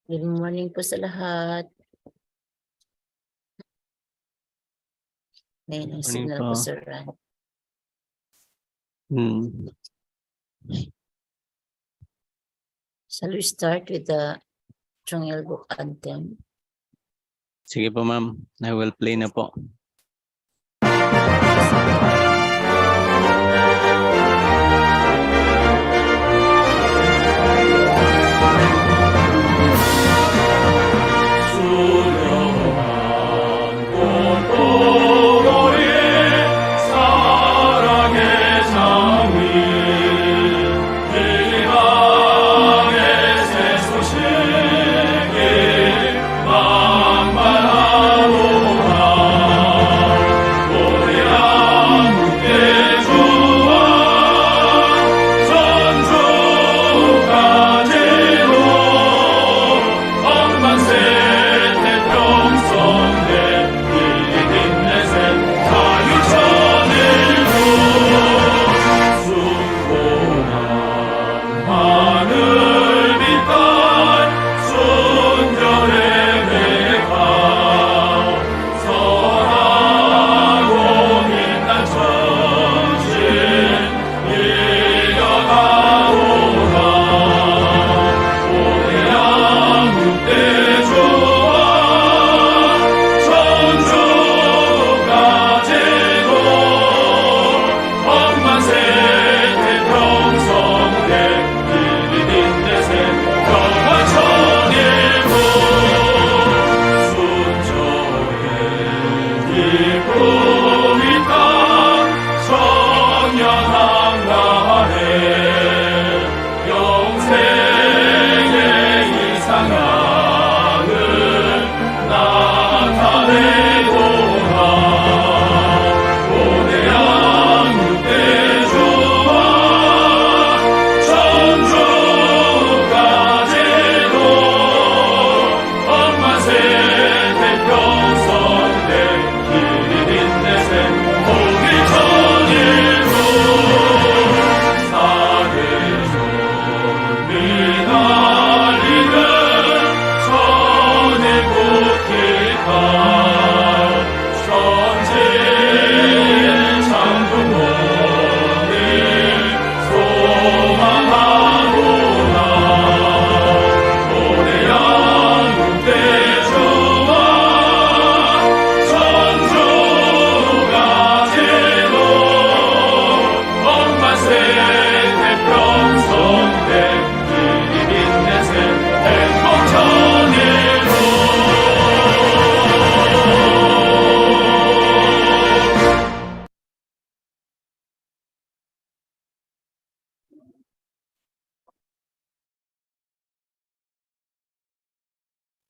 Good morning po sa lahat. Ngayon ang Morning signal po. po, Sir Ran. Shall we start with the Chungil Book Anthem? Sige po, ma'am. I will play na po.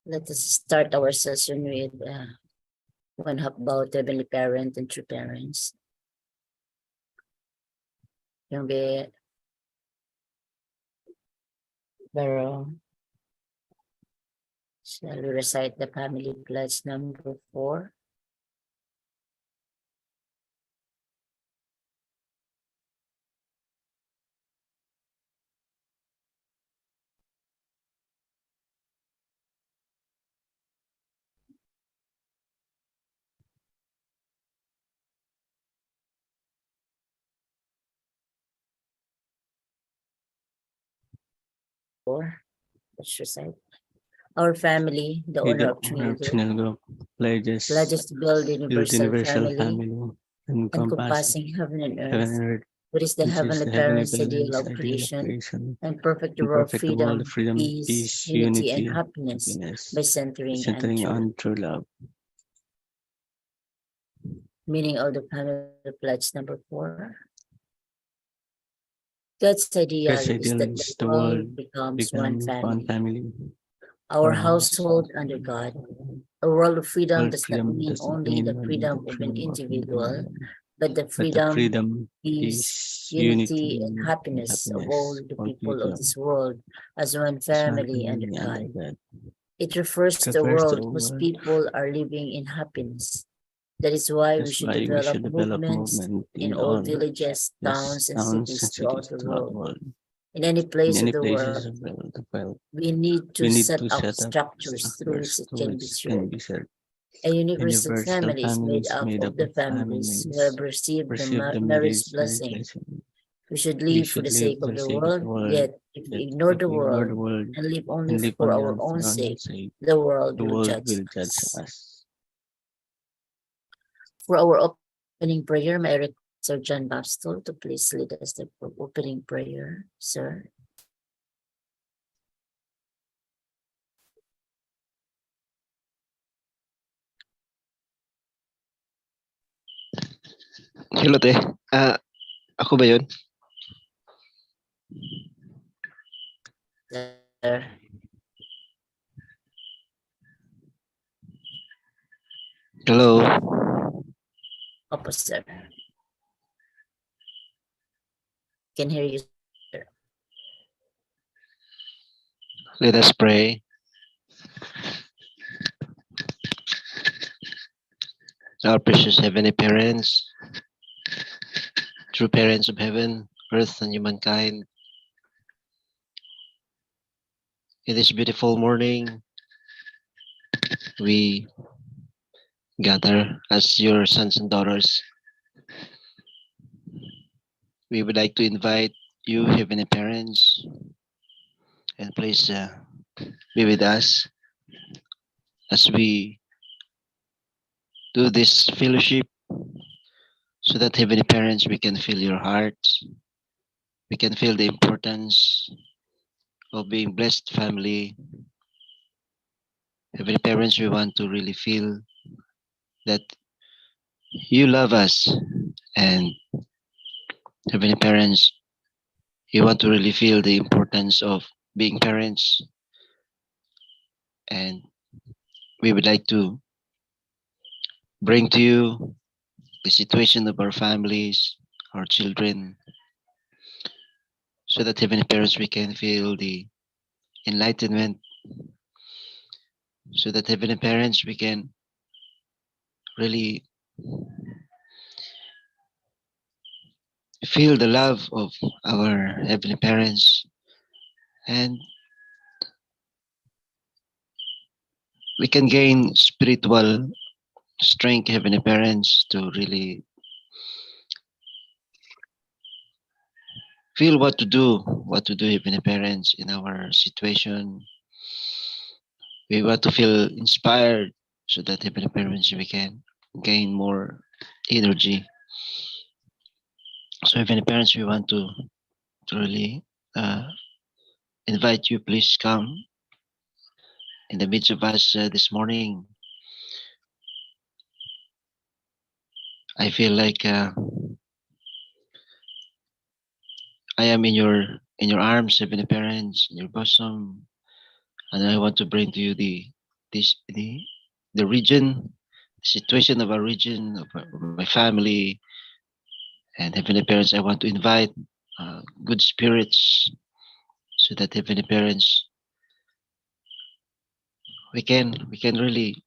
Let us start our session with one half about Heavenly Parent and True Parents. Yung pero shall we recite the family pledge number 4? Let's recite. Our family, the owner of Channel Group pledges to build universal family, encompassing heaven and heaven earth, and earth, what is the which is Heavenly the heavenly Parent's ideal parent's of ideal of creation, and perfect the and world perfect the world freedom, peace, unity, and happiness by centering on true love. Meaning of the family pledge number 4. God's ideal is that the world becomes one family. Our household under God. A world of freedom does not mean only the freedom of an individual, but the freedom, peace, unity, and happiness of all the people of this world as one family under God. It refers to a world whose people are living in happiness. That is why we should develop movements in all villages, towns, and cities throughout the world. in any in place any of the places world. of the world. We need We to need set to up set up structures through structures which it to can be which can shared. be shared. A universal Universal family is made families up made of up the of families who have families received the receive the marriage marriage blessing. blessing. We should We live for should the live sake for of the the sake of the world, world. yet if we Yet ignore if the we ignore the world world and live only and live for only our on own for our own sake, sake, the world the will world judge will judge us. us. For our opening prayer, may I request Sir John Baptiste to please lead us the opening prayer, sir. Hello, te. Ako ba yun? Sir. Hello. Opo, sir. Can hear you, sir. Let us pray. Our precious heavenly parents, true parents of heaven, earth, and humankind. In this beautiful morning, we gather as your sons and daughters. We would like to invite you, heavenly parents, and please be with us as we do this fellowship so that, heavenly parents, we can feel your hearts. We can feel the importance of being blessed family. Heavenly parents, we want to really feel that you love us, and heavenly parents, you want to really feel the importance of being parents, and we would like to bring to you the situation of our families, our children, so that, heavenly parents, we can feel the enlightenment, so that, heavenly parents, we can really feel the love of our heavenly parents, and we can gain spiritual strength, heavenly parents, to really feel what to do, heavenly parents, in our situation. We want to feel inspired so that, heavenly parents, we can gain more energy. So, heavenly parents, we want to really uh, invite you, please come in the midst of us this morning. I feel like I am in your arms, heavenly parents, in your bosom, and I want to bring to you this the region, the situation of our region, of my family, and heavenly parents. I want to invite good spirits, so that, heavenly parents, we can really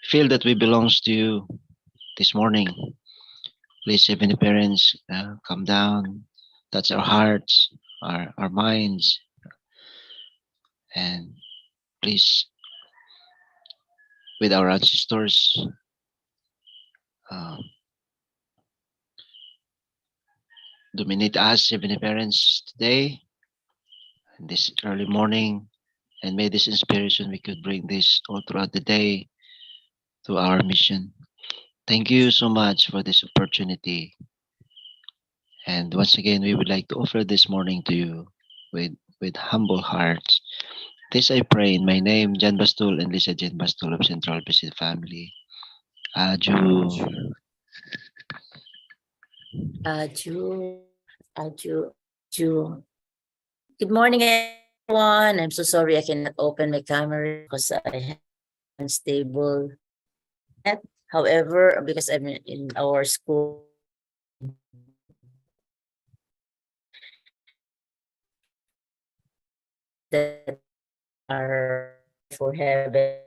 feel that we belongs to you this morning. Please, heavenly parents, come down, touch our hearts, our minds, and please, with our ancestors, uh, dominate us, heavenly parents, today, in this early morning, and may this inspiration we could bring this all throughout the day to our mission. Thank you so much for this opportunity. And once again, we would like to offer this morning to you with humble hearts. This I pray in my name, Jan Bastul and Lisa Jan Bastul of Central Visit Family. Aju. Aju, Aju. Good morning, everyone. I'm so sorry I cannot open my camera because I have unstable net. However, because I'm in our school, that are for heaven,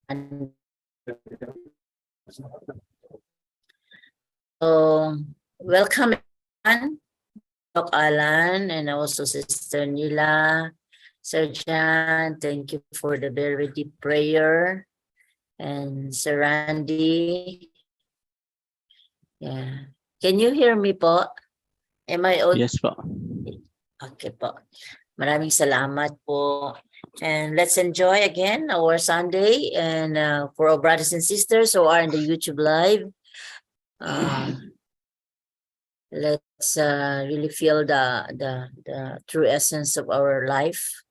and so welcome everyone. Doc Alan and also Sister Nila. Sir Jan, thank you for the very deep prayer. And Sir Randy. Yeah. Can you hear me po? Am I audible? Yes po. Okay po. Maraming salamat po. And let's enjoy again our Sunday. And for our brothers and sisters who are in the YouTube Live, let's really feel the true essence of our life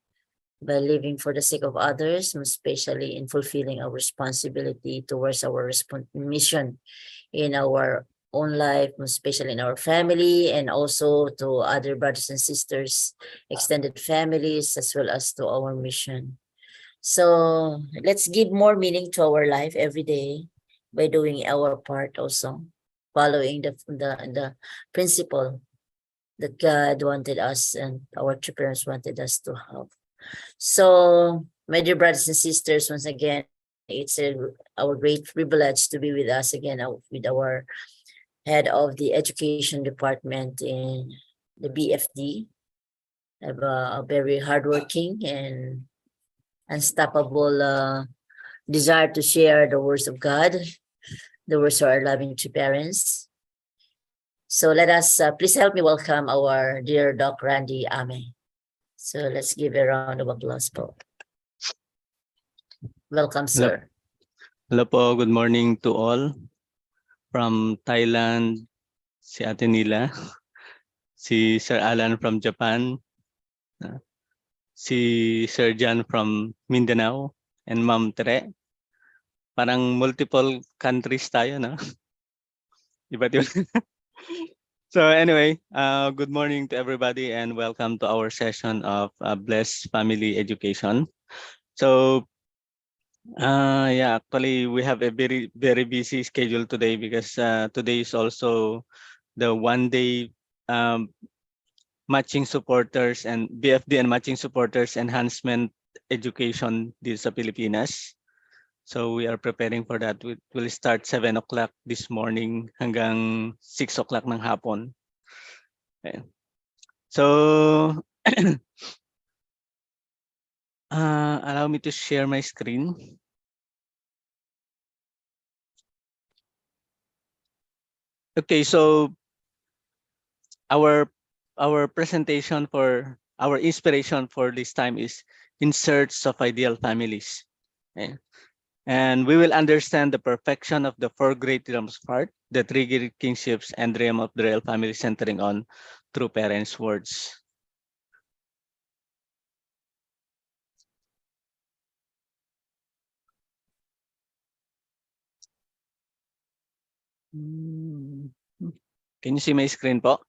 by living for the sake of others, especially in fulfilling our responsibility towards our mission in our own life, especially in our family, and also to other brothers and sisters, extended families, as well as to our mission. So let's give more meaning to our life every day by doing our part also, following the principle that God wanted us and our true parents wanted us to have. So, my dear brothers and sisters, once again, it's our great privilege to be with us again with our head of the education department in the BFD. Have a very hardworking and unstoppable desire to share the words of God, the words of our loving two parents. So let us, please help me welcome our dear Doc Randy Ame. So let's give a round of applause po. Welcome, sir. Hello po, good morning to all. From Thailand, si Ate Nila, si Sir Alan from Japan, si Sir Jan from Mindanao, and Ma'am Tere. Parang multiple countries tayo, no? Iba't iba. So anyway, good morning to everybody and welcome to our session of Blessed Family Education. So yeah, actually we have a very busy schedule today because today is also the one-day matching supporters and BFD and matching supporters enhancement education dito sa Pilipinas. So we are preparing for that. We'll start 7 o'clock this morning hanggang 6 o'clock ng hapon. Okay. So allow me to share my screen. Okay, so our presentation for our inspiration for this time is in search of ideal families. Okay. And we will understand the perfection of the four great realms of art, the three great kingships, and the realm of the real family centering on true parents' words. Can you see my screen po?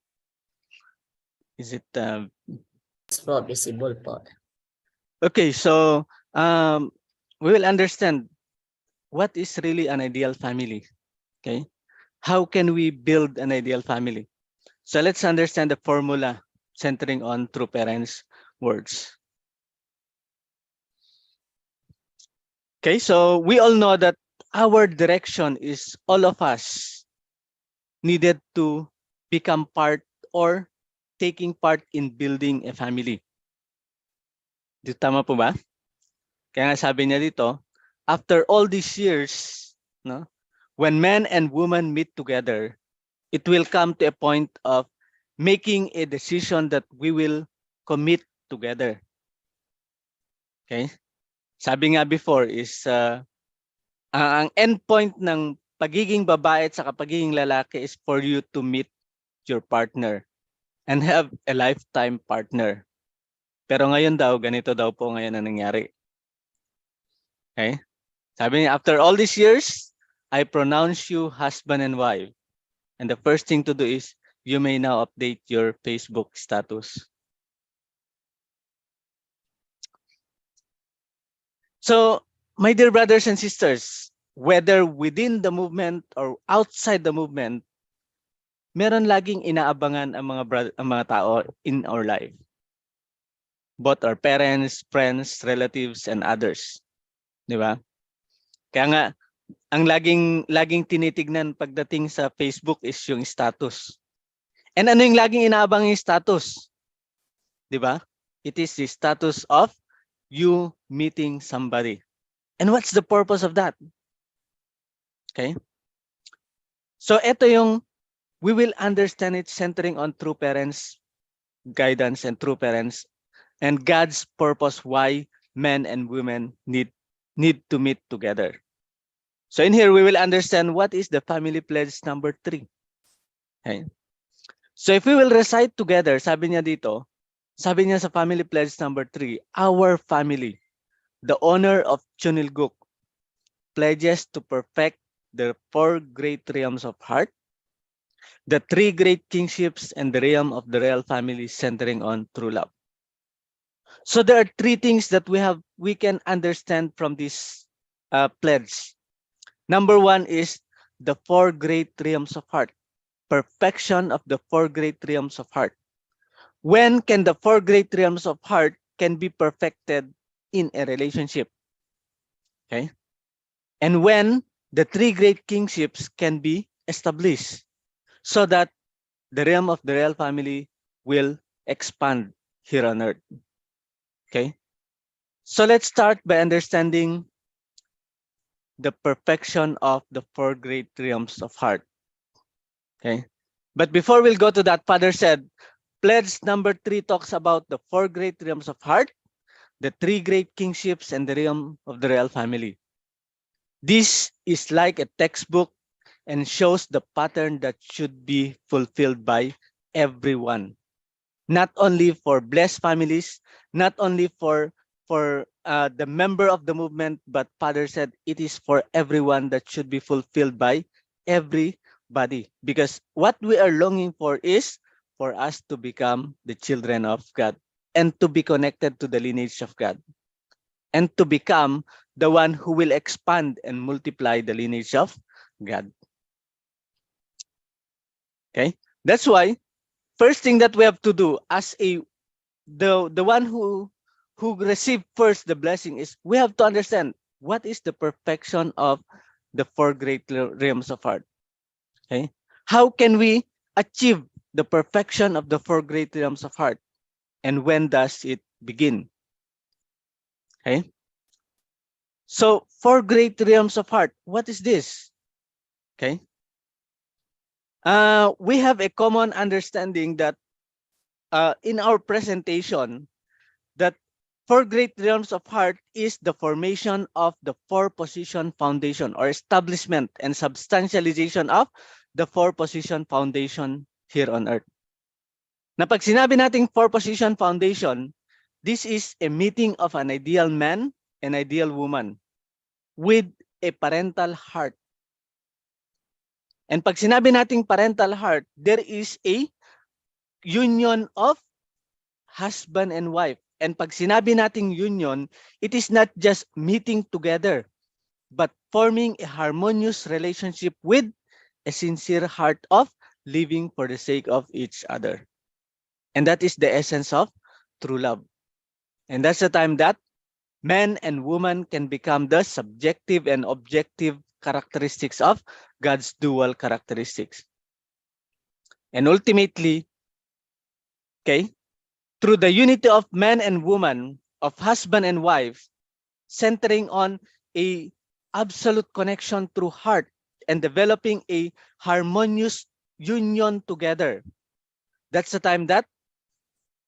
Is it Visible po. okay? So we will understand what is really an ideal family. Okay, how can we build an ideal family? So let's understand the formula centering on true parents' words. Okay, so we all know that our direction is all of us needed to become part or taking part in building a family. Tama po ba? Kaya nga sabi niya dito, after all these years, no, when man and woman meet together, it will come to a point of making a decision that we will commit together. Okay? Sabi nga before is ang end point ng pagiging babae at saka pagiging lalaki is for you to meet your partner and have a lifetime partner. Pero ngayon daw, ganito daw po ngayon ang nangyari. Okay? Sabi niya, after all these years, I pronounce you husband and wife. And the first thing to do is, you may now update your Facebook status. So, my dear brothers and sisters, whether within the movement or outside the movement, meron laging inaabangan ang mga tao in our life. Both our parents, friends, relatives, and others. Di ba? Kaya nga, ang laging tinitignan pagdating sa Facebook is yung status. And ano yung laging inaabang yung status? Di ba? It is the status of you meeting somebody. And what's the purpose of that? Okay? So ito yung, we will understand it centering on true parents, guidance and true parents, and God's purpose why men and women need to meet together. So in here, we will understand what is the family pledge number 3. Okay? So if we will recite together, sabi niya dito, sabi niya sa family pledge number 3, our family, the honor of Chunilguk, pledges to perfect the 4 great realms of heart, the 3 great kingships, and the realm of the royal family centering on true love. So there are 3 things that we can understand from this pledge. Number 1 is the 4 great realms of heart, perfection of the 4 great realms of heart. When can the 4 great realms of heart can be perfected in a relationship? Okay. And when the 3 great kingships can be established so that the realm of the royal family will expand here on earth. Okay. So let's start by understanding the perfection of the 4 great realms of heart. Okay. But before we'll go to that, Father said, pledge number 3 talks about the 4 great realms of heart, the 3 great kingships, and the realm of the royal family. This is like a textbook and shows the pattern that should be fulfilled by everyone. Not only for blessed families, not only for the member of the movement, but Father said it is for everyone that should be fulfilled by everybody. Because what we are longing for is for us to become the children of God and to be connected to the lineage of God and to become the one who will expand and multiply the lineage of God. Okay, that's why first thing that we have to do as the one who received first the blessing is we have to understand what is the perfection of the 4 great realms of heart. Okay, how can we achieve the perfection of the 4 great realms of heart, and when does it begin? Okay, so 4 great realms of heart, what is this? Okay, we have a common understanding that in our presentation that 4 great realms of heart is the formation of the 4 position foundation or establishment and substantialization of the 4 position foundation here on earth. Na pag sinabi nating 4 position foundation, this is a meeting of an ideal man and ideal woman with a parental heart. And pag sinabi nating parental heart, there is a union of husband and wife. And pag sinabi nating union, it is not just meeting together, but forming a harmonious relationship with a sincere heart of living for the sake of each other. And that is the essence of true love. And that's the time that man and woman can become the subjective and objective characteristics of God's dual characteristics. And ultimately, okay, through the unity of man and woman, of husband and wife, centering on a absolute connection through heart and developing a harmonious union together. That's the time that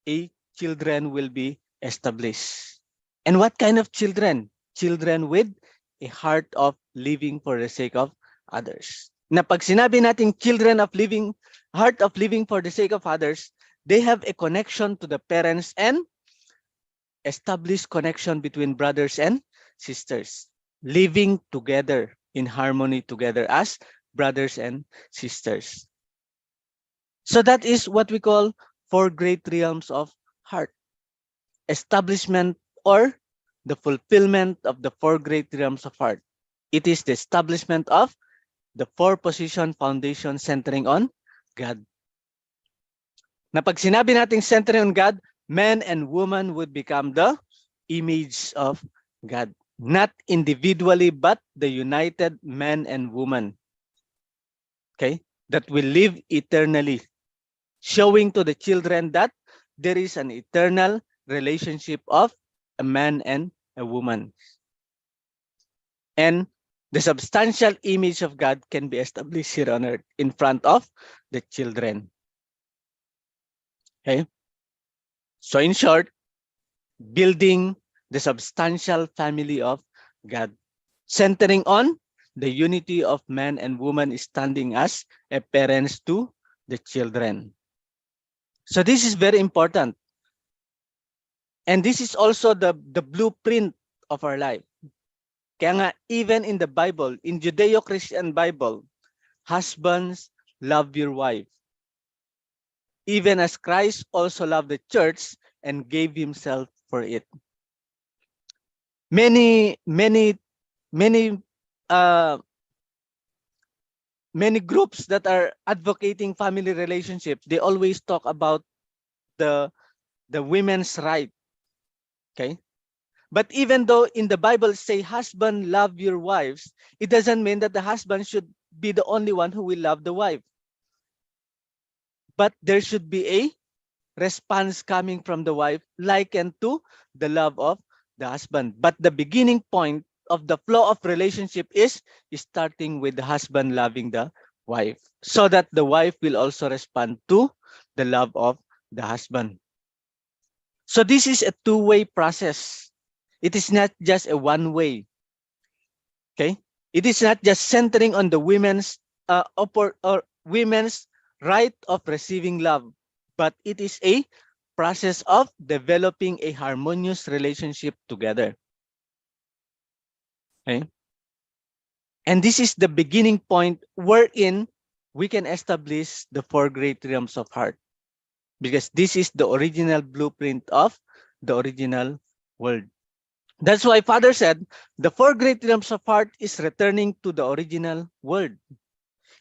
a children will be established. And what kind of children? Children with a heart of living for the sake of others. Na pag sinabi nating children of living, heart of living for the sake of others, they have a connection to the parents and established connection between brothers and sisters, living together in harmony together as brothers and sisters. So that is what we call 4 great realms of heart. Establishment or the fulfillment of the 4 great realms of heart. It is the establishment of the 4 position foundation centering on God. Na pag sinabi nating centering on God, man and woman would become the image of God. Not individually, but the united man and woman. Okay? That will live eternally, showing to the children that there is an eternal relationship of a man and a woman. And the substantial image of God can be established here on earth in front of the children. Okay? So in short, building the substantial family of God, centering on the unity of man and woman standing as a parents to the children. So this is very important. And this is also the blueprint of our life. Kaya nga, even in the Bible, in Judeo-Christian Bible, husbands, love your wife. Even as Christ also loved the church and gave himself for it. Many uh, many groups that are advocating family relationships, they always talk about the women's right. Okay? But even though in the Bible say husband love your wives, it doesn't mean that the husband should be the only one who will love the wife. But there should be a response coming from the wife likened to the love of the husband. But the beginning point of the flow of relationship is starting with the husband loving the wife, so that the wife will also respond to the love of the husband. So this is a two-way process. It is not just a one-way. Okay? It is not just centering on the women's or women's right of receiving love, but it is a process of developing a harmonious relationship together. Okay? And this is the beginning point wherein we can establish the four great realms of heart, because this is the original blueprint of the original world. That's why Father said the four great realms of heart is returning to the original world.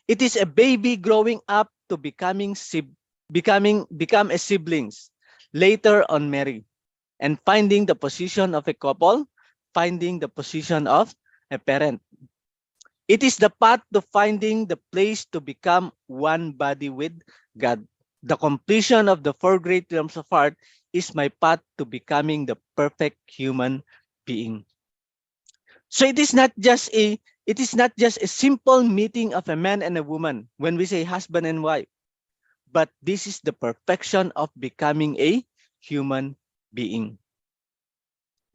It is a baby growing up to become a siblings, later on marry, and finding the position of a couple, finding the position of a parent. It is the path to finding the place to become one body with God. The completion of the four great realms of heart is my path to becoming the perfect human being. So it is not just a simple meeting of a man and a woman when we say husband and wife, but this is the perfection of becoming a human being.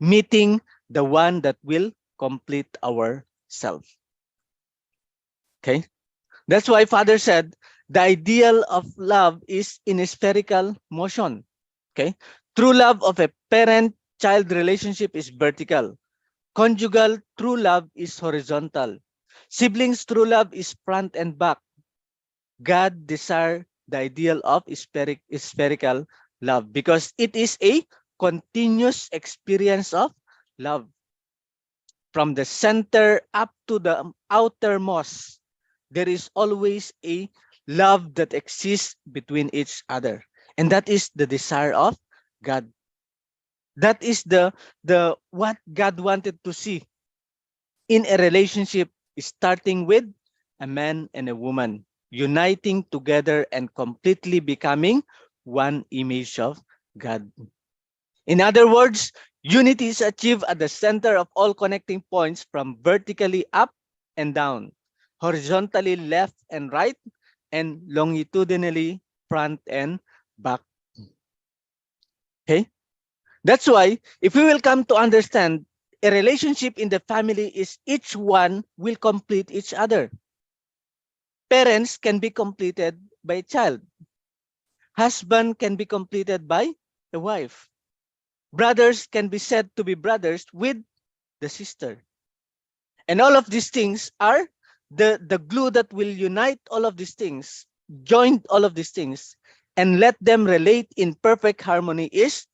Meeting the one that will complete our self. Okay? That's why Father said the ideal of love is in a spherical motion. Okay? True love of a parent-child relationship is vertical. Conjugal true love is horizontal. Siblings true love is front and back. God desires the ideal of spherical love because it is a continuous experience of love. From the center up to the outermost, there is always a love that exists between each other. And that is the desire of God. That is the what God wanted to see in a relationship, starting with a man and a woman, uniting together and completely becoming one image of God. In other words, unity is achieved at the center of all connecting points from vertically up and down, horizontally left and right, and longitudinally front and back. Okay? That's why if we will come to understand a relationship in the family is each one will complete each other. Parents can be completed by a child. Husband can be completed by a wife. Brothers can be said to be brothers with the sister. And all of these things are the glue that will unite all of these things, join all of these things, and let them relate in perfect harmony is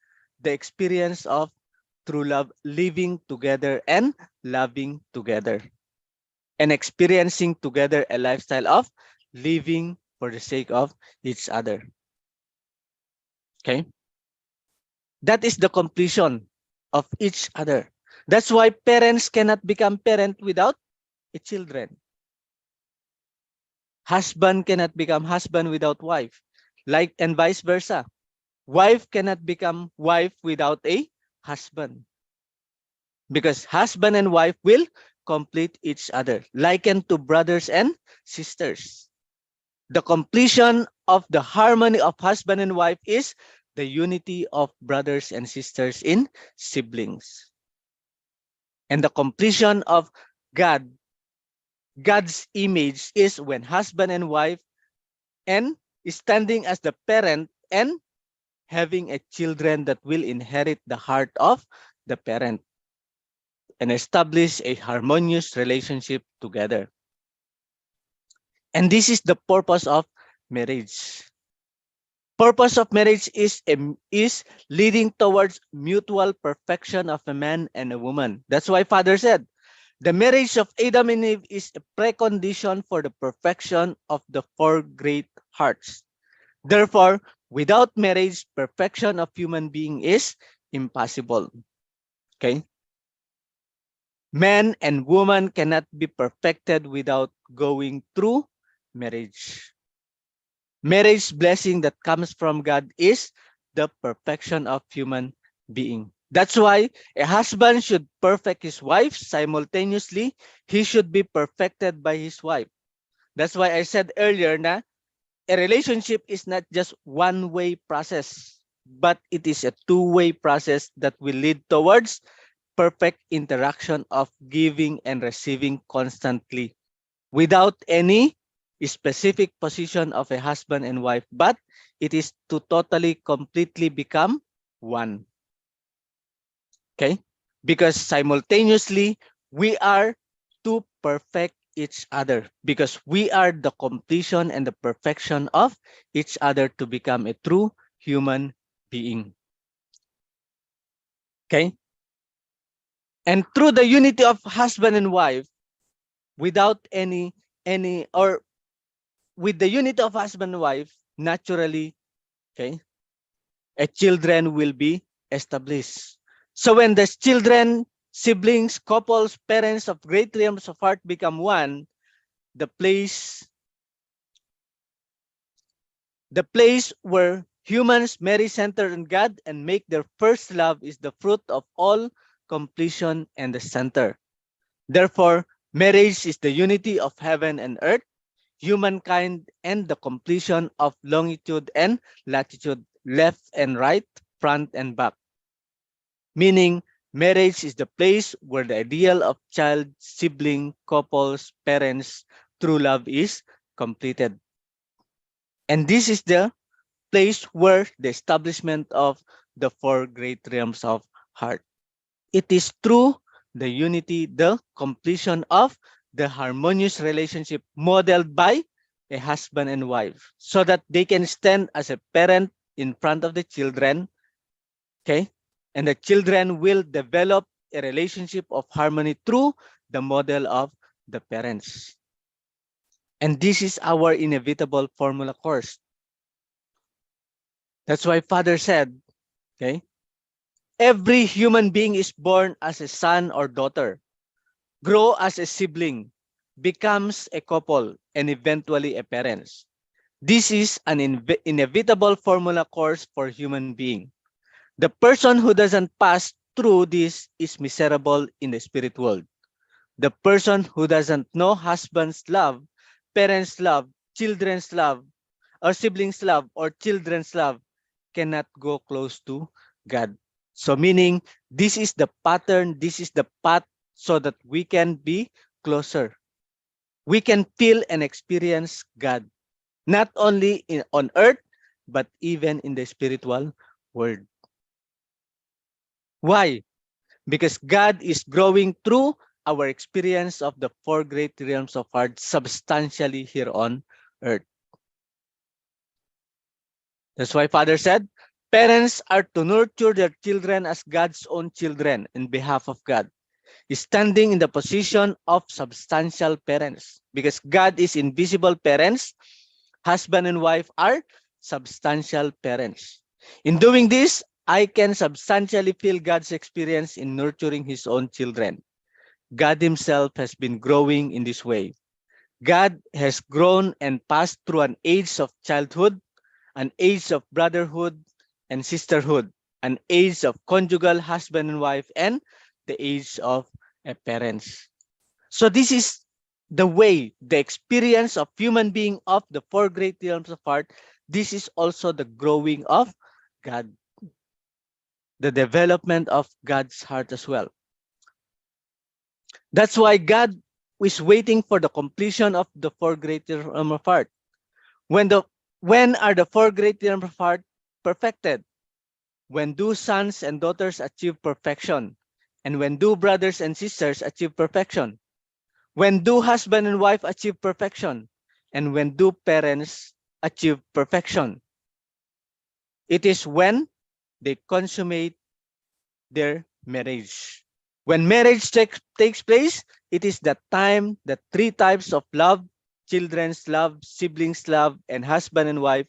the experience of true love, living together and loving together, and experiencing together a lifestyle of living for the sake of each other. Okay? That is the completion of each other. That's why parents cannot become parent without a children. Husband cannot become husband without wife. like and vice versa. Wife cannot become wife without a husband, because husband and wife will complete each other, likened to brothers and sisters. The completion of the harmony of husband and wife is the unity of brothers and sisters in siblings. And the completion of God, God's image, is when husband and wife and standing as the parent and having a children that will inherit the heart of the parent and establish a harmonious relationship together. And this is the purpose of marriage. Purpose of marriage is leading towards mutual perfection of a man and a woman. That's why Father said, the marriage of Adam and Eve is a precondition for the perfection of the four great hearts. Therefore, without marriage, perfection of human being is impossible. Okay? Man and woman cannot be perfected without going through marriage. Marriage blessing that comes from God is the perfection of human being. That's why a husband should perfect his wife simultaneously. He should be perfected by his wife. That's why I said earlier na a relationship is not just one-way process, but it is a two-way process that will lead towards perfect interaction of giving and receiving constantly without any specific position of a husband and wife, but it is to totally, completely become one. Okay? Because simultaneously, we are to perfect each other, because we are the completion and the perfection of each other to become a true human being. Okay? And through the unity of husband and wife, without any or with the unity of husband and wife, naturally, okay, a children will be established. So when the children, siblings, couples, parents of great realms of heart become one, the place where humans marry center in God and make their first love is the fruit of all completion and the center. Therefore, marriage is the unity of heaven and earth, humankind, and the completion of longitude and latitude, left and right, front and back. Meaning, marriage is the place where the ideal of child, sibling, couples, parents, true love is completed. And this is the place where the establishment of the four great realms of heart. It is through the unity, the completion of the harmonious relationship modeled by a husband and wife, so that they can stand as a parent in front of the children, okay? And the children will develop a relationship of harmony through the model of the parents. And this is our inevitable formula course. That's why Father said, okay, every human being is born as a son or daughter, grow as a sibling, becomes a couple, and eventually a parent. This is an inevitable formula course for human being. The person who doesn't pass through this is miserable in the spirit world. The person who doesn't know husband's love, parents' love, children's love, or siblings' love, or children's love cannot go close to God. So meaning, this is the pattern, this is the path so that we can be closer. We can feel and experience God, not only on earth, but even in the spiritual world. Why? Because God is growing through our experience of the four great realms of heart substantially here on earth. That's why Father said, parents are to nurture their children as God's own children in behalf of God, standing in the position of substantial parents. Because God is invisible parents, husband and wife are substantial parents. In doing this, I can substantially feel God's experience in nurturing his own children. God himself has been growing in this way. God has grown and passed through an age of childhood, an age of brotherhood and sisterhood, an age of conjugal husband and wife, and the age of a parents. So this is the way, the experience of human being of the four great realms of heart. This is also the growing of God, the development of God's heart as well. That's why God is waiting for the completion of the four great realms of heart. When are the four great realms of heart perfected? When do sons and daughters achieve perfection? And when do brothers and sisters achieve perfection? When do husband and wife achieve perfection? And when do parents achieve perfection? It is when they consummate their marriage. When marriage takes place, it is the time the three types of love, children's love, siblings love, and husband and wife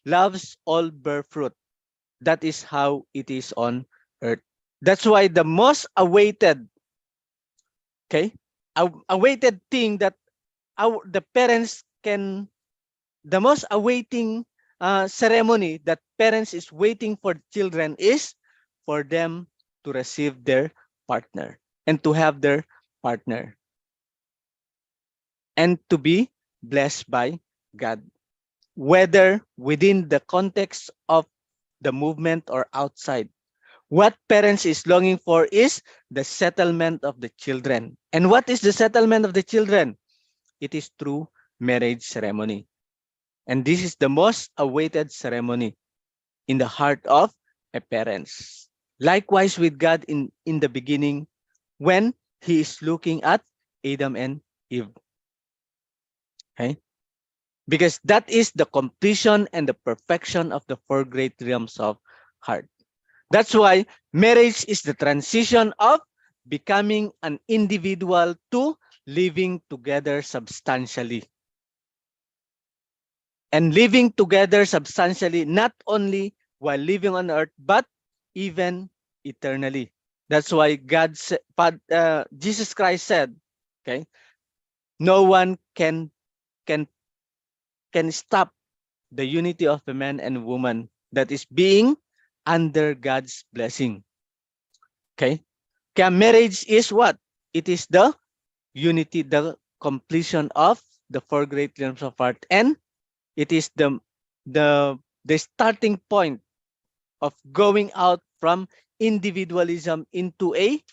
loves all bear fruit. That is how it is on earth. That's why the most awaited, okay, awaited thing that the parents can, the most awaiting ceremony that parents is waiting for children is for them to receive their partner and to have their partner and to be blessed by God, whether within the context of the movement or outside. What parents is longing for is the settlement of the children. And what is the settlement of the children? It is through marriage ceremony. And this is the most awaited ceremony in the heart of a parents. Likewise with God in the beginning, when he is looking at Adam and Eve. Okay? Because that is the completion and the perfection of the four great realms of heart. That's why marriage is the transition of becoming an individual to living together substantially. And living together substantially, not only while living on earth, but even eternally. That's why Jesus Christ said, okay, no one can can stop the unity of a man and woman that is being under God's blessing. Okay? Kaya marriage is what? It is the unity, the completion of the four great realms of art, and it is the starting point of going out from individualism into a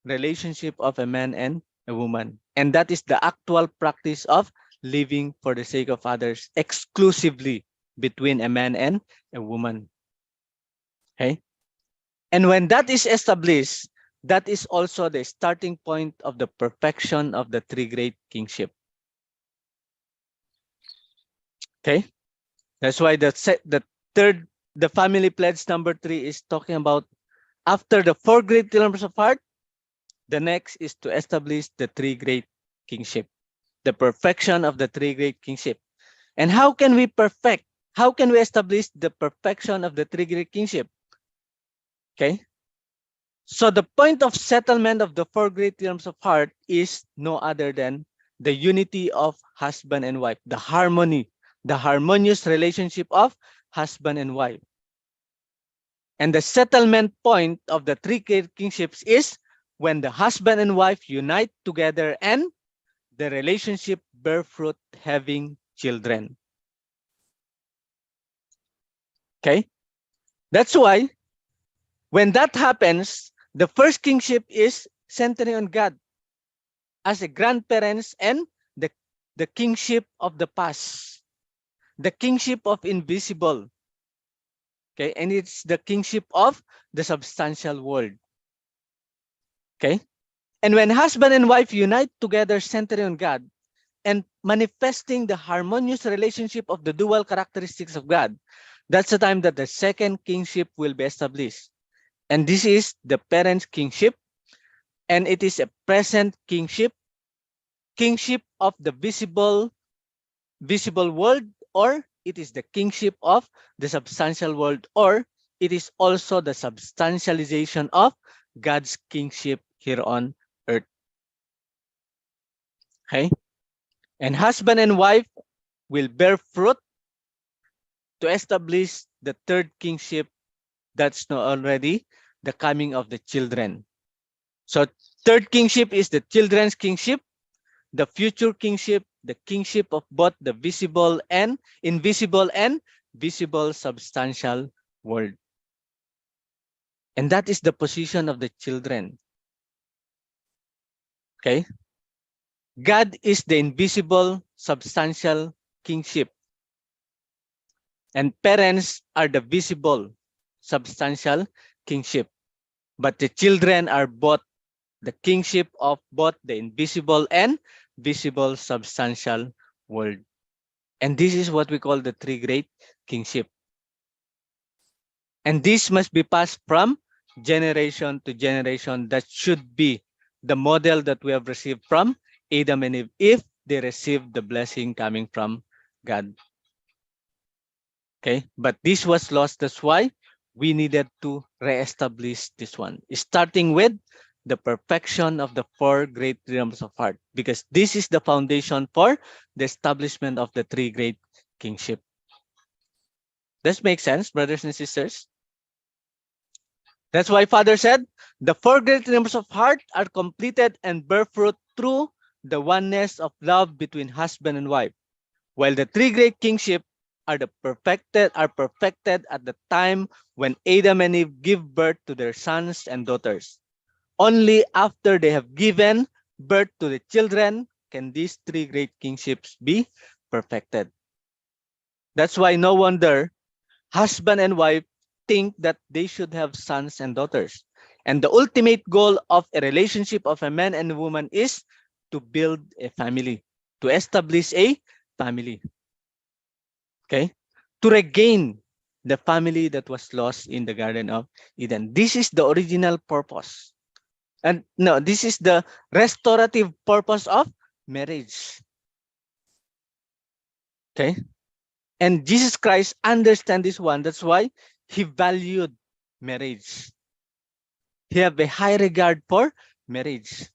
relationship of a man and a woman. And that is the actual practice of living for the sake of others exclusively between a man and a woman. Okay? And when that is established, that is also the starting point of the perfection of the three great kingship. Okay? That's why the third, the family pledge number 3 is talking about after the four great pillars of heart, the next is to establish the three great kingship, the perfection of the three great kingship. And how can we perfect? How can we establish the perfection of the three great kingship? Okay. So the point of settlement of the four great realms of heart is no other than the unity of husband and wife, the harmony, the harmonious relationship of husband and wife. And the settlement point of the three great kingships is when the husband and wife unite together and the relationship bear fruit having children. Okay? That's why when that happens, the first kingship is centering on God as a grandparents and the kingship of the past, the kingship of invisible. Okay, and it's the kingship of the substantial world. Okay, and when husband and wife unite together centering on God and manifesting the harmonious relationship of the dual characteristics of God, that's the time that the second kingship will be established. And this is the parents' kingship, and it is a present kingship, kingship of the visible world, or it is the kingship of the substantial world, or it is also the substantialization of God's kingship here on earth. Okay? And husband and wife will bear fruit to establish the third kingship that's not already the coming of the children. So third kingship is the children's kingship, the future kingship, the kingship of both the visible and visible substantial world. And that is the position of the children. Okay? God is the invisible substantial kingship. And parents are the visible substantial kingship. But the children are both the kingship of both the invisible and visible substantial world. And this is what we call the three great kingship. And this must be passed from generation to generation. That should be the model that we have received from Adam and Eve if they received the blessing coming from God. Okay, but this was lost. That's why we needed to reestablish this one, starting with the perfection of the four great realms of heart, because this is the foundation for the establishment of the three great kingship. This makes sense, brothers and sisters? That's why Father said, the four great realms of heart are completed and bear fruit through the oneness of love between husband and wife, while the three great kingship are perfected at the time when Adam and Eve give birth to their sons and daughters. Only after they have given birth to the children can these three great kingships be perfected. That's why no wonder husband and wife think that they should have sons and daughters. And the ultimate goal of a relationship of a man and a woman is to build a family, to establish a family. Okay? To regain the family that was lost in the Garden of Eden. This is the original purpose. And no, this is the restorative purpose of marriage. Okay? And Jesus Christ understand this one. That's why he valued marriage. He have a high regard for marriage.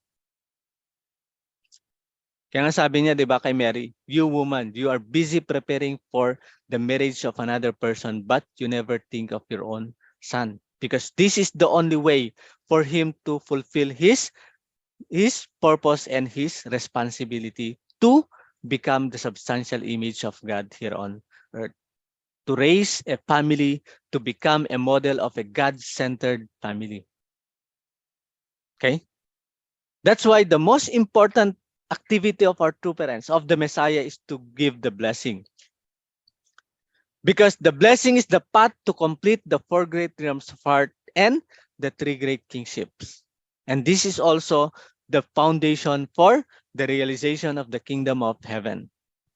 Kaya nga sabi niya, di ba, kay Mary, you woman, you are busy preparing for the marriage of another person, but you never think of your own son. Because this is the only way for him to fulfill his purpose and his responsibility to become the substantial image of God here on earth. To raise a family, to become a model of a God-centered family. Okay? That's why the most important activity of our true parents, of the Messiah, is to give the blessing. Because the blessing is the path to complete the four great realms of heart and the three great kingships. And this is also the foundation for the realization of the kingdom of heaven.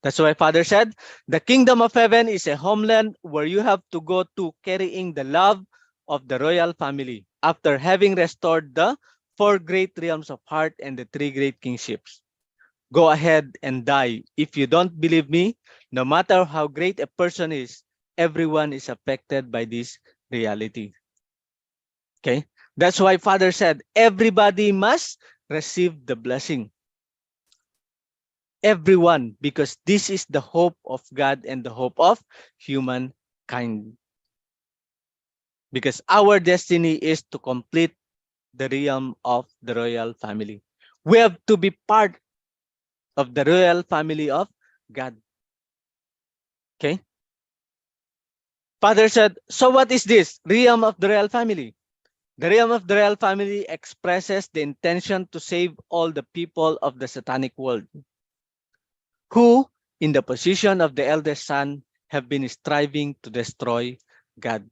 That's why Father said, the kingdom of heaven is a homeland where you have to go to carrying the love of the royal family after having restored the four great realms of heart and the three great kingships. Go ahead and die. If you don't believe me, no matter how great a person is, everyone is affected by this reality. Okay? That's why Father said, everybody must receive the blessing. Everyone, because this is the hope of God and the hope of humankind. Because our destiny is to complete the realm of the royal family. We have to be part of the royal family of God. Okay? Father said, so what is this realm of the royal family? The realm of the royal family expresses the intention to save all the people of the satanic world, who, in the position of the eldest son, have been striving to destroy God.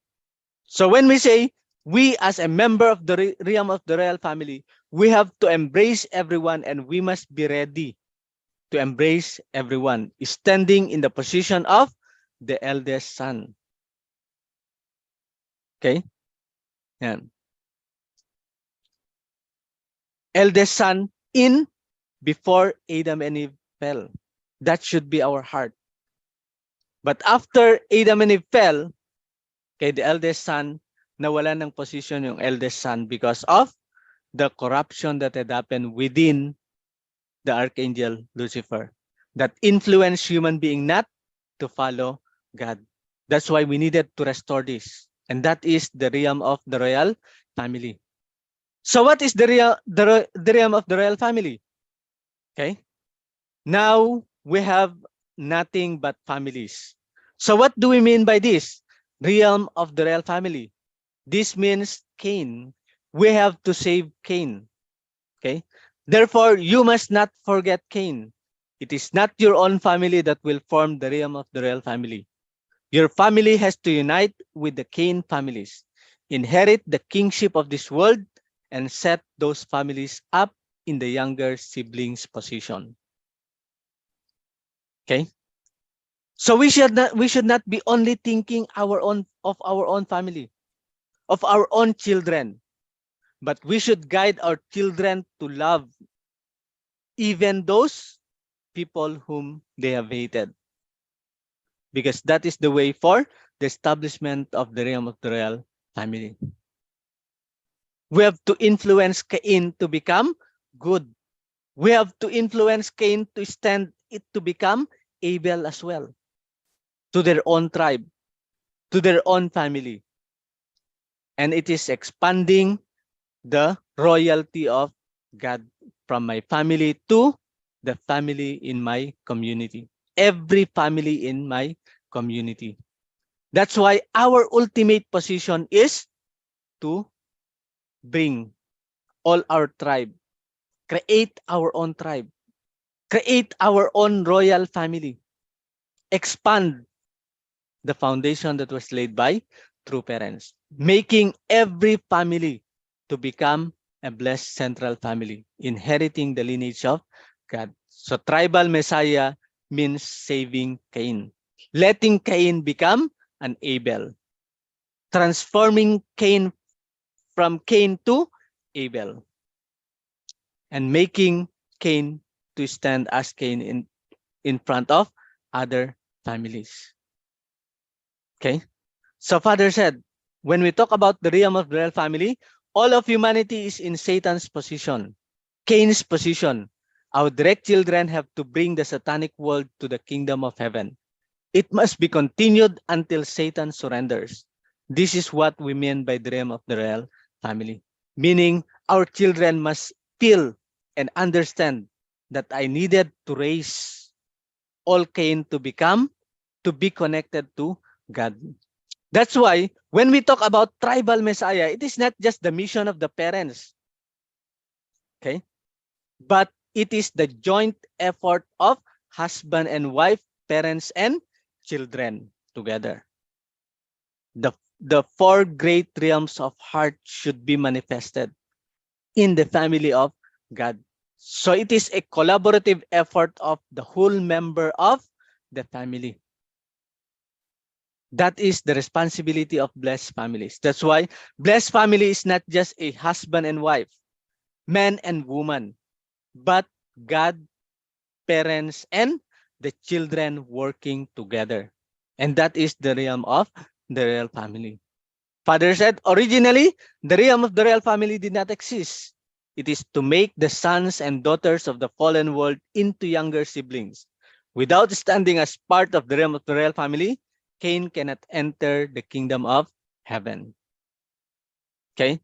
So when we say, we as a member of the realm of the royal family, we have to embrace everyone and we must be ready to embrace everyone, standing in the position of the eldest son. Okay? Yan. Eldest son in before Adam and Eve fell. That should be our heart. But after Adam and Eve fell, okay, the eldest son, nawalan ng position yung eldest son because of the corruption that had happened within the archangel Lucifer that influenced human being not to follow God. That's why we needed to restore this. And that is the realm of the royal family. So what is the realm of the royal family? Okay. Now we have nothing but families. So what do we mean by this? Realm of the royal family. This means Cain. We have to save Cain. Okay. Therefore, you must not forget Cain. It is not your own family that will form the realm of the royal family. Your family has to unite with the Cain families, inherit the kingship of this world, and set those families up in the younger siblings' position. Okay? So we should not be only thinking our own family, of our own children, but we should guide our children to love even those people whom they have hated. Because that is the way for the establishment of the realm of the royal family. We have to influence Cain to become good. We have to influence Cain to stand it to become Abel as well, to their own tribe, to their own family. And it is expanding the royalty of God from my family to the family in my community. Every family in my community. That's why our ultimate position is to bring all our tribe, create our own tribe, create our own royal family, expand the foundation that was laid by true parents, making every family to become a blessed central family, inheriting the lineage of God. So tribal Messiah means saving Cain, letting Cain become an Abel, transforming Cain from Cain to Abel, and making Cain to stand as Cain in front of other families. Okay? So Father said, when we talk about the realm of the royal family, all of humanity is in Satan's position, Cain's position. Our direct children have to bring the satanic world to the kingdom of heaven. It must be continued until Satan surrenders. This is what we mean by the realm of the royal family. Meaning, our children must feel and understand that I needed to raise all Cain to be connected to God. That's why when we talk about tribal Messiah, it is not just the mission of the parents, okay? But it is the joint effort of husband and wife, parents and children together. The four great realms of heart should be manifested in the family of God. So it is a collaborative effort of the whole member of the family. That is the responsibility of blessed families. That's why blessed family is not just a husband and wife, man and woman, but God, parents, and the children working together. And that is the realm of the royal family. Father said, originally, the realm of the royal family did not exist. It is to make the sons and daughters of the fallen world into younger siblings. Without standing as part of the realm of the royal family, Cain cannot enter the kingdom of heaven. Okay?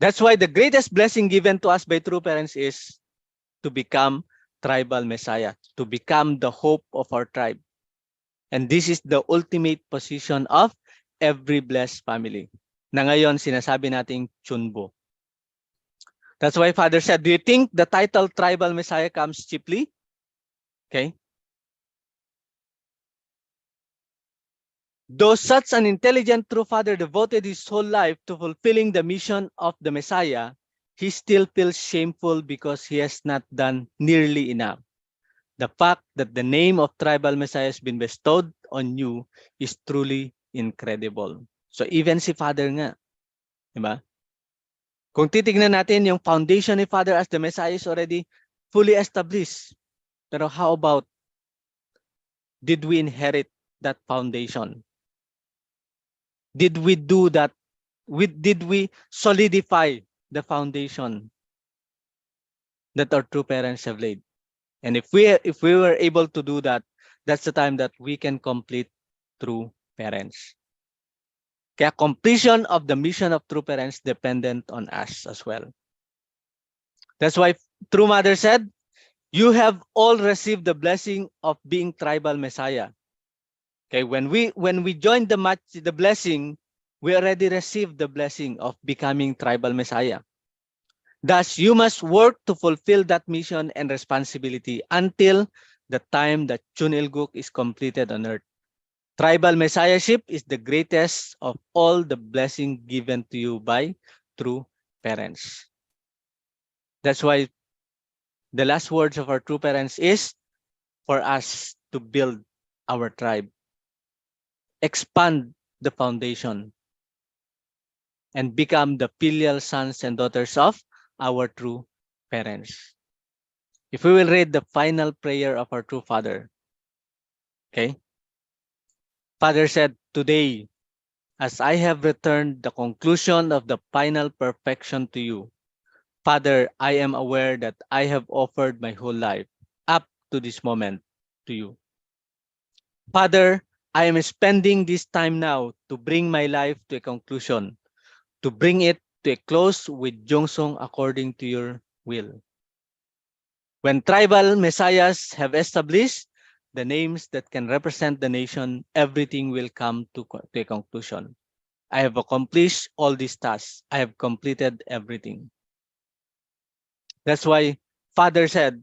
That's why the greatest blessing given to us by true parents is to become tribal Messiah, to become the hope of our tribe. And this is the ultimate position of every blessed family. Na ngayon sinasabi nating chunbo. That's why Father said, do you think the title tribal Messiah comes cheaply? Okay. Though such an intelligent true father devoted his whole life to fulfilling the mission of the Messiah, he still feels shameful because he has not done nearly enough. The fact that the name of tribal Messiah has been bestowed on you is truly incredible. So even si Father nga, diba? Kung titignan natin yung foundation ni Father as the Messiah is already fully established. Pero how about, did we inherit that foundation? Did we do that? Did we solidify the foundation that our true parents have laid? And if we were able to do that, that's the time that we can complete true parents. Kaya completion of the mission of true parents dependent on us as well. That's why True Mother said, you have all received the blessing of being tribal Messiah. Okay, when we join the blessing, we already received the blessing of becoming tribal Messiah. Thus, you must work to fulfill that mission and responsibility until the time that Chunilguk is completed on earth. Tribal Messiahship is the greatest of all the blessing given to you by true parents. That's why the last words of our true parents is for us to build our tribe, expand the foundation, and become the filial sons and daughters of our true parents. If we will read the final prayer of our true Father, okay? Father said, today, as I have returned the conclusion of the final perfection to you, Father, I am aware that I have offered my whole life up to this moment to you. Father, I am spending this time now to bring my life to a conclusion, to bring it to a close with Jongsong according to your will. When tribal messiahs have established the names that can represent the nation, everything will come to a conclusion. I have accomplished all these tasks. I have completed everything. That's why Father said,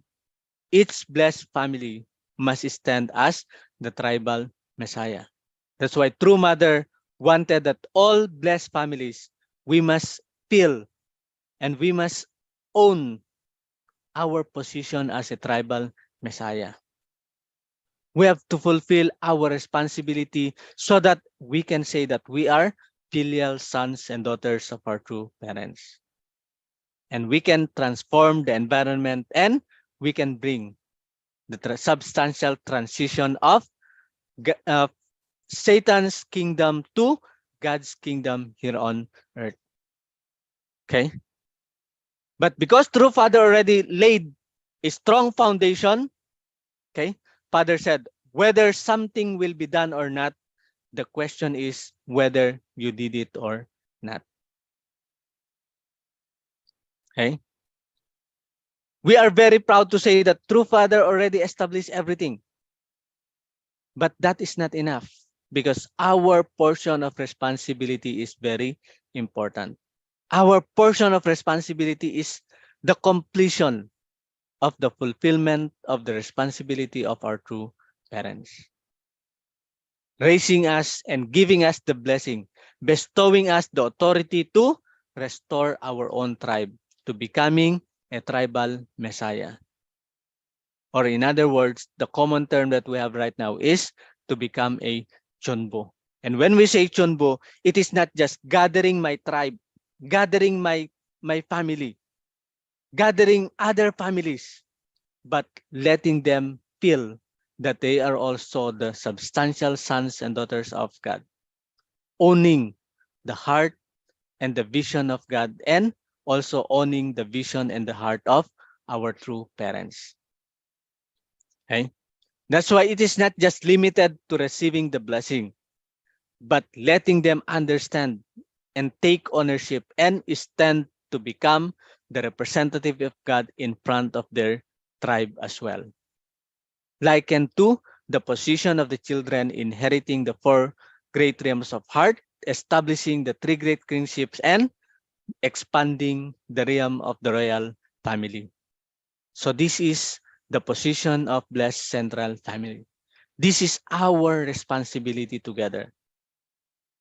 each blessed family must stand as the tribal messiah. That's why True Mother wanted that all blessed families, we must feel and we must own our position as a tribal messiah. We have to fulfill our responsibility so that we can say that we are filial sons and daughters of our true parents. And we can transform the environment and we can bring the substantial transition of Satan's kingdom to God's kingdom here on earth. Okay? But because True Father already laid a strong foundation, okay, Father said, whether something will be done or not, the question is whether you did it or not. Okay? We are very proud to say that True Father already established everything. But that is not enough because our portion of responsibility is very important. Our portion of responsibility is the completion of the fulfillment of the responsibility of our true parents. Raising us and giving us the blessing, bestowing us the authority to restore our own tribe, to becoming a tribal messiah. Or in other words, the common term that we have right now is to become a chonbo. And when we say chonbo, it is not just gathering my tribe, gathering my family, gathering other families, but letting them feel that they are also the substantial sons and daughters of God, owning the heart and the vision of God, and also owning the vision and the heart of our true parents. Okay? That's why it is not just limited to receiving the blessing, but letting them understand and take ownership and stand to become the representative of God in front of their tribe as well. Likened to the position of the children inheriting the four great realms of heart, establishing the three great kingships, and expanding the realm of the royal family. So this is the position of blessed central family. This is our responsibility together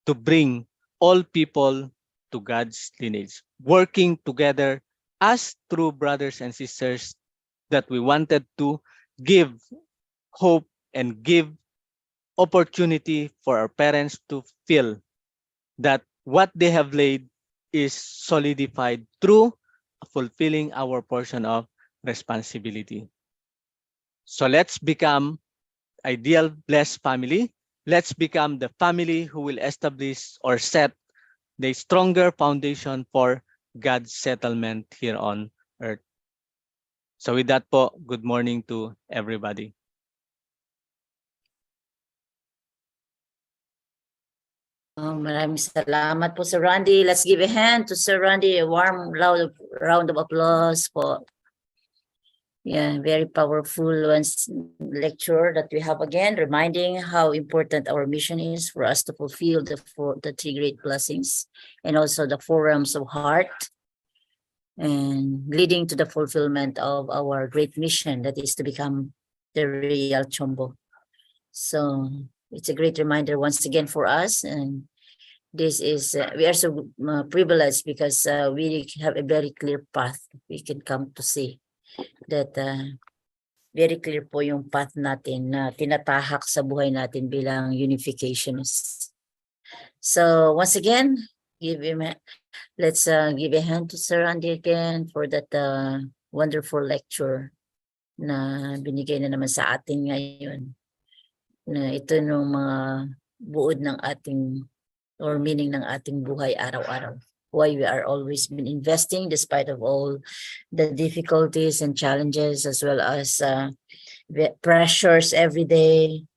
to bring all people to God's lineage, working together as true brothers and sisters that we wanted to give hope and give opportunity for our parents to feel that what they have laid is solidified through fulfilling our portion of responsibility. So let's become ideal blessed family. Let's become the family who will establish or set the stronger foundation for God's settlement here on earth. So with that po, good morning to everybody. Maraming salamat po, Sir Randy. Let's give a hand to Sir Randy. A warm, loud round of applause po. Yeah, very powerful lecture that we have again, reminding how important our mission is for us to fulfill the three great blessings and also the four realms of heart, and leading to the fulfillment of our great mission that is to become the real Chombo. So it's a great reminder once again for us, and this is we are so privileged because we have a very clear path we can come to see that very clear po yung path natin na tinatahak sa buhay natin bilang unificationists. So once again, let's give a hand to Sir Andy again for that wonderful lecture na binigay na naman sa atin ngayon. Na ito yung mga buod ng ating or meaning ng ating buhay araw-araw. Why we are always been investing despite of all the difficulties and challenges, as well as pressures every day,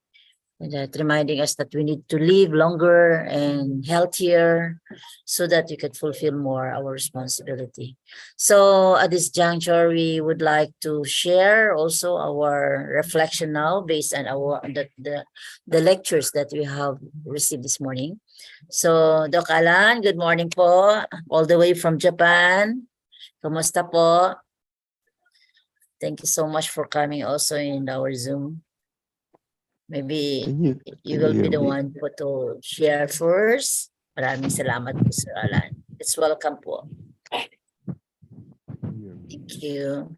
that reminding us that we need to live longer and healthier so that we could fulfill more our responsibility. So at this juncture, we would like to share also our reflection now based on the lectures that we have received this morning. So Doc Alan, good morning po, all the way from Japan. Kumusta po? Thank you so much for coming also in our Zoom. Maybe you will be the one po to share first. Maraming salamat po, Sir Alan. It's welcome po. Thank you.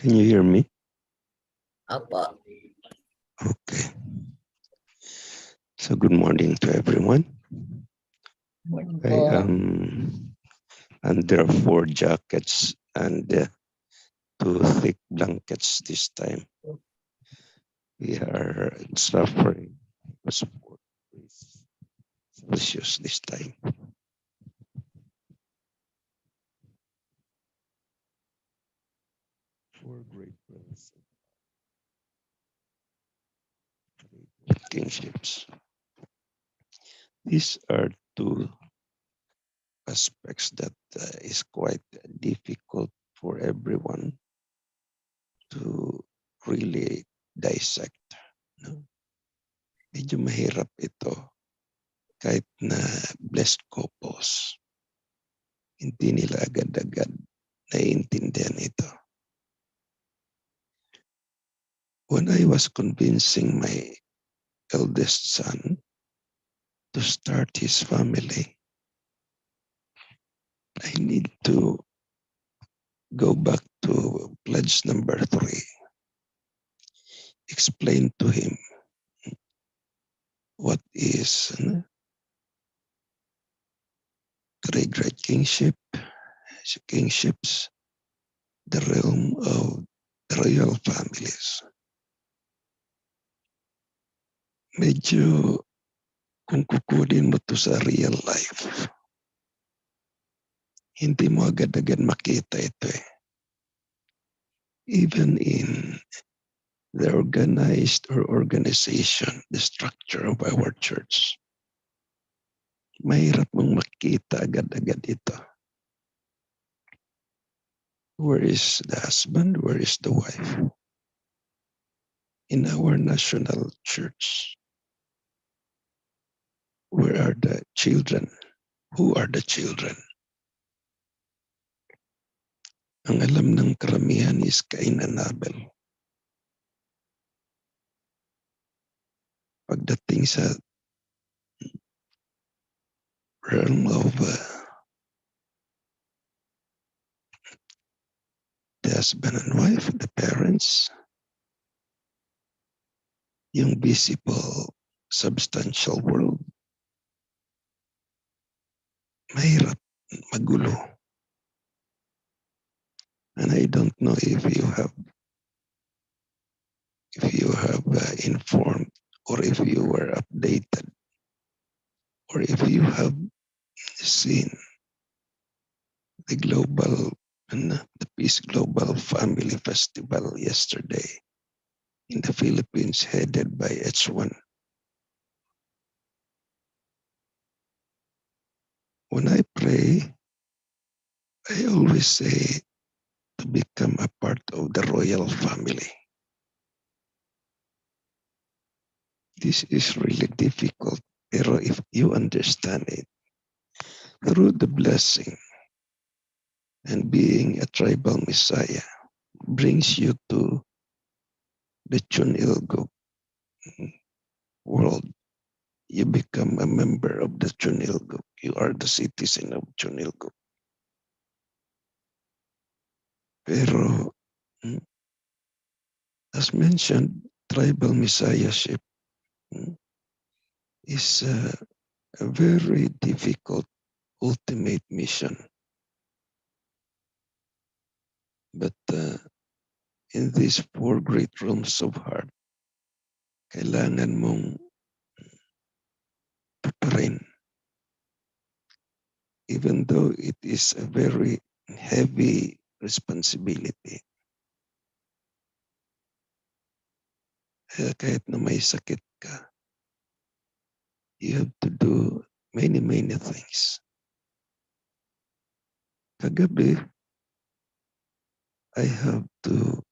Can you hear me? Opo. Okay. So good morning to everyone. Morning I po. am under 4 jackets and 2 thick blankets this time. We are suffering because of 4 degrees Celsius this time. Four great brothers, kingships. These are 2 aspects that is quite difficult for everyone to really dissect. No? Medyo mahirap ito kahit na blessed couples. Hindi nila agad-agad naiintindihan ito. When I was convincing my eldest son to start his family, I need to go back to pledge number 3. Explain to him what is great kingship, kingships, the realm of the royal families. Medyo kung kukunin mo to sa real life, hindi mo agad-agad makita ito eh. Even in the organized or organization, the structure of our church, mahirap mong makita agad-agad ito. Where is the husband? Where is the wife? In our national church, where are the children? Who are the children? Ang alam ng karamihan is Cain and Abel. Pagdating sa realm of the husband and wife, the parents, yung visible, substantial world, mahirap, magulo. And I don't know if you have informed, or if you were updated, or if you have seen the Peace Global Family Festival yesterday in the Philippines, headed by H1. When I pray, I always say to become a part of the royal family. This is really difficult, pero if you understand it, through the blessing and being a tribal messiah brings you to the Chunilgok world. You become a member of the Chunilgok. You are the citizen of Chunilgok. Pero, as mentioned, tribal messiahship is a very difficult ultimate mission. But in these four great realms of heart, kailangan mong tuparin. Even though it is a very heavy responsibility. Kahit na may sakit ka, you have to do many things. Kagabi, I have to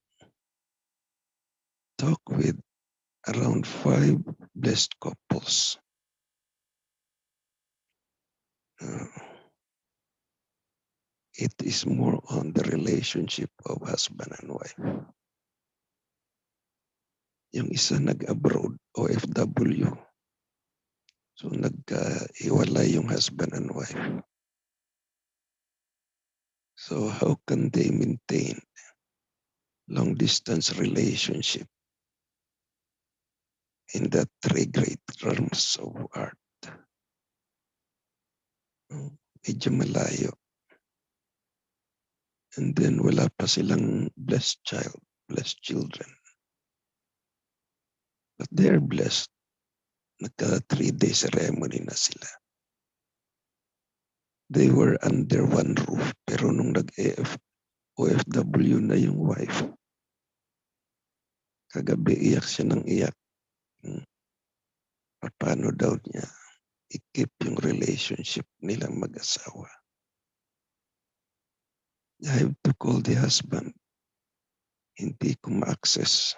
talk with around 5 blessed couples. It is more on the relationship of husband and wife. Yung isa nag-abroad, OFW. So nagka-iwalay yung husband and wife. So how can they maintain long distance relationship in that three great realms of art? Medyo malayo. And then wala pa silang blessed children. But they are blessed. Nagka 3-day ceremony na sila. They were under one roof. Pero nung OFW na yung wife, kagabi iyak siya ng iyak. Paano daw niya i-keep yung relationship nilang mag-asawa. I have to call the husband. Hindi ko ma-access.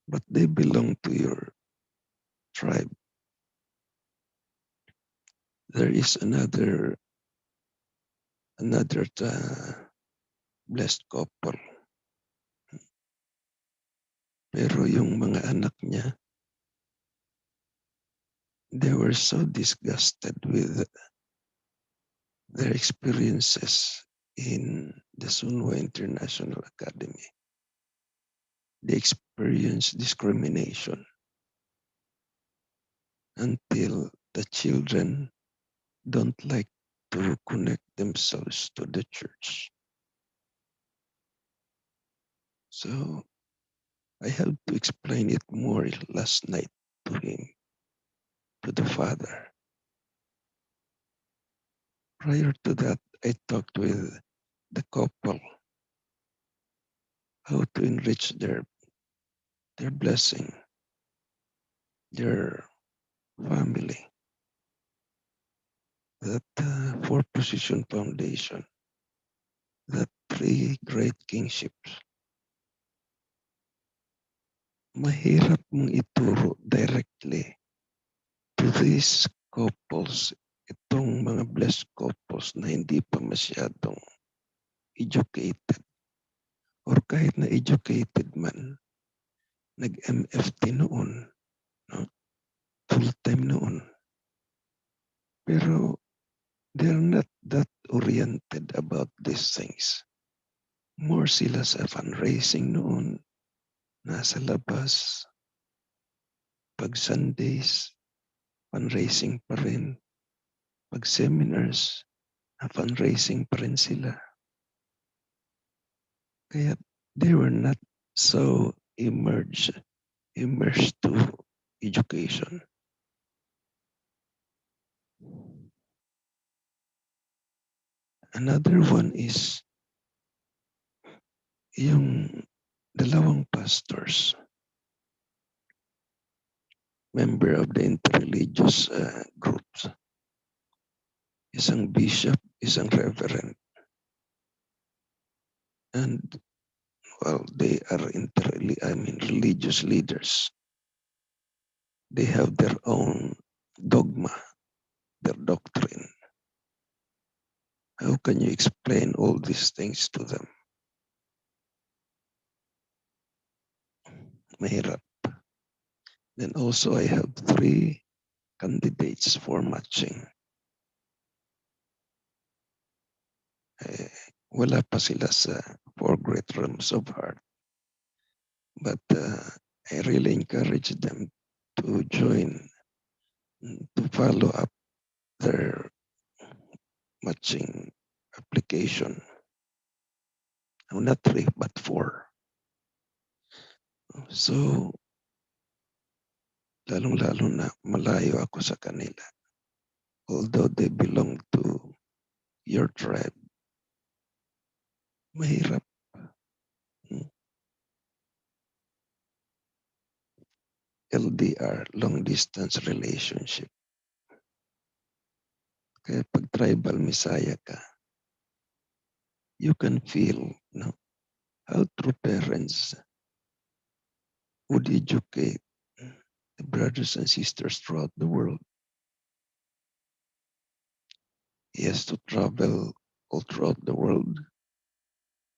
But they belong to your tribe. There is another blessed couple. Pero yung mga anak niya, they were so disgusted with their experiences in the Sunwa International Academy. They experienced discrimination until the children don't like to connect themselves to the church. So I have to explain it more last night to him, to the father. Prior to that, I talked with the couple how to enrich their blessing, their family. That four-position foundation, that three great kingships. Mahirap mong ituro directly to these couples, itong mga blessed couples na hindi pa masyadong educated. Or kahit na educated man, nag-MFT noon, no? Full-time noon. Pero they're not that oriented about these things. More sila sa fundraising noon, nasa labas, pag Sundays, fundraising pa rin. Pag seminars, fundraising pa rin sila. Kaya they were not so immersed to education. Another one is yung dalawang pastors, member of the interreligious groups. Isang bishop, isang reverend. And well, they are religious leaders. They have their own dogma, their doctrine. How can you explain all these things to them? Mahirap. Then also I have 3 candidates for matching. Wala pa sila sa 4 great realms of heart. But I really encourage them to join, to follow up their matching application. No, not 3, but 4. So, lalong-lalo na malayo ako sa kanila. Although they belong to your tribe, mahirap. LDR, long distance relationship. Kaya pag tribal Messiah ka, you can feel how true parents would educate the brothers and sisters throughout the world. He has to travel all throughout the world,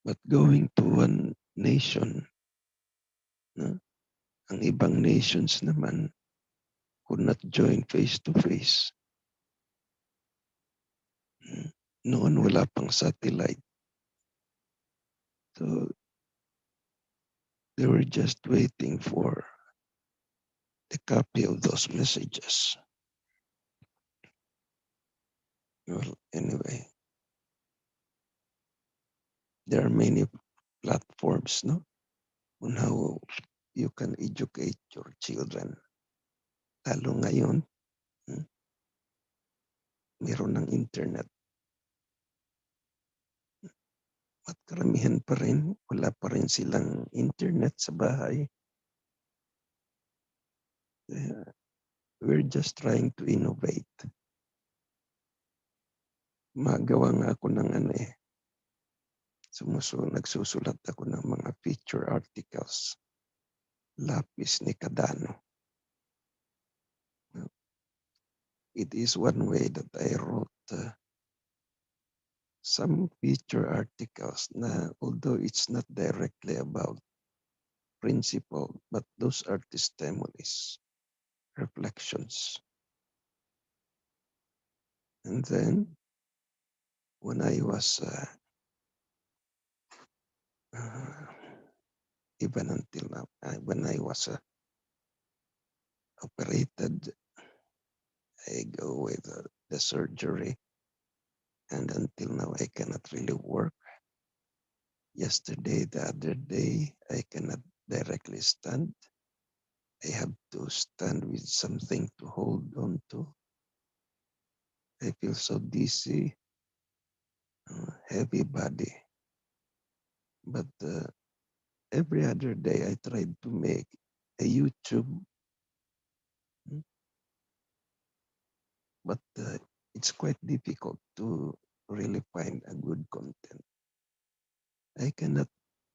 but going to one nation, ang ibang nations naman could not join face to face. Noon wala pang satellite. So they were just waiting for the copy of those messages. Well, anyway, there are many platforms, on how you can educate your children. Lalo ngayon, meron ng internet. At karamihan pa rin, wala pa rin silang internet sa bahay. We're just trying to innovate. Magawa nga ako ng nagsusulat ako ng mga feature articles. Lapis ni Cadano. It is one way that I wrote some feature articles na although it's not directly about principle, but those are testimonies, reflections. And then when I was even until now, when I was operated, I go with the surgery, and until now I cannot really work. Yesterday, the other day, I cannot directly stand. I have to stand with something to hold on to. I feel so dizzy, heavy body. But every other day I tried to make a YouTube, but it's quite difficult to really find a good content. I cannot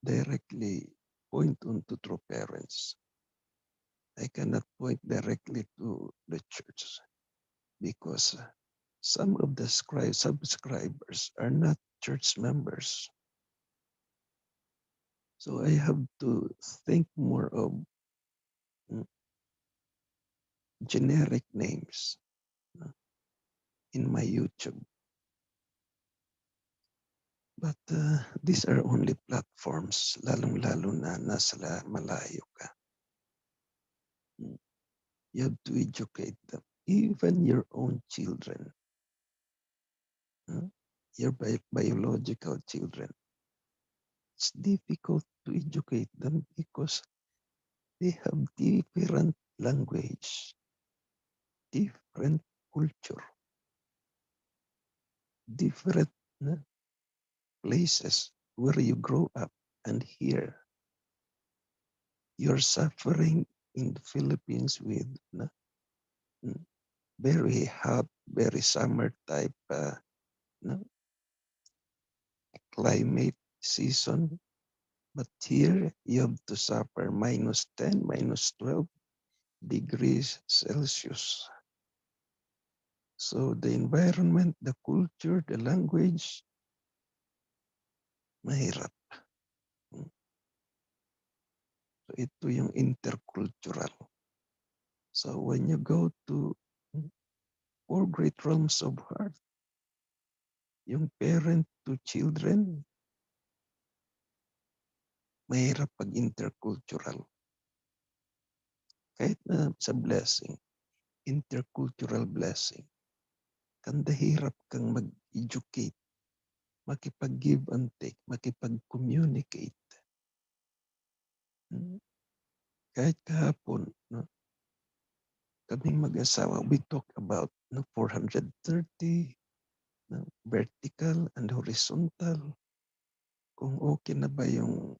directly point onto true parents. I cannot point directly to the church because some of the subscribers are not church members. So I have to think more of generic names in my YouTube. But these are only platforms, lalong-lalo na nasa malayo ka. You have to educate them, even your own children, your biological children. It's difficult to educate them because they have different language, different culture, different na, places where you grow up, and here you're suffering in the Philippines with mm, very hot, very summer type no, climate season. But here you have to suffer -10, -12 degrees Celsius. So the environment, the culture, the language, mahirap. So ito yung intercultural. So when you go to four great realms of heart, yung parent to children, mahirap pag intercultural. Kahit na sa blessing, intercultural blessing, kandahirap kang mag-educate, makipag-give and take, makipag-communicate. Kahit kahapon, no, kaming mag-asawa, we talk about 430, vertical and horizontal. Kung okay na ba yung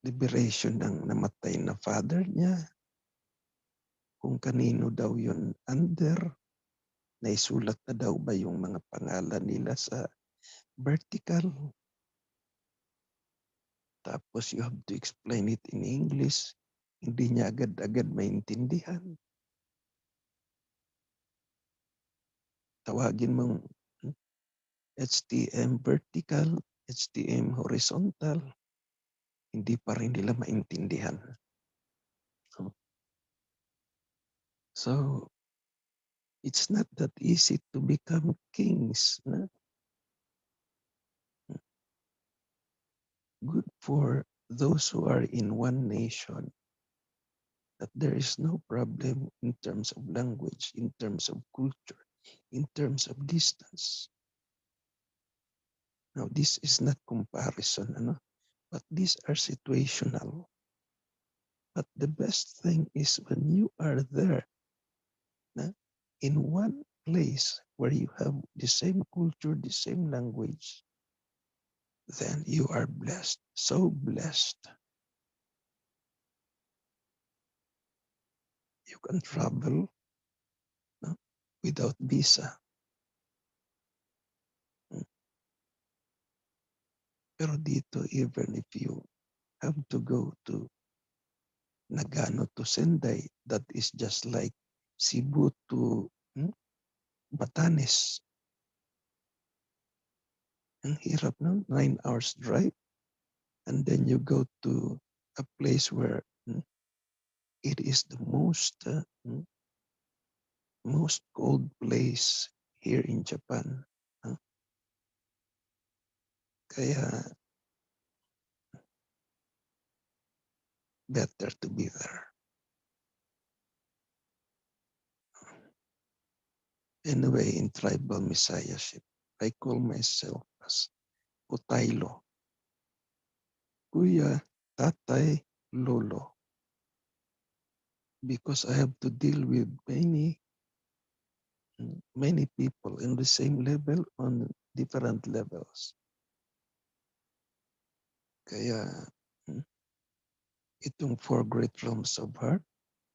liberation ng namatay na father niya, kung kanino daw yun under, naisulat na daw ba yung mga pangalan nila sa vertical. Tapos you have to explain it in English. Hindi niya agad-agad maintindihan. Tawagin mong HTM vertical, HTM horizontal. Hindi pa rin nila maintindihan. So, it's not that easy to become kings. Good for those who are in one nation, that there is no problem in terms of language, in terms of culture, in terms of distance. Now, this is not comparison, but these are situational. But the best thing is when you are there, in one place where you have the same culture, the same language, then you are blessed, so blessed. You can travel without visa. Pero dito, even if you have to go to Nagano to Sendai, that is just like Cebu to Batanes. Ang hirap, no? 9 hours drive. And then you go to a place where it is the most cold place here in Japan. Kaya better to be there. Anyway, in tribal messiahship, I call myself as Utaylo. Kuya, tatay, lolo. Because I have to deal with many people in the same level on different levels. Kaya itong four great realms of heart,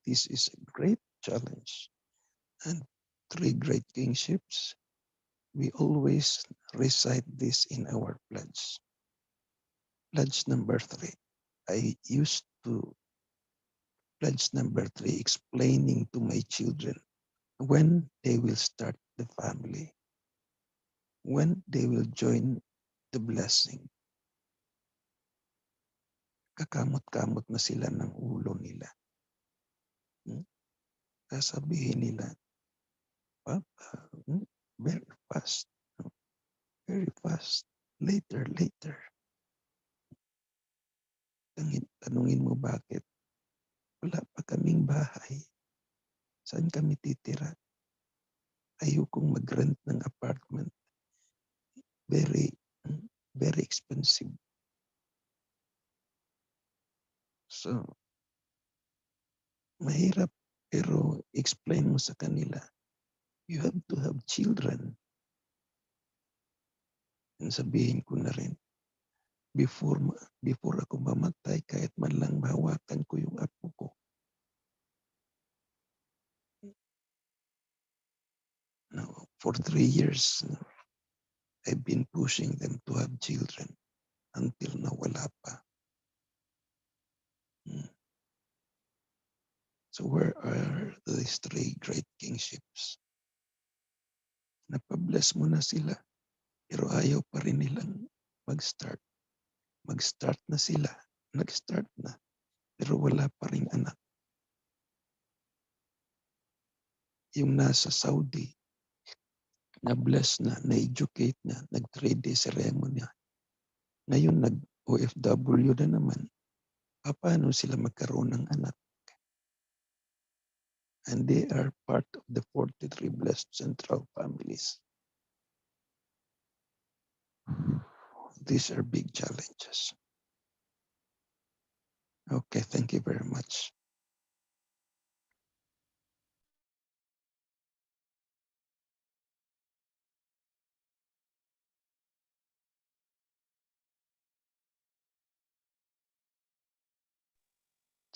this is a great challenge. And three great kingships, we always recite this in our pledge. Pledge number 3. I used to pledge number 3, explaining to my children when they will start the family, when they will join the blessing. Kakamot-kamot na sila ng ulo nila. Sasabihin nila, Papa, very fast, very fast, later. Tanungin mo bakit? Wala pa kaming bahay. Saan kami titira? Ayokong mag-rent ng apartment. Very, very expensive. So, mahirap, pero explain mo sa kanila, you have to have children. And sabihin ko na rin, before ako mamatay, kahit man lang mahawakan ko yung apo ko. Now, for 3 years, I've been pushing them to have children until nawala pa. So where are these 3 great kingships? Napabless mo na sila, pero ayaw pa rin nilang mag-start. Mag-start na sila, nag-start na, pero wala pa rin anak. Yung nasa Saudi, na-bless na, na-educate na, nag-3 day ceremony. Ngayon nag-OFW na naman. Paano sila magkaroon ng anak? And they are part of the 43 blessed central families. These are big challenges. Okay, thank you very much.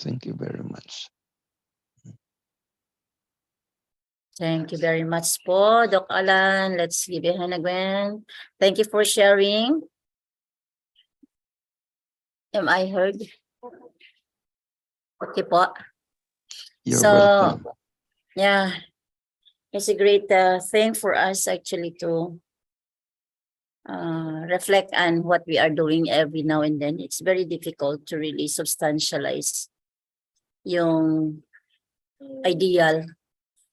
Thank you very much. Thank you very much po, Doc Alan. Let's give you a hand again. Thank you for sharing. Am I heard? Okay po. You're welcome. Yeah, it's a great thing for us actually to reflect on what we are doing every now and then. It's very difficult to really substantialize yung ideal,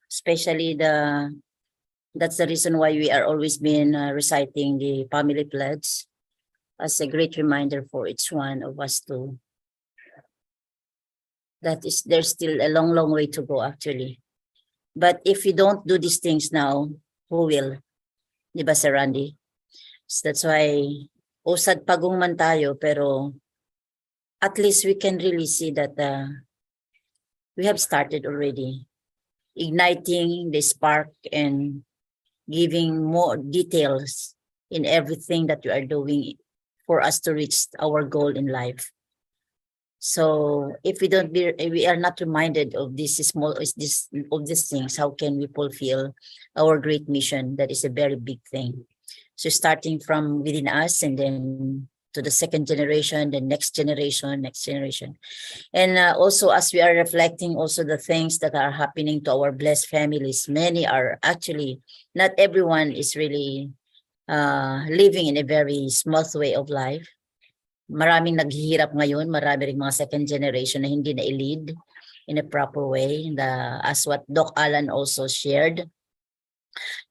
especially that's the reason why we are always been reciting the family pledge as a great reminder for each one of us to there's still a long way to go actually. But if we don't do these things now, who will? Di ba, Sir Randy? So that's why usad pagong man tayo, pero at least we can really see that we have started already igniting the spark and giving more details in everything that we are doing for us to reach our goal in life. So if we are not reminded of these things, how can we fulfill our great mission? That is a very big thing. So starting from within us and then to the second generation, the next generation. And also as we are reflecting also the things that are happening to our blessed families, many are actually, not everyone is really living in a very smooth way of life. Maraming naghihirap ngayon, marami ring mga second generation na hindi na-lead in a proper way. As what Doc Alan also shared,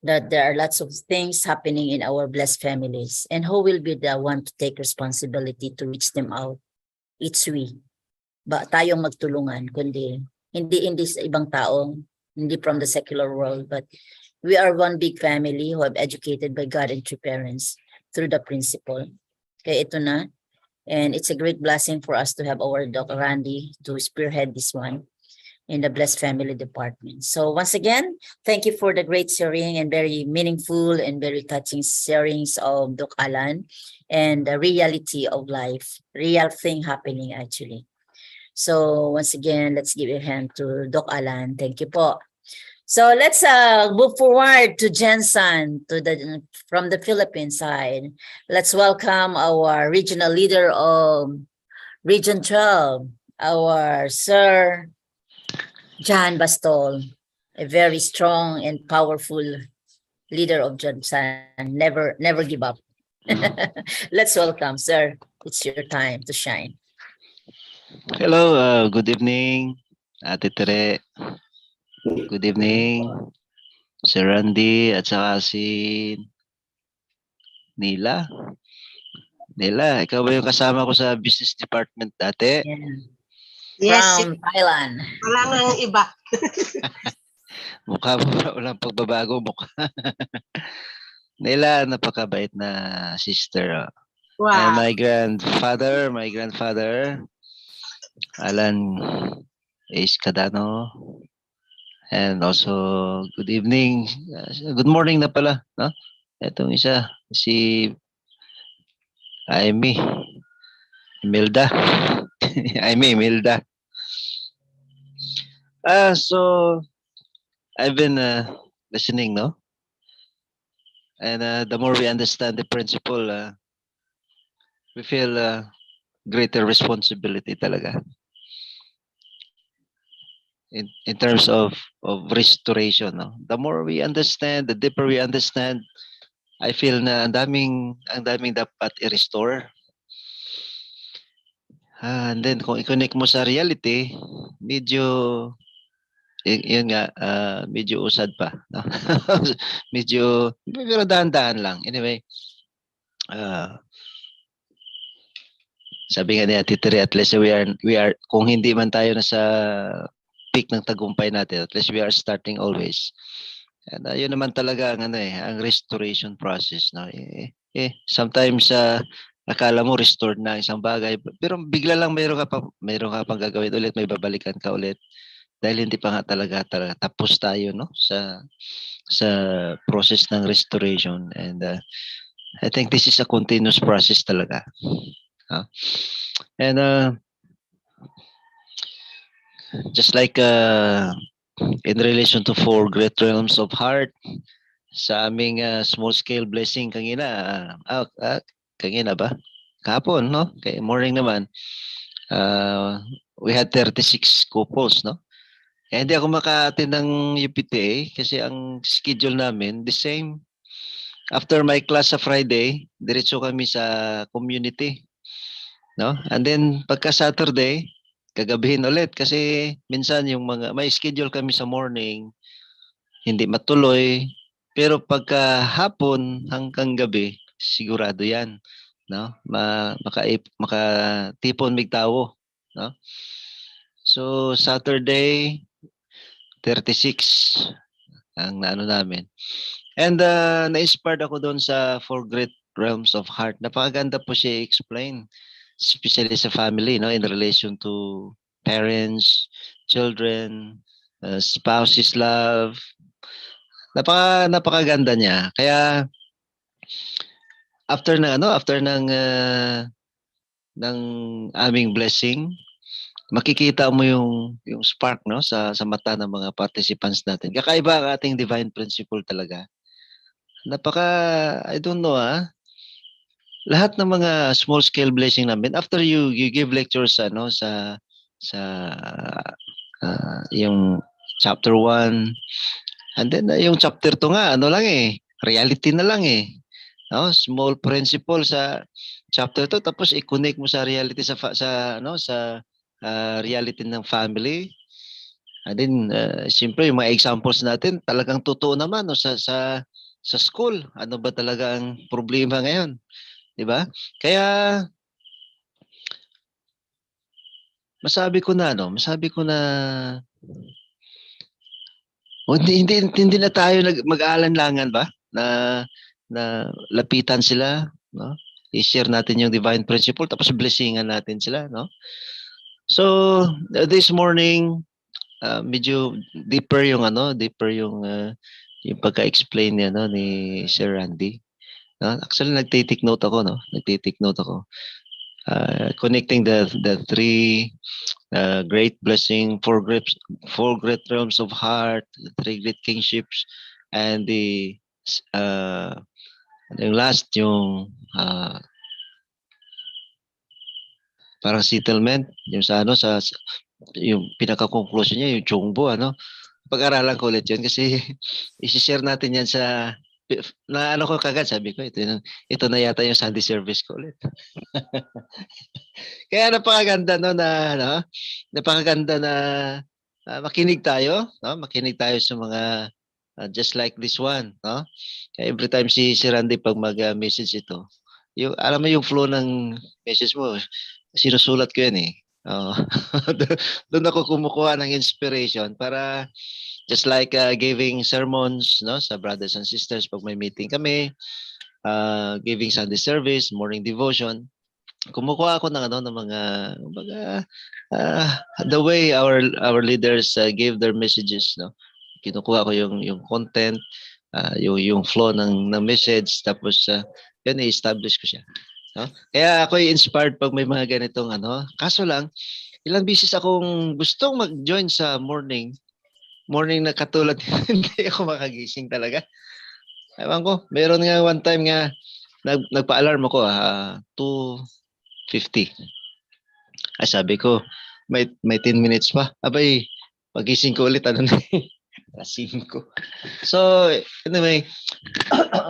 that there are lots of things happening in our blessed families. And who will be the one to take responsibility to reach them out? It's we. Ba tayong magtulungan, kundi hindi sa ibang tao, hindi from the secular world, but we are one big family who have educated by God and through parents through the principle. Kaya ito na. And it's a great blessing for us to have our Dr. Randy to spearhead this one in the Blessed Family Department. So once again, thank you for the great sharing and very meaningful and very touching sharings of Doc Alan and the reality of life, real thing happening actually. So once again, let's give a hand to Doc Alan. Thank you po. So let's move forward to Jensen from the Philippines side. Let's welcome our regional leader of Region 12, our Sir John Bastol, a very strong and powerful leader of Jensen. Never give up. Let's welcome, sir. It's your time to shine. Hello, good evening, Ate Tere. Good evening, Sir Randy at saka si Nila. Nila, ikaw ba yung kasama ko sa business department dati? Yeah. Yes, From Thailand. wala nang iba. Mukha mo walang pagbabago mukha. Nila, napakabait na sister. And Wow. my grandfather, Alan Ace Cadano. And also, good evening. Good morning na pala. No? Itong isa, si Amy, Imelda. Amy, Imelda. So I've been listening, no? And the more we understand the principle, we feel greater responsibility talaga in terms of restoration. No? The more we understand, the deeper we understand, I feel na ang daming dapat i-restore. And then kung i-connect mo sa reality, medyo yun nga, medyo usad pa. No? medyo, pero dahan-dahan lang. Anyway, sabi nga niya, Titiri, at least we are, kung hindi man tayo nasa peak ng tagumpay natin, at least we are starting always. And yun naman talaga ang ang restoration process, no. Sometimes akala mo restored na isang bagay, pero bigla lang mayroon ka pang gagawin ulit, may babalikan ka ulit dahil hindi pa nga talaga tapos tayo, no, sa process ng restoration. And I think this is a continuous process talaga. And just like in relation to 4 great realms of heart, sa aming small scale blessing kanina, kanina ba? Kahapon, no? Kay morning naman, we had 36 couples, no? Hindi ako maka-attend ng UPTA kasi ang schedule namin, the same. After my class sa Friday, diretso kami sa community, no? And then pagka Saturday, kagabihin ulit kasi minsan yung may schedule kami sa morning, hindi matuloy, pero pagka hapon hanggang gabi, sigurado 'yan, no? Makatipon mig tawo, no? So Saturday 36 ang naano namin. And na-inspired ako doon sa 4 great realms of heart. Napakaganda po siya i-explain, especially sa family, no, in relation to parents, children, spouses love. Napakaganda niya. Kaya after ng aming blessing, makikita mo yung spark, no, sa mata ng mga participants natin. Kakaiba ang ating divine principle talaga. I don't know, lahat ng mga small scale blessing namin, after you give lectures sa yung chapter 1, and then yung chapter 2 nga lang reality na lang no, small principle sa chapter 2, tapos i-connect mo sa reality sa reality ng family. And then siyempre yung mga examples natin talagang totoo naman, no, sa school. Ano ba talaga ang problema ngayon? 'Di ba? Kaya masabi ko na hindi na tayo mag-aalanlangan ba na lapitan sila, no? I-share natin yung divine principle tapos blessingan natin sila, no? So this morning medyo deeper yung yung pagka-explain niya, no, ni Sir Randy. No? Actually nagte-take note ako, no? Connecting the three great blessing, four great realms of heart, three great kingships, and yung last yung parang settlement, yung yung pinaka-conclusion niya, yung chungbo, pag-aralan ko ulit yun kasi i-share natin yan ko kagad, sabi ko, ito na yata yung Sunday service ko ulit. Kaya napakaganda, no, napakaganda na makinig tayo, no? Makinig tayo sa mga just like this one, no? Kaya every time si Randy pag mag-message ito, alam mo yung flow ng message mo, sinusulat ko yan doon ako kumukuha ng inspiration para just like giving sermons, no, sa brothers and sisters pag may meeting kami, giving Sunday service, morning devotion, kumukuha ako ng mga the way our leaders give their messages, no. Kinukuha ko yung content, yung flow ng message, tapos yun i-establish ko siya. No? Kaya ako inspired pag may mga ganitong ano. Kaso lang, ilang beses akong gustong mag-join sa morning na katulad hindi ako makagising talaga. Ewan ko, meron nga one time nga nagpa-alarm ako 2:50. Ay sabi ko, may 10 minutes pa. Abay, pagising ko ulit ano na 5. So, anyway,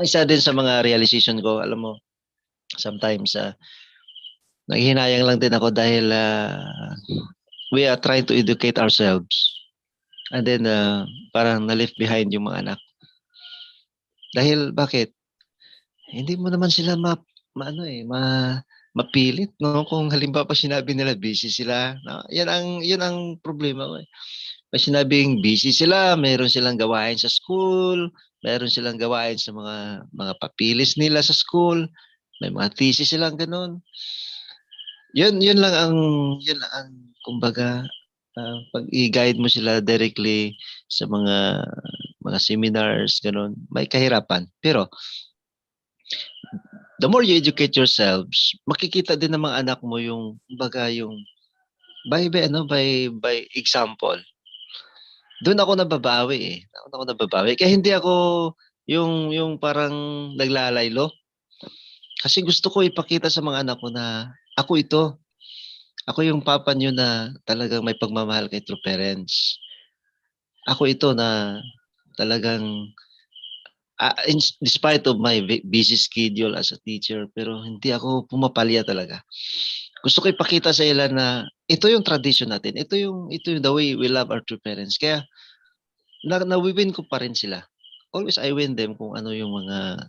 isa din sa mga realization ko, alam mo, sometimes naghihinayang lang din ako dahil we are trying to educate ourselves. And then parang na-left behind yung mga anak. Dahil bakit? Hindi mo naman sila mapilit, no? Kung halimbawa pa sinabi nila busy sila, no? Yan ang problema ko. May sinabing busy sila, mayroon silang gawain sa school, mayroon silang gawain sa mga papilis nila sa school, may mga thesis silang ganun. Yun lang ang kumbaga pag i-guide mo sila directly sa mga seminars ganun, may kahirapan. Pero the more you educate yourselves, makikita din ng mga anak mo yung kumbaga yung by example. Doon ako nababawi eh. Kaya hindi ako yung parang naglalaylo. Kasi gusto ko ipakita sa mga anak ko na ako ito. Ako yung papa niyo na talagang may pagmamahal kay true parents. Ako ito na talagang in despite of my busy schedule as a teacher, pero hindi ako pumapalya talaga. Gusto ko ipakita sa ila na ito yung tradition natin. Ito yung the way we love our true parents. Kaya na-win ko pa rin sila. Always I win them kung ano yung mga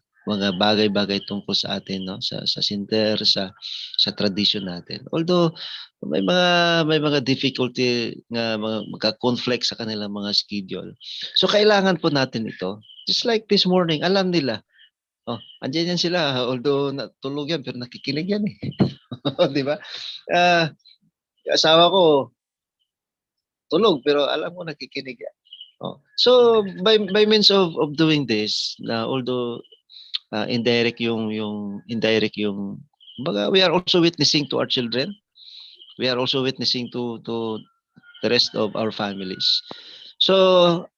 bagay-bagay tungkol sa atin, no, sa center, sa tradition natin. Although may mga difficulty nga mga conflict sa kanilang mga schedule. So kailangan po natin ito. Just like this morning, alam nila. Oh, andiyan yan sila. Although natulog yan pero nakikinig yan eh. 'Di ba? Asawa ko tulog pero alam mo nakikinig yan. Oh. So by means of doing this, na although indirect yung baga, we are also witnessing to our children. We are also witnessing to the rest of our families. So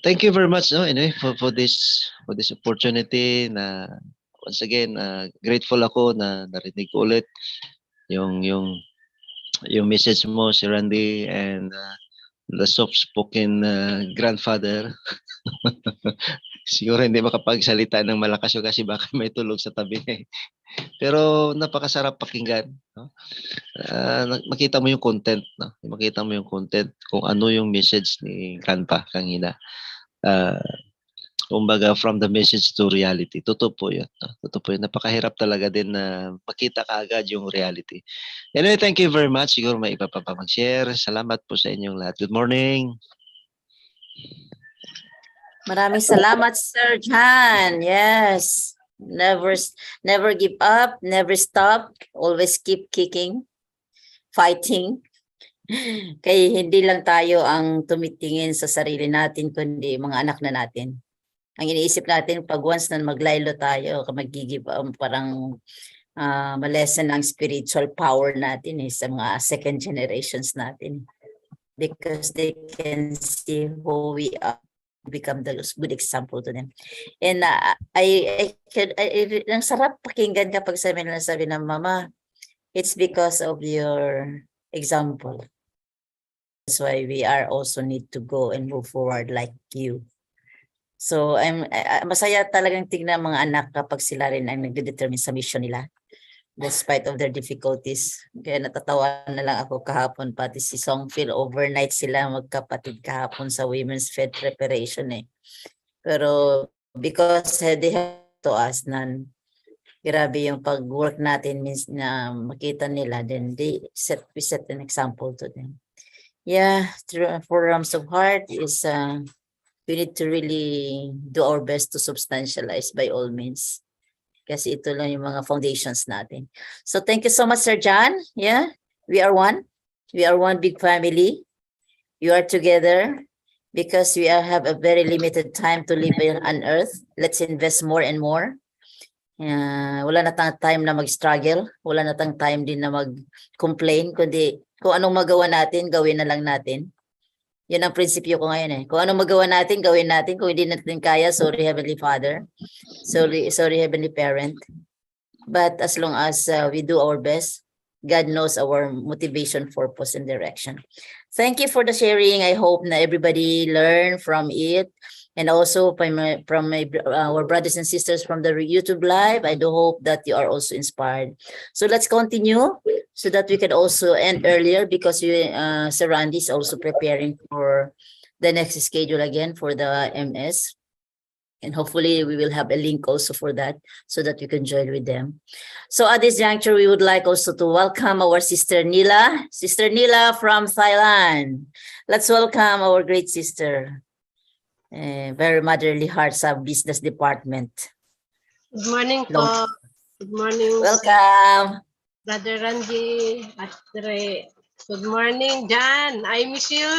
thank you very much, no, anyway, for this opportunity na once again grateful ako na narinig ko ulit yung message mo, si Randy, and the soft-spoken grandfather. Siguro hindi makapagsalita ng malakas yun kasi baka may tulog sa tabi niya. Pero napakasarap pakinggan. No? Makita mo yung content. No? Makita mo yung content kung ano yung message ni Grandpa kanina. Kumbaga from the message to reality. Totoo po yun. No? Totoo po yun. Napakahirap talaga din na makita kaagad yung reality. Anyway, thank you very much. Siguro may iba pa mag-share. Salamat po sa inyong lahat. Good morning. Maraming salamat, Sir John. Yes. Never give up, never stop, always keep kicking, fighting. Kaya hindi lang tayo ang tumitingin sa sarili natin, kundi mga anak na natin. Ang iniisip natin, pag once na maglaylo tayo, mag-give parang malesen ang spiritual power natin sa mga second generations natin. Because they can see who we are, become the good example to them. And ang sarap pakinggan kapag sabi ng mama, it's because of your example. That's why we are also need to go and move forward like you. So masaya talagang tingnan mga anak kapag sila rin ang nagde-determine sa mission nila despite of their difficulties. Kaya natatawa na lang ako kahapon, pati si Songphil, overnight sila magkapatid kahapon sa Women's Fed preparation eh. Pero because they have to us, grabe yung pag-work natin means na makita nila, then we set an example to them. Yeah, forums of heart is we need to really do our best to substantialize by all means. Kasi ito lang yung mga foundations natin. So thank you so much, Sir John. Yeah, we are one. We are one big family. You are together because we have a very limited time to live on earth. Let's invest more and more. Wala na tayong time na mag-struggle, wala na tayong time din na mag-complain, kundi kung anong magawa natin, gawin na lang natin. Yun ang prinsipyo ko ngayon eh. Kung anong magawa natin, gawin natin. Kung hindi natin kaya, sorry Heavenly Father. Sorry Heavenly Parent. But as long as we do our best, God knows our motivation, purpose, and direction. Thank you for the sharing. I hope na everybody learn from it. And also from our brothers and sisters from the YouTube Live, I do hope that you are also inspired. So let's continue so that we can also end earlier because Sir Randy is also preparing for the next schedule again for the MS. And hopefully we will have a link also for that so that we can join with them. So at this juncture, we would like also to welcome our Sister Nila. Sister Nila from Thailand. Let's welcome our great sister. Very motherly hearts of business department. Good morning po. Good morning. Welcome. Brother Randy at Dre. Good morning, Jan. I miss you.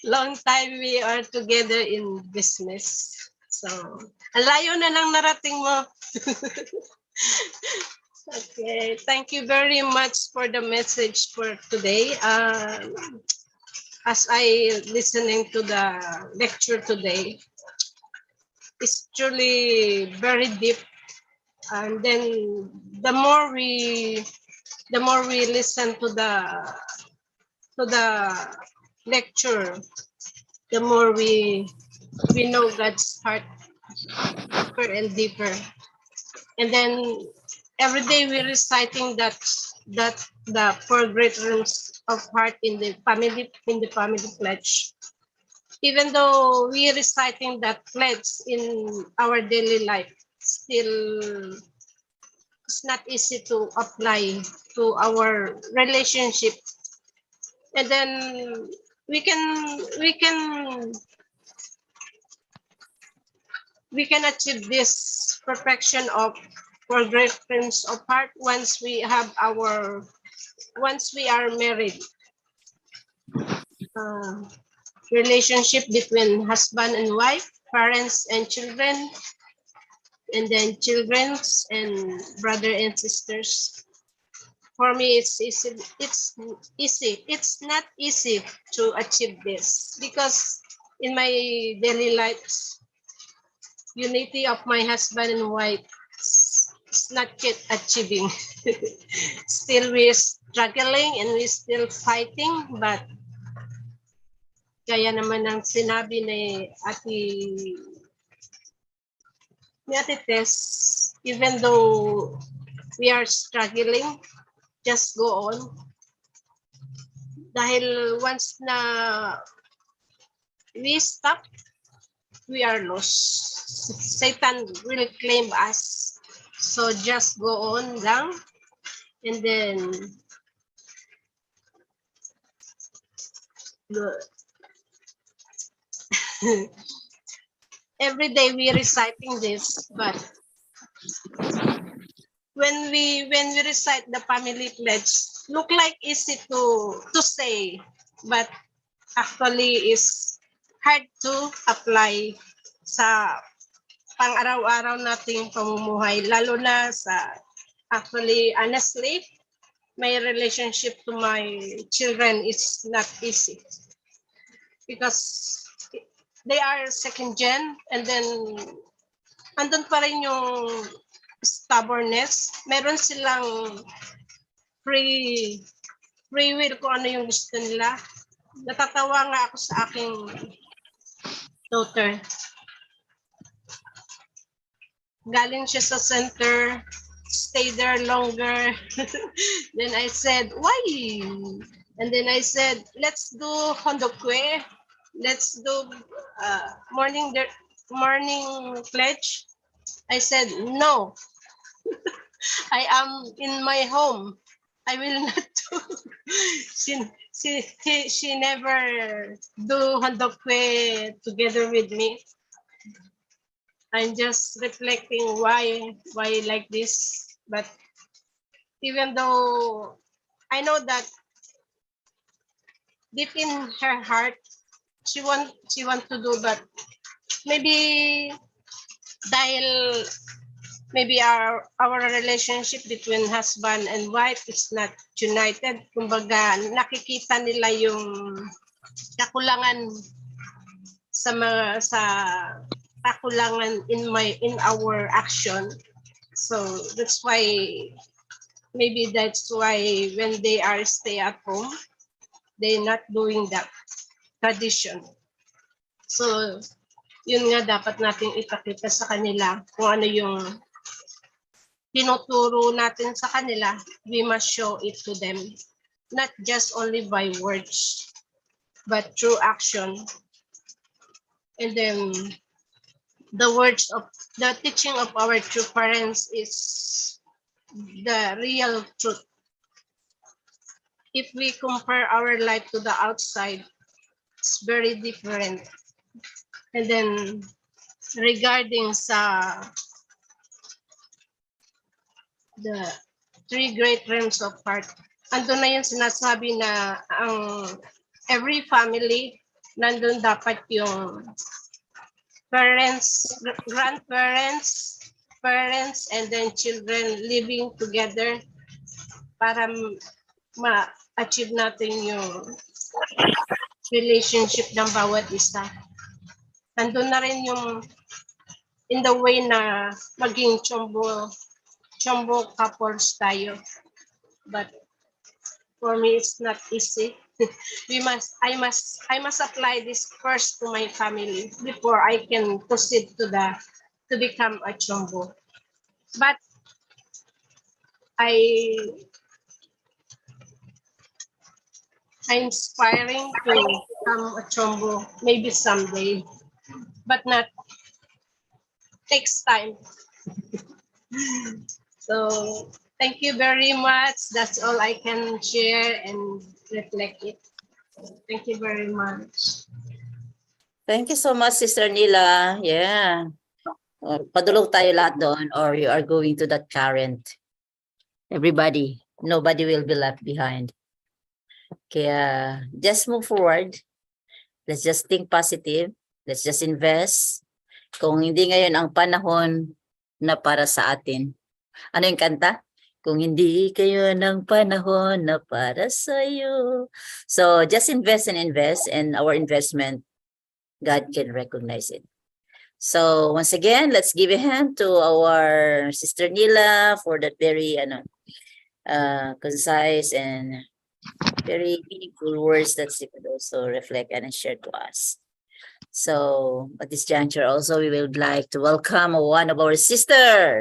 Long time we are together in business. So, ang layo na lang narating mo. Okay, thank you very much for the message for today. As I listening to the lecture today, it's truly very deep. And then the more we listen to the lecture, the more we know God's heart deeper and deeper. And then every day we're reciting that the four great rooms of heart in the family pledge. Even though we're reciting that pledge in our daily life, still it's not easy to apply to our relationship. And then we can achieve this perfection of for great friends of heart once we are married. Relationship between husband and wife, parents and children, and then children's and brother and sisters. For me, it's easy. It's easy. It's not easy to achieve this because in my daily life, unity of my husband and wife is not yet achieving. Still, we're struggling and we're still fighting, but kaya naman ang sinabi ni Ate Tess, even though we are struggling, just go on. Dahil once na we stop, we are lost. Satan will claim us. So just go on lang. And then every day we reciting this, but when we recite the family pledge, look like easy to say, but actually is hard to apply sa pang-araw-araw nating pamumuhay, lalo na sa actually honestly my relationship to my children is not easy because they are second gen and then andun pa rin yung stubbornness. Meron silang free will kung ano yung gusto nila. Natatawa nga ako sa aking daughter. Galing siya sa center, stay there longer. Then I said, why? And then I said, let's do hondokwe. Let's do morning pledge. I said, no. I am in my home. I will not do. She never do hondokwe together with me. I'm just reflecting why like this. But even though I know that deep in her heart, she want to do, but maybe dahil maybe our relationship between husband and wife is not united. Kumbaga, nakikita nila yung kakulangan sa kakulangan in our action. So that's why when they are stay at home, they're not doing that tradition. So yun nga dapat nating ipakita sa kanila kung ano yung tinuturo natin sa kanila. We must show it to them, not just only by words, but through action. And then the teaching of our true parents is the real truth. If we compare our life to the outside, it's very different. And then regarding sa the three great realms of heart, andun na yung sinasabi na ang every family, nandun dapat yung parents, grandparents, parents, and then children living together para ma-achieve natin yung relationship ng bawat isa. Nandun na rin yung in the way na maging chombo couples tayo. But for me, it's not easy. I must apply this first to my family before I can proceed to become a chombo. But I'm inspiring to become a chombo maybe someday, but not takes time. So thank you very much. That's all I can share and reflect it. Thank you very much. Thank you so much, Sister Nila. Yeah. Padulog tayo lahat doon or you are going to that current. Everybody, nobody will be left behind. Kaya just move forward. Let's just think positive. Let's just invest. Kung hindi ngayon ang panahon na para sa atin. Ano yung kanta? Kung hindi kayo ng panahon na para sa iyo. So just invest and our investment, God can recognize it. So once again, let's give a hand to our Sister Nila for that very concise and very meaningful words that she could also reflect and share to us. So at this juncture also, we would like to welcome one of our Sister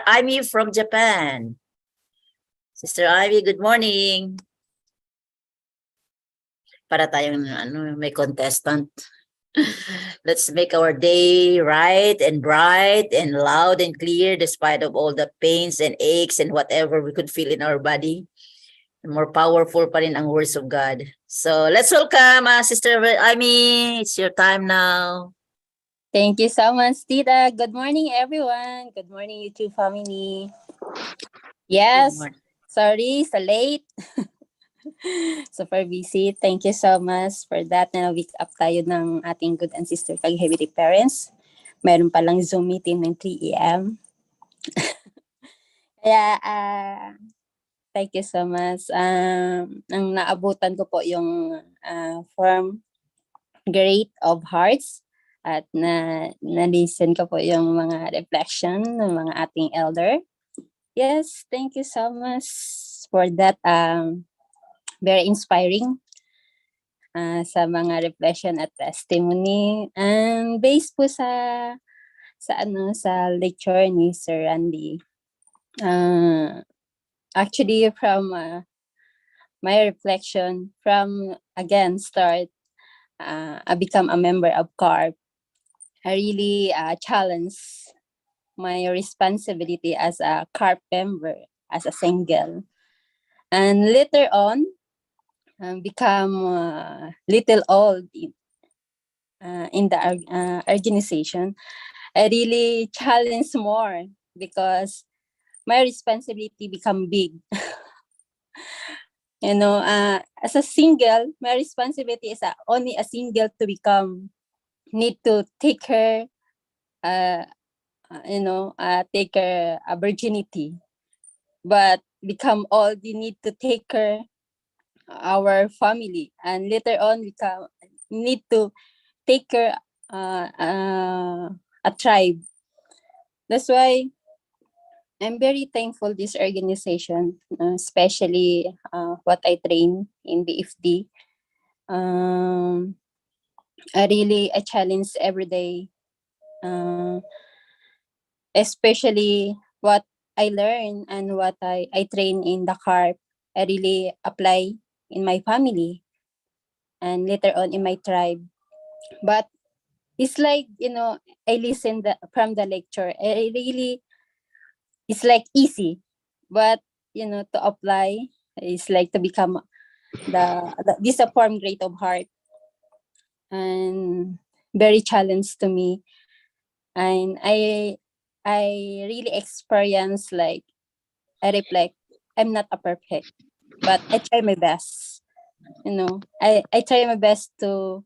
Amy from Japan. Sister Ivy, good morning. Para tayong may contestant. Let's make our day right and bright and loud and clear despite of all the pains and aches and whatever we could feel in our body. More powerful pa rin ang words of God. So let's welcome Sister Amy. It's your time now. Thank you so much, Tita. Good morning, everyone. Good morning, YouTube family. Yes, sorry sa late. Super busy. Thank you so much for that. Na-wake up tayo ng ating good and sister kag-heavy parents. Meron palang Zoom meeting ng 3 a.m. Kaya, thank you so much. Ang naabutan ko po yung from Great of Hearts at na-listen ko po yung mga reflection ng mga ating elder. Yes, thank you so much for that. Very inspiring sa mga reflection at testimony. And based po sa lecture ni Sir Randy. Actually, from my reflection, from again start, I become a member of CARP. I really challenge my responsibility as a CARP member, as a single. And later on, become little old in the organization. I really challenge more because my responsibility become big. You know, as a single, my responsibility is only a single to become, need to take care take a virginity, but become old, you need to take care our family, and later on become need to take care a tribe. That's why I'm very thankful this organization, especially what I train in BFD. I challenge every day, uh, especially what I learn and what I train in Dakar. I really apply in my family and later on in my tribe. But it's like, I listen from the lecture. I really, it's like easy, but to apply is like to become this a form great of heart, and very challenged to me. And I really experience, like, I reflect, I'm not a perfect, but I try my best. I try my best to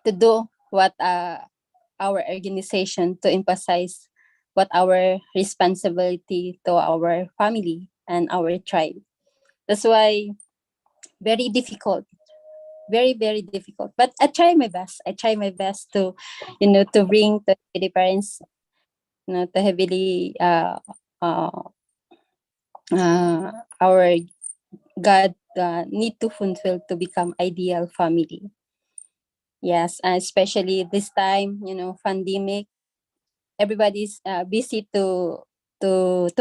do what our organization, to emphasize what our responsibility to our family and our tribe. That's why very difficult, very very difficult. But I try my best. I try my best to bring to the parents, to heavily uh, our God need to fulfill to become ideal family. Yes, especially this time, pandemic, everybody's busy to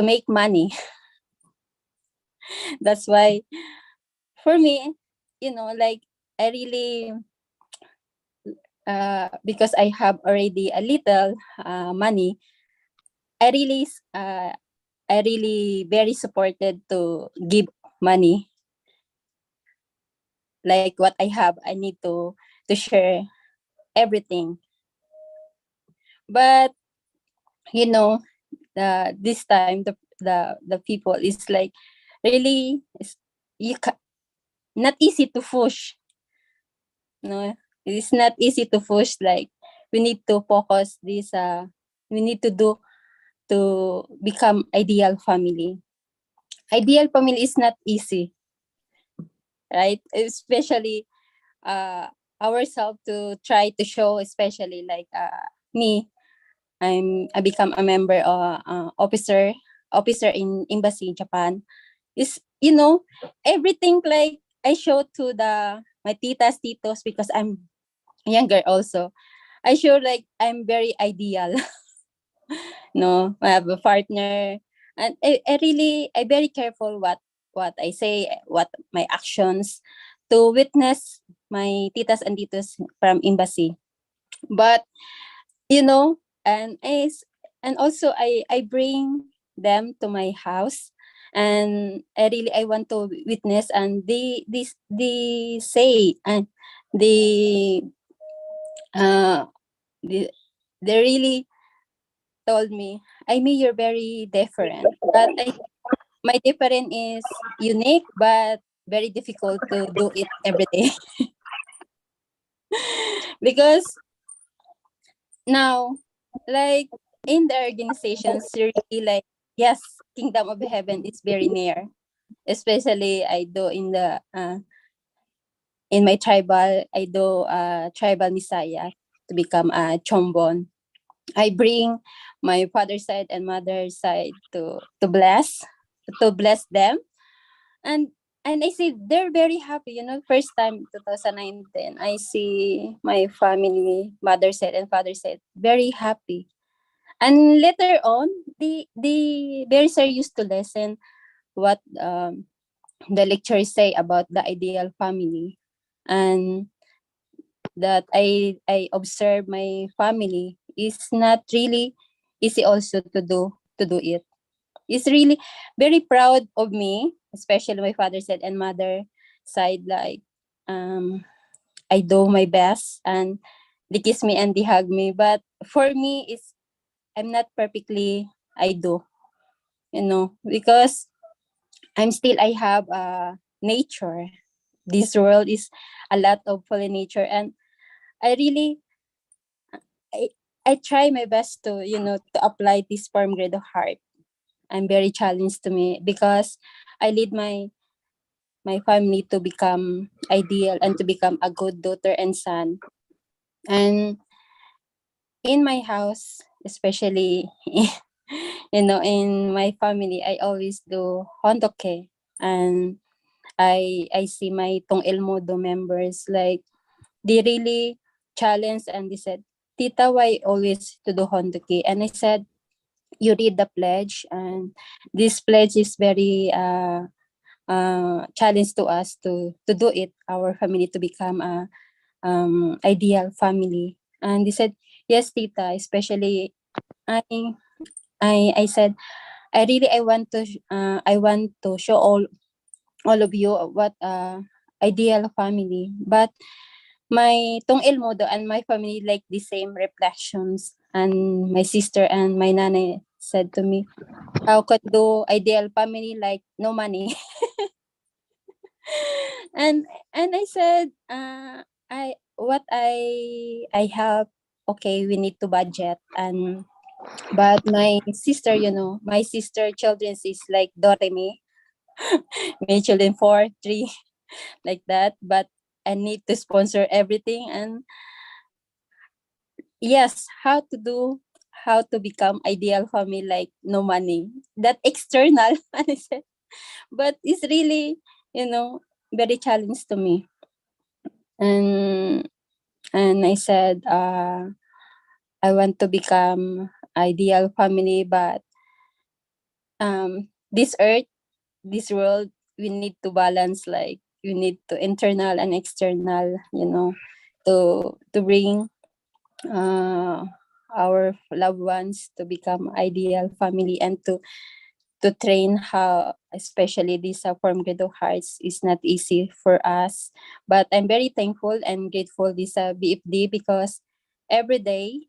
make money. That's why for me, like, I really because I have already a little money, I really very supported to give money. Like what I have, I need to share everything. But this time the people is like really not easy to push. No, it's not easy to push. Like, we need to focus this. We need to do to become ideal family. Ideal family is not easy, right? Especially ourselves to try to show, especially like me. I become a member officer in embassy in Japan. Is everything, like, I show to my titas titos, because I'm younger also. I show like I'm very ideal. No, I have a partner, and I very careful what I say, what my actions, to witness my titas and titos from embassy. But you know and and also I bring them to my house, and I want to witness, and they say, and they uh they, they really told me, I mean, you're very different, but my different is unique, but very difficult to do it every day. Because now, like, in the organizations, really, like, yes, kingdom of heaven is very near. Especially I do in my tribal, I do tribal messiah to become a chombon. I bring my father's side and mother's side to bless them. And I see they're very happy. First time 2019, I see my family, mother side and father side, very happy. And later on, they very serious to listen what the lecturers say about the ideal family, and that I observe my family is not really easy also to do it. It's really very proud of me, especially my father side and mother side. Like, I do my best, and they kiss me and they hug me. But for me, I'm not perfectly. I do, because I have nature. This world is a lot of fallen nature, and I really, I, I try my best to, to apply this firm grade of heart. I'm very challenged to me because I lead my family to become ideal and to become a good daughter and son. And in my house, especially, in my family, I always do hondoke. And I see my Tong El Modo members, like, they really challenged and they said, Tita, why always to do hondoke? And I said, you read the pledge, and this pledge is very challenge to us to do it, our family to become a ideal family. And they said, yes, Tita, especially I I said, I want to show all of you what ideal family. But my Tong El Modo and my family like the same reflections. And my sister and my nanay said to me, how could do ideal family like no money? and I said, I have, okay, we need to budget. And but my sister, my sister children is like Doremi, my children 4, 3, like that. But I need to sponsor everything. And yes, how to become ideal family like no money, that external. And I said, but it's really, very challenge to me. And I said, I want to become ideal family, but this earth, this world, we need to balance, like we need to internal and external, to bring our loved ones to become ideal family, and to train how, especially this form grade of hearts is not easy for us. But I'm very thankful and grateful this BFD, because every day,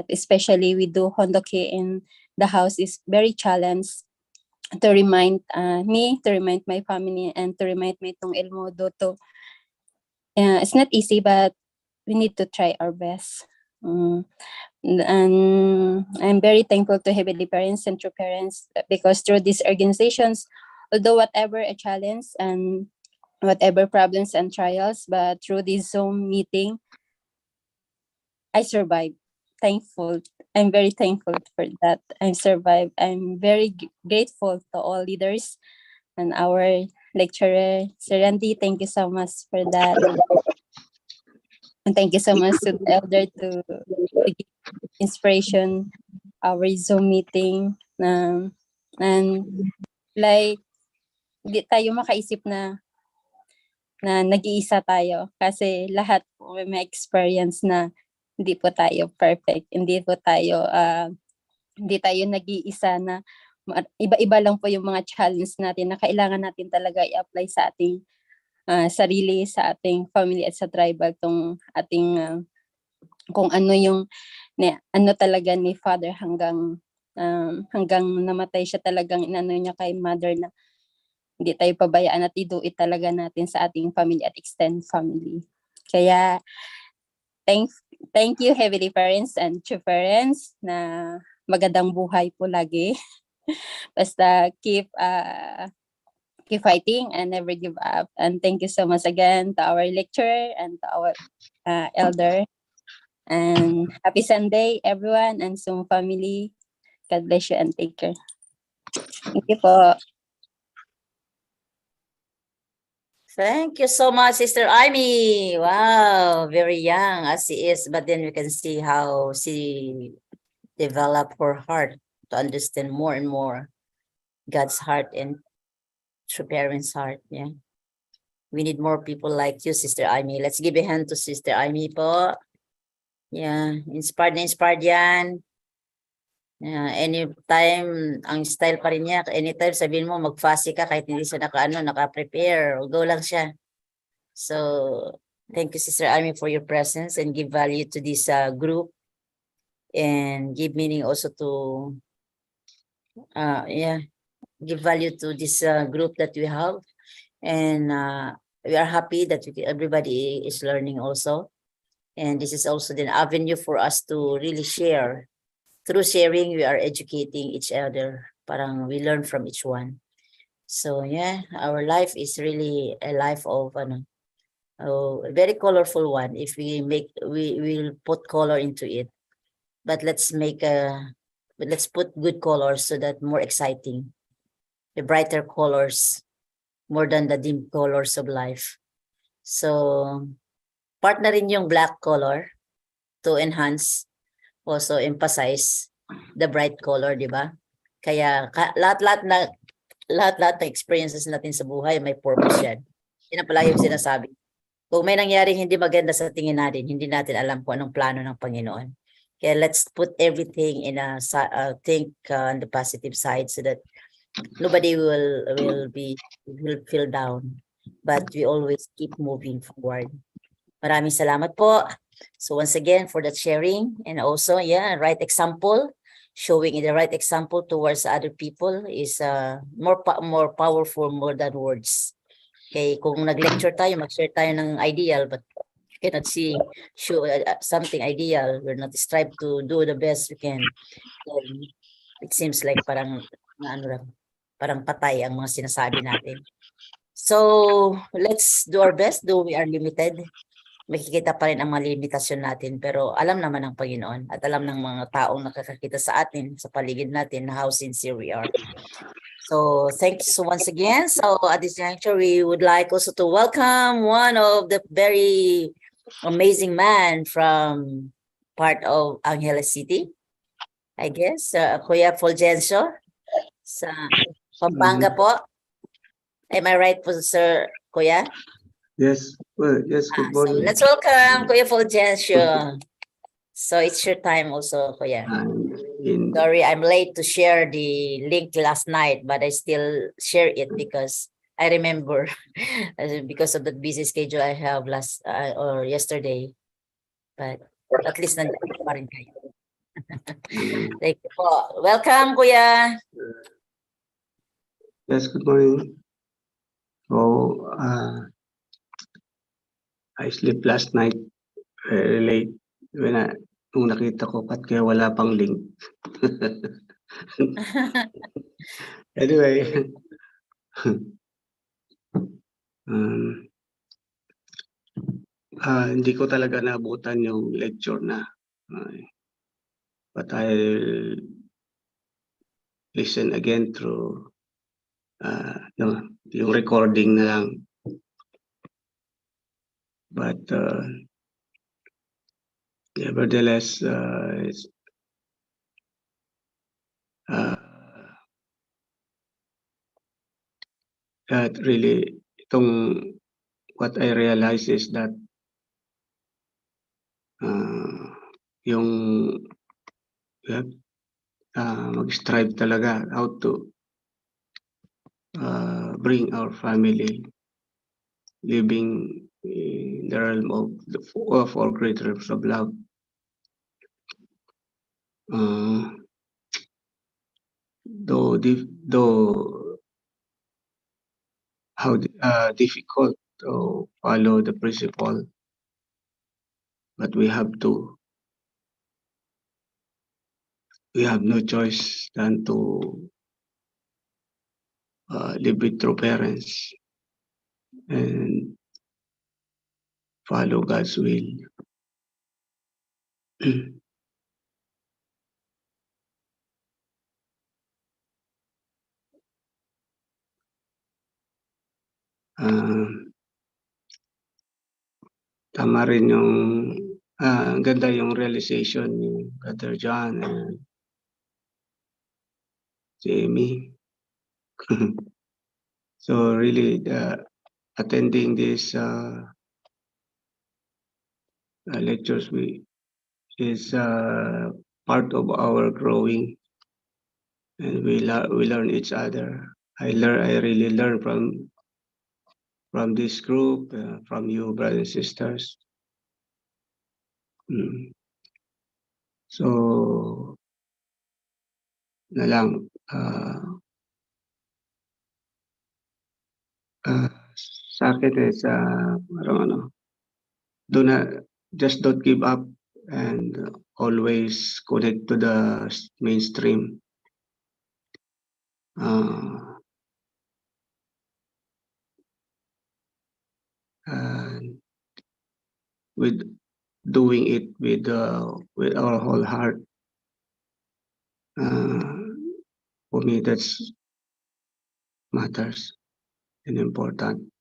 especially we do hondoke in the house, is very challenged to remind me, to remind my family, and to remind my Tong El Modo to, it's not easy, but we need to try our best. And I'm very thankful to Heavenly Parents and True Parents, because through these organizations, although whatever a challenge and whatever problems and trials, but through this Zoom meeting, I survived. Thankful. I'm very thankful for that. I survived. I'm very grateful to all leaders and our lecturer, Sir Randy. Thank you so much for that. And thank you so much to the elder to give inspiration our Zoom meeting. And like, di tayo makaisip na nag-iisa tayo, kasi lahat po may experience na hindi po tayo perfect, hindi tayo nag-iisa, na iba-iba lang po yung mga challenge natin na kailangan natin talaga i-apply sa ating sarili, sa ating family at sa tribal, tong ating kung ano yung ano talaga ni Father, hanggang namatay siya, talagang inano niya kay Mother na hindi tayo pabayaan at iduit talaga natin sa ating family at extended family. Kaya thank you Heavenly Parents and True Parents, na magandang buhay po lagi. Basta keep fighting and never give up. And thank you so much again to our lecturer and to our elder. And happy Sunday everyone, and Zoom family. God bless you and take care. Thank you po. Thank you so much, Sister Amy. Wow, very young as she is, but then we can see how she developed her heart to understand more and more God's heart and True Parents' heart. Yeah. We need more people like you, Sister Amy. Let's give a hand to Sister Amy po. Yeah, inspired na inspired yan. Yeah, anytime, ang style pa rin niya, anytime sabihin mo mag-fussy ka kahit hindi siya naka-prepare, go lang siya. So, thank you Sister Amy for your presence, and give value to this group, and give meaning also to, give value to this group that we have. And we are happy that everybody is learning also. And this is also the avenue for us to really share. Through sharing, we are educating each other. Parang we learn from each one. So yeah, our life is really a life of a very colorful one. If we will put color into it, but let's put good colors so that more exciting, the brighter colors more than the dim colors of life. So partnerin yung black color to enhance, also emphasize the bright color, di ba? Kaya lahat-lahat na experiences natin sa buhay may purpose yan. Yan ang palagi yung sinasabi. Kung may nangyaring hindi maganda sa tingin natin, hindi natin alam kung anong plano ng Panginoon. Kaya let's put everything in think on the positive side so that nobody will feel down. But we always keep moving forward. Maraming salamat po. So once again for that sharing, and also right example, showing the right example towards other people is more powerful more than words. Okay, kung nag-lecture tayo, mag-share tayo ng ideal, but you cannot show something ideal. We're not strive to do the best we can. Then it seems like parang patay ang mga sinasabi natin. So let's do our best, though we are limited. Makikita pa rin ang mga limitasyon natin, pero alam naman ng Panginoon at alam ng mga taong nakakakita sa atin, sa paligid natin, how sincere we are. So thank you so once again. So at this juncture, we would like also to welcome one of the very amazing man from part of Angeles City, I guess, Kuya Fulgencio sa Pampanga po. Am I right po, Sir Kuya? Yes, well, yes, good So morning. let's welcome Kuya Fulgencio. So it's your time also, Kuya. Sorry, I'm late to share the link last night, but I still share it because I remember because of the busy schedule I have or yesterday. But at least nandiyan pa rin kayo. Thank you po. Welcome, Kuya. Yes, good morning. So, I slept last night very late nung nakita ko ba't kaya wala pang link. Anyway, hindi ko talaga naabutan yung lecture na. But I'll listen again through yung recording na lang. But nevertheless, that really, what I realize is that yung mag-strive talaga how to bring our family living in the realm of all great realms of love. Though how difficult to follow the principle, but we have no choice than to live with true parents and follow God's will. Tama rin yung ganda yung realization ni Brother John and Jamie. So really, attending these lectures is part of our growing, and we learn each other. I really learn from this group, from you, brothers and sisters. So na lang, sa akin sa parang doon just don't give up and always connect to the mainstream. And with doing it with our whole heart. For me, that's matters and important.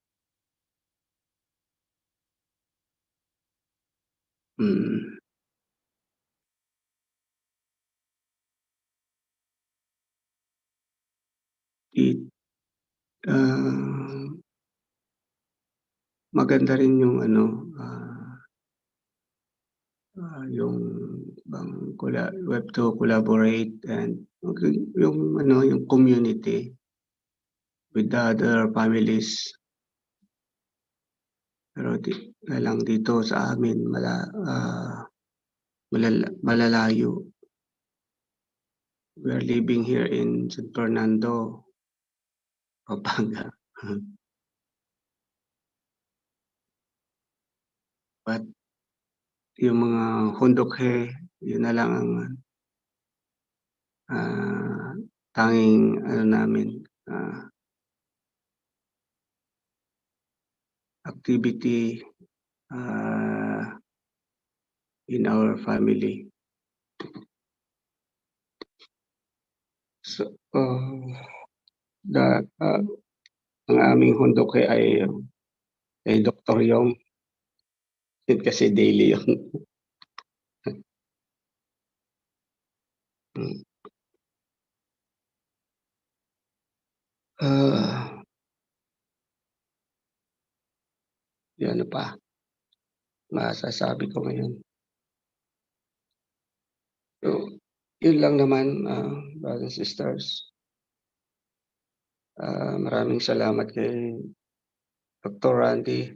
Maganda rin yung yung web to collaborate and yung community with the other families. Pero lang dito sa amin malalayo. We are living here in San Fernando, Pampanga. But yung mga Hundokhe, yun na lang ang tanging namin activity in our family. So, ang aming Hundokhe ay Dr. Yong. Kasi daily yun. Ano pa masasabi ko ngayon? So, yun lang naman, brothers and sisters. Maraming salamat kay Dr. Randy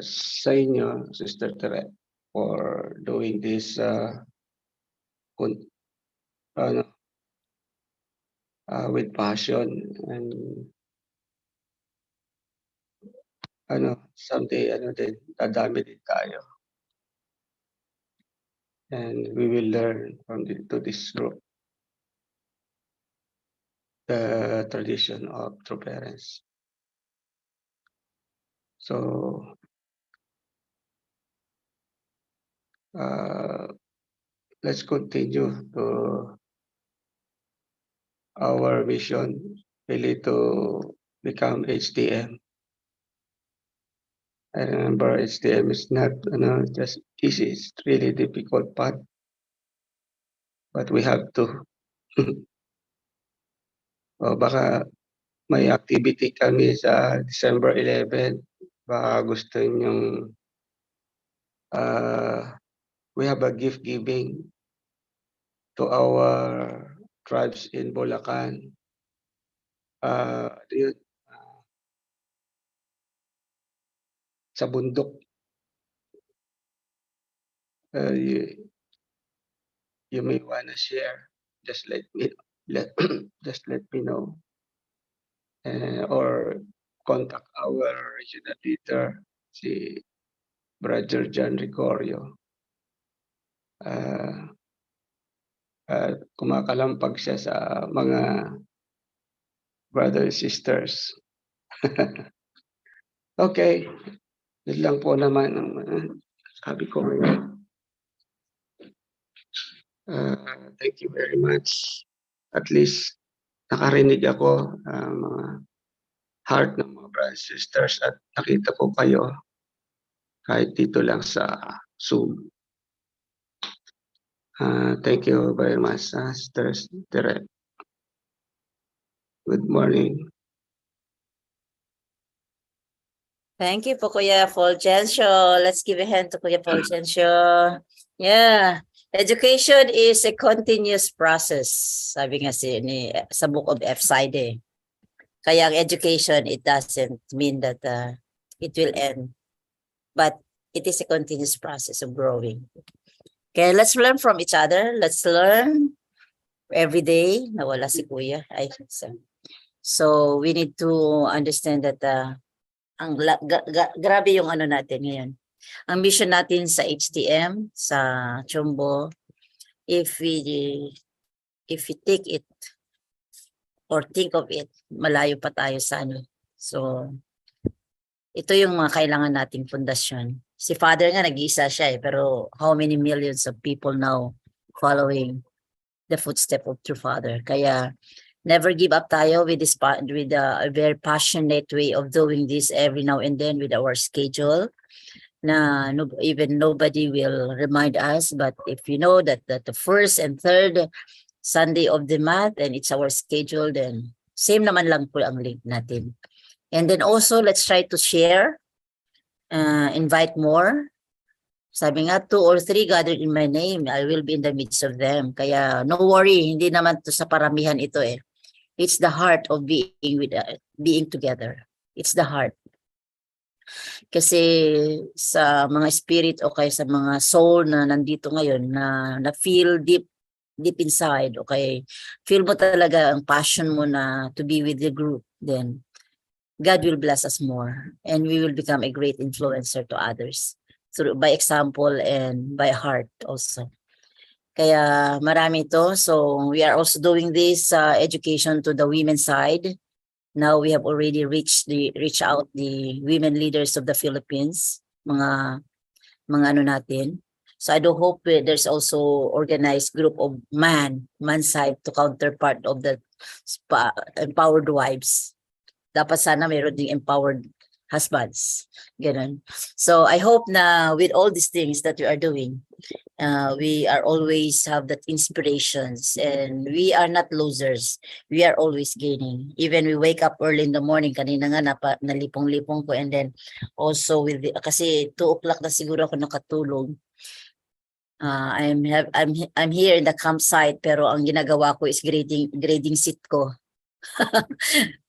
sa inyo, Sister Tere, for doing this with passion and someday din dadami din tayo. And we will learn from this group the tradition of true parents. So let's continue to our mission, really to become HTM. I remember HTM is not just easy, it's really difficult path, but we have to. Baka may activity kami sa December 11, baka gusto nyong we have a gift giving to our tribes in Bulacan. Sa bundok. You may wanna share. Just let me know. Or contact our regional leader, si Brother John Ricorio. Kumakalampag siya sa mga brothers and sisters. Okay. Yun lang po naman ang sabi ko ngayon. Thank you very much. At least nakarinig ako mga heart ng mga brothers and sisters at nakita ko kayo kahit dito lang sa Zoom. Thank you very much, sisters. Direct. Good morning. Thank you po, Kuya Fulgencio. Let's give a hand to Kuya Fulgencio. Yeah. Education is a continuous process. Sabi nga sa book of F-Side. Kaya ang education, it doesn't mean that it will end. But it is a continuous process of growing. Okay, let's learn from each other. Let's learn every day. Nawala si Kuya. So we need to understand that Grabe yung ano natin ngayon. Ang mission natin sa HTM, sa Chumbo, if we take it or think of it, malayo pa tayo sa ano. So, ito yung mga kailangan nating pundasyon. Si Father nga nag-iisa siya pero how many millions of people now following the footstep of true Father. Kaya never give up tayo with this with a very passionate way of doing this every now and then with our schedule. Na even nobody will remind us, but if you know that the first and third Sunday of the month and it's our schedule, then same naman lang po ang link natin. And then also let's try to share, invite more. Sabi nga, 2 or 3 gathered in my name, I will be in the midst of them. Kaya no worry, hindi naman to sa paramihan ito eh. It's the heart of being together. It's the heart. Kasi sa mga spirit o kaya sa mga soul na nandito ngayon na feel deep inside, okay, feel mo talaga ang passion mo na to be with the group, then God will bless us more and we will become a great influencer to others through by example and by heart also. Kaya marami ito. So we are also doing this education to the women's side. Now we have already reached out the women leaders of the Philippines, mga ano natin. So I do hope there's also organized group of man side to counterpart of the empowered wives. Dapat sana mayroon ding empowered husbands. Ganun. So I hope na with all these things that we are doing, we are always have that inspirations and we are not losers. We are always gaining. Even we wake up early in the morning, kanina nga nalipong-lipong ko, and then also with kasi 2 o'clock na siguro ako nakatulog. I'm here in the campsite pero ang ginagawa ko is grading seat ko.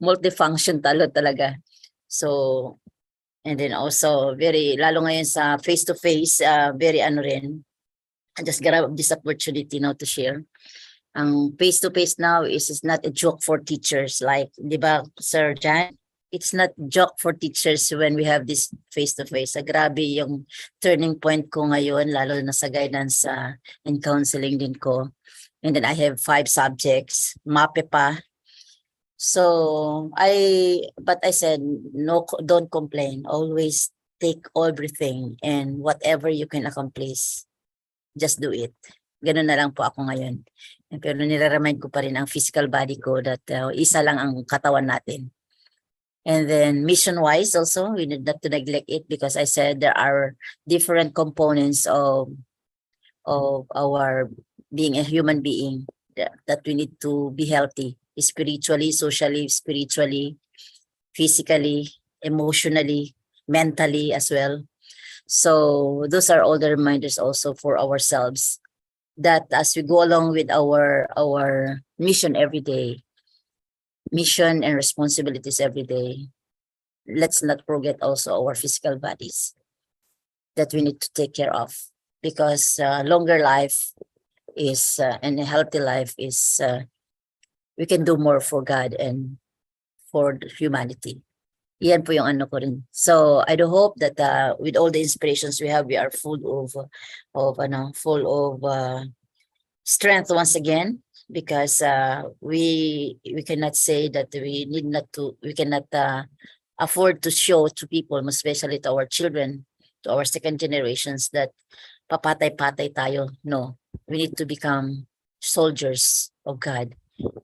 Multifunction talaga. So, and then also lalo ngayon sa face-to-face, very ano rin. I just grab this opportunity now to share. Ang face-to-face now is not a joke for teachers. Like, di ba, Sir Jan? It's not joke for teachers when we have this face-to-face. Grabe yung turning point ko ngayon, lalo na sa guidance and counseling din ko. And then I have 5 subjects, MAPE pa. So but I said, no, don't complain. Always take everything and whatever you can accomplish, just do it. Ganun na lang po ako ngayon. Pero nire-remind ko pa rin ang physical body ko that isa lang ang katawan natin. And then mission-wise also, we need not to neglect it because I said there are different components of our being a human being that we need to be healthy. Spiritually, socially, physically, emotionally, mentally as well. So those are all the reminders also for ourselves that as we go along with our mission every day, mission and responsibilities every day, let's not forget also our physical bodies that we need to take care of because longer life is and a healthy life is we can do more for God and for humanity. Yan po yung ano ko rin. So I do hope that with all the inspirations we have, we are full of strength once again because we cannot say that we cannot afford to show to people, especially to our children, to our second generations, that papatay-patay tayo. No, we need to become soldiers of God.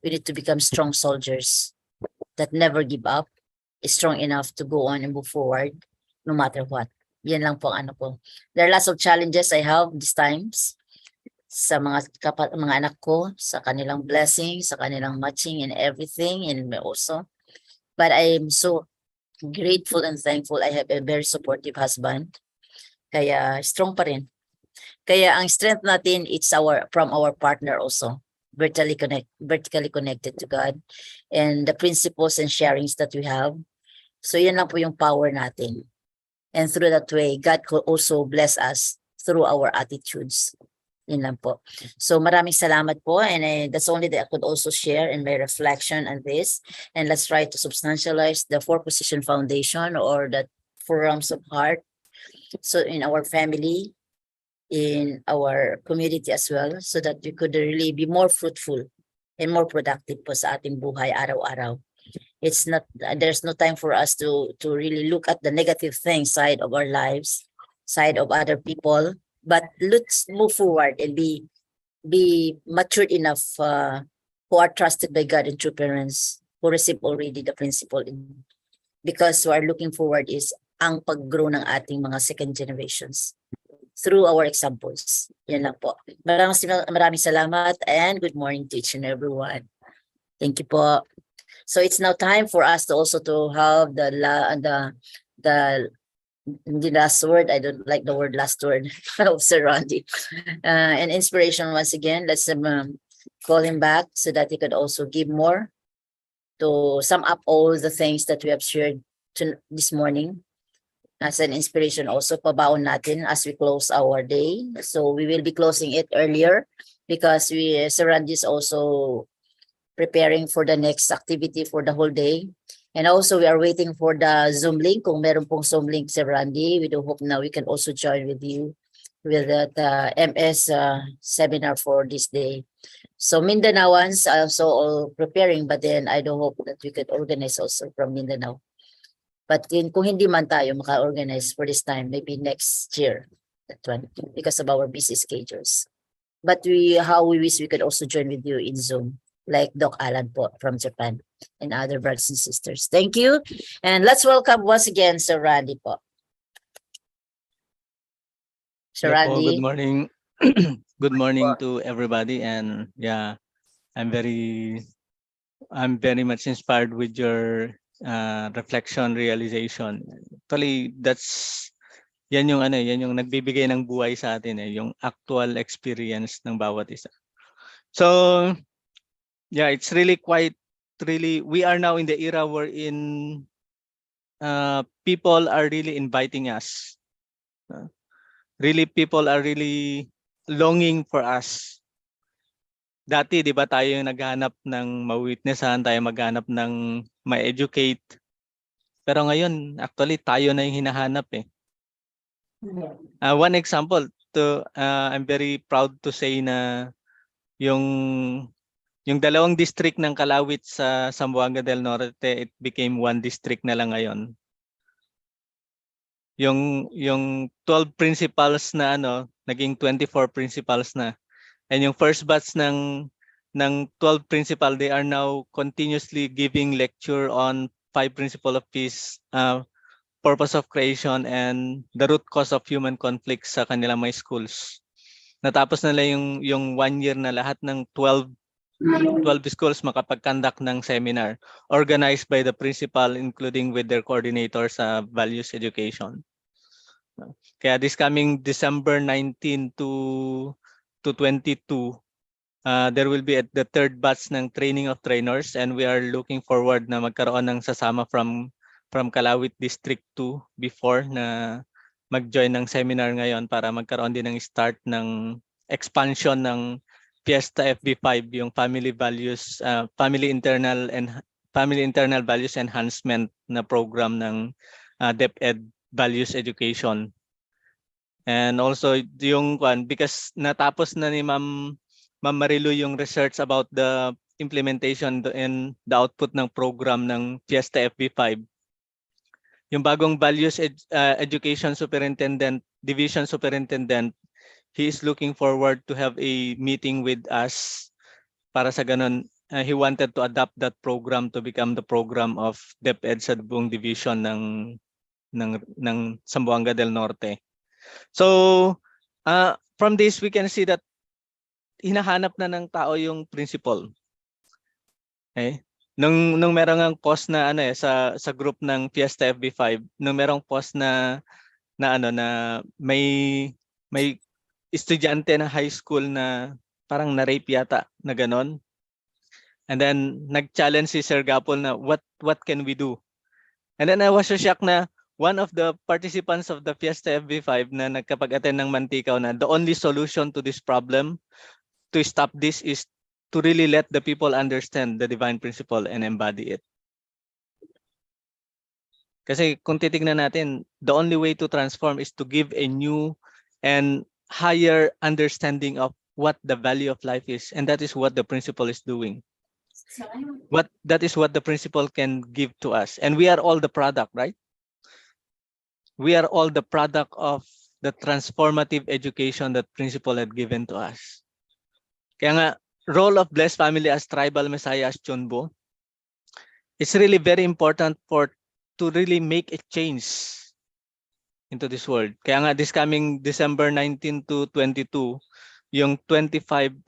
We need to become strong soldiers that never give up, is strong enough to go on and move forward no matter what. Yan lang po ang ano ko. There are lots of challenges I have these times sa mga anak ko, sa kanilang blessing, sa kanilang matching and everything, and me also. But I am so grateful and thankful I have a very supportive husband. Kaya strong pa rin. Kaya ang strength natin, it's from our partner also. Vertically connected to God and the principles and sharings that we have. So yan lang po yung power natin. And through that way, God could also bless us through our attitudes. Yun lang po. So maraming salamat po, and that's only that I could also share in my reflection on this. And let's try to substantialize the four position foundation or the four realms of heart. So in our family, in our community as well, so that we could really be more fruitful and more productive po sa ating buhay araw-araw. It's not, there's no time for us to really look at the negative things side of our lives, side of other people, but let's move forward and be matured enough, who are trusted by God and true parents who receive already the principle because we are looking forward is ang pag-grow ng ating mga second generations through our examples. Yan lang po. Maraming salamat and good morning to each and everyone. Thank you po. So it's now time for us to also to have the last word. I don't like the word last word of Sir Randy. And inspiration once again. Let's call him back so that he could also give more to sum up all the things that we have shared this morning. As an inspiration also, pabaon natin as we close our day. So we will be closing it earlier because Sir Randy is also preparing for the next activity for the whole day. And also we are waiting for the Zoom link. Kung meron pong Zoom link, Sir Randy, we do hope now we can also join with you with that MS seminar for this day. So Mindanaoans are also all preparing, but then I do hope that we could organize also from Mindanao. But kung hindi man tayo maka-organize for this time, maybe next year, that one, because of our busy schedules. But how we wish we could also join with you in Zoom, like Doc Alan po from Japan and other brothers and sisters. Thank you. And let's welcome once again Sir Randy po. Sir Yeah po, Randy. good morning. Good morning to everybody, and yeah, I'm very much inspired with your reflection, realization. Actually, yan yung nagbibigay ng buhay sa atin, yung actual experience ng bawat isa. So yeah, it's really we are now in the era wherein people are really inviting us. Really, people are really longing for us. Dati, di ba, tayo yung naghanap ng ma-witnessan, tayo maghanap ng ma-educate. Pero ngayon, actually, tayo na yung hinahanap eh. One example, I'm very proud to say na yung dalawang district ng Kalawit sa Zamboanga del Norte, it became one district na lang ngayon. Yung 12 principals na naging 24 principals na. And yung first batch ng 12 principal, they are now continuously giving lecture on 5 principles of peace, purpose of creation, and the root cause of human conflicts sa kanilang mga schools. Natapos nila yung 1 year na lahat ng 12 schools makapag-conduct ng seminar organized by the principal, including with their coordinator sa values education. Kaya this coming December 19 to 22, there will be at the third batch ng training of trainers, and we are looking forward na magkaroon ng sasama from Kalawit District 2 before na mag-join ng seminar ngayon para magkaroon din ng start ng expansion ng Fiesta FB5, yung family values, family internal values enhancement na program ng DepEd values education. And also yung because natapos na ni Ma'am Marilu yung research about the implementation and the output ng program ng Fiesta FB5. Yung bagong values education superintendent, division superintendent, he is looking forward to have a meeting with us para sa ganun. He wanted to adapt that program to become the program of DepEd sa buong division ng Zamboanga del Norte. So from this we can see that hinahanap na ng tao yung principle. Okay? Nung merong ang post na sa group ng Fiesta FB5, nung merong post na may estudyante na high school na parang na-rape yata na ganon. And then nag-challenge si Sir Gapol na what can we do? And then I was so shocked na one of the participants of the Fiesta FB5 na nagkapag-attend ng Mantikaw na the only solution to this problem, to stop this, is to really let the people understand the divine principle and embody it. Kasi kung titignan natin, the only way to transform is to give a new and higher understanding of what the value of life is. And that is what the principle is doing. That is what the principle can give to us. And we are all the product, right? We are all the product of the transformative education that principle had given to us. Kaya nga, role of Blessed Family as Tribal Messiah, as Chunbo, it's really very important to really make a change into this world. Kaya nga this coming December 19 to 22, yung 25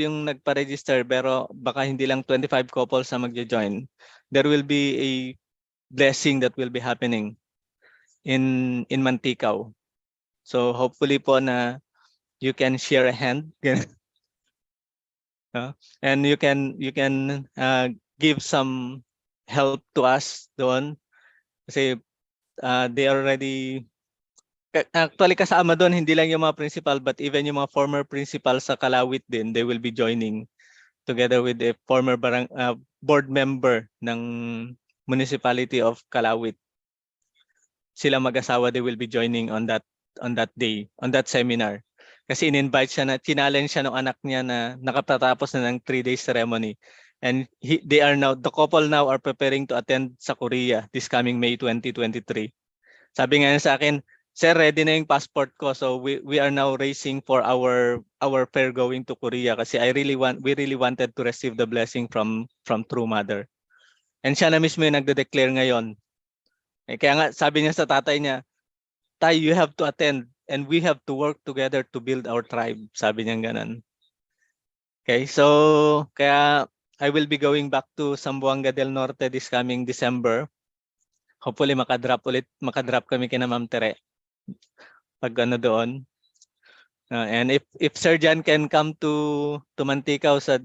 yung nagpa-register pero baka hindi lang 25 couples na magjo-join. There will be a blessing that will be happening in Mantikau. So hopefully po na you can share a hand and you can give some help to us doon kasi they already actually kasama doon hindi lang yung mga principal but even yung mga former principal sa Kalawit din, they will be joining together with a former board member ng municipality of Kalawit. Sila mag-asawa, they will be joining on that day, on that seminar. Kasi in-invite siya na, challenge siya ng anak niya na nakapatapos na ng 3-day ceremony. And the couple now are preparing to attend sa Korea this coming May 2023. Sabi nga niya sa akin, sir, ready na yung passport ko. So we are now racing for our fare going to Korea kasi we really wanted to receive the blessing from True Mother. And siya na mismo yung nagde-declare ngayon. Kaya nga sabi niya sa tatay niya, Tay, you have to attend and we have to work together to build our tribe. Sabi niya ganun. Okay, so kaya I will be going back to Zamboanga del Norte this coming December. Hopefully makadrop kami kina Ma'am Tere pag ano doon. And if Sir Jan can come to Mantikau sa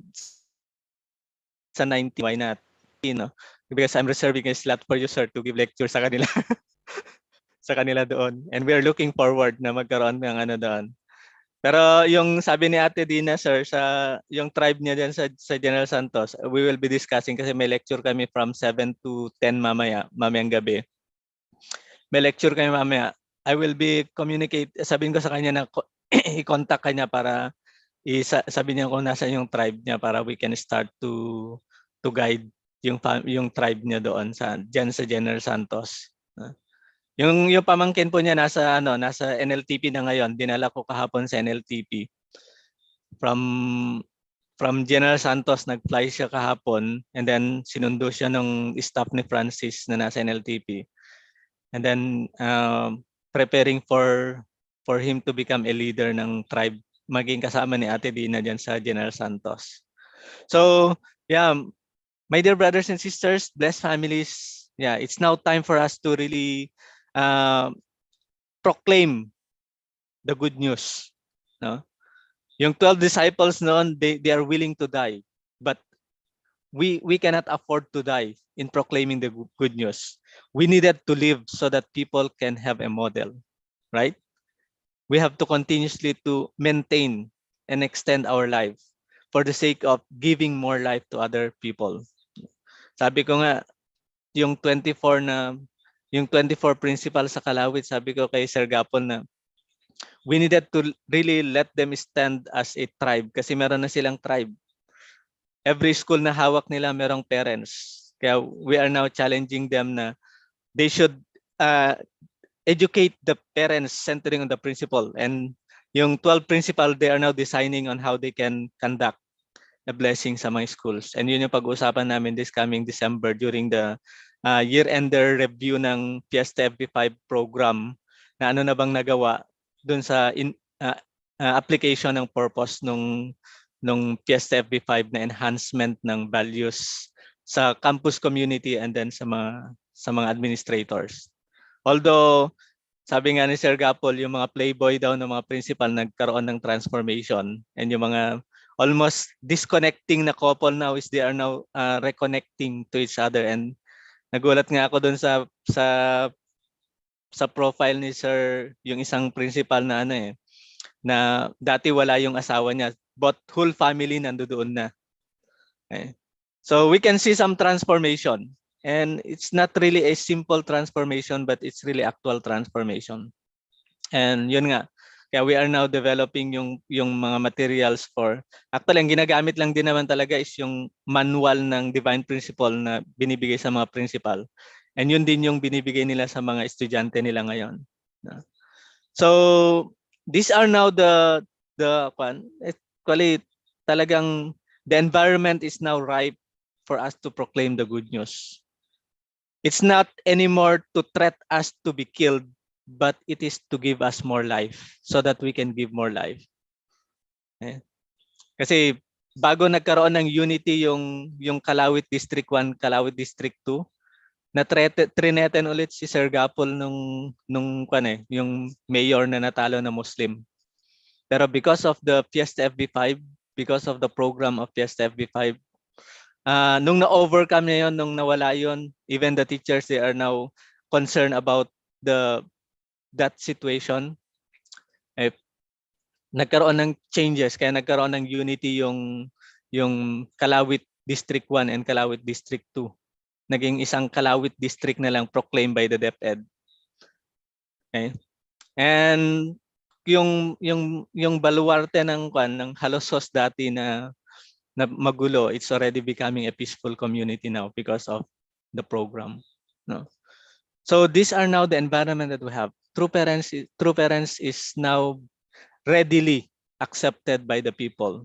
90, why not? You know, because I'm reserving a slot for you, sir, to give lecture sa kanila. Sa kanila doon. And we are looking forward na magkaroon ng ano doon. Pero yung sabi ni Ate Dina, sir, yung tribe niya dyan sa General Santos, we will be discussing kasi may lecture kami from 7 to 10 mamayang gabi. May lecture kami mamaya. I will be sabihin ko sa kanya na i-contact kanya para sabi niya kung nasa yung tribe niya para we can start to guide yung tribe niya doon diyan sa General Santos. Yung pamangkin po niya nasa NLTP na ngayon, dinala ko kahapon sa NLTP. From General Santos nag-fly siya kahapon and then sinundo siya ng staff ni Francis na nasa NLTP. And then preparing for him to become a leader ng tribe, maging kasama ni Ate Dina diyan sa General Santos. So, yeah, my dear brothers and sisters, blessed families, yeah, it's now time for us to really proclaim the good news. No? Yung 12 disciples noon, they are willing to die. But we cannot afford to die in proclaiming the good news. We needed to live so that people can have a model. Right? We have to continuously to maintain and extend our life for the sake of giving more life to other people. Sabi ko nga, yung 24 principal sa Kalawit, sabi ko kay Sir Gapon na we needed to really let them stand as a tribe kasi meron na silang tribe. Every school na hawak nila merong parents. Kaya we are now challenging them na they should educate the parents centering on the principle. And yung 12 principal, they are now designing on how they can conduct a blessing sa mga schools. And yun yung pag-uusapan namin this coming December during the year-ender review ng Fiesta FB5 program na ano na bang nagawa dun sa application ng purpose nung Fiesta FB5 na enhancement ng values sa campus community and then sa mga administrators. Although sabi nga ni Sir Gapol, yung mga playboy daw ng mga principal nagkaroon ng transformation and yung mga almost disconnecting na couple now is they are now reconnecting to each other. And nagulat nga ako dun sa sa profile ni Sir yung isang principal na ano na dati wala yung asawa niya, but whole family nandoon na. Okay. So we can see some transformation, and it's not really a simple transformation, but it's really actual transformation. And yun nga, kaya we are now developing yung mga materials for, actually ang ginagamit lang din naman talaga is yung manual ng divine principle na binibigay sa mga principal. And yun din yung binibigay nila sa mga estudyante nila ngayon. So these are now actually talagang the environment is now ripe for us to proclaim the good news. It's not anymore to threat us to be killed, but it is to give us more life so that we can give more life. Kasi bago nagkaroon ng unity yung Kalawit District 1, Kalawit District 2, na trineten ulit si Sir Gapol yung mayor na natalo na Muslim. Pero because of the Fiesta FB5, because of the program of Fiesta FB5, nung na-overcome niya yun, nung nawala yun, even the teachers, they are now concerned about that situation. Nagkaroon ng changes, kaya nagkaroon ng unity yung Kalawit District 1 and Kalawit District 2. Naging isang Kalawit District na lang proclaimed by the DepEd. Okay? And yung baluarte ng Halosos dati na magulo, it's already becoming a peaceful community now because of the program. No? So these are now the environment that we have. True parents is now readily accepted by the people.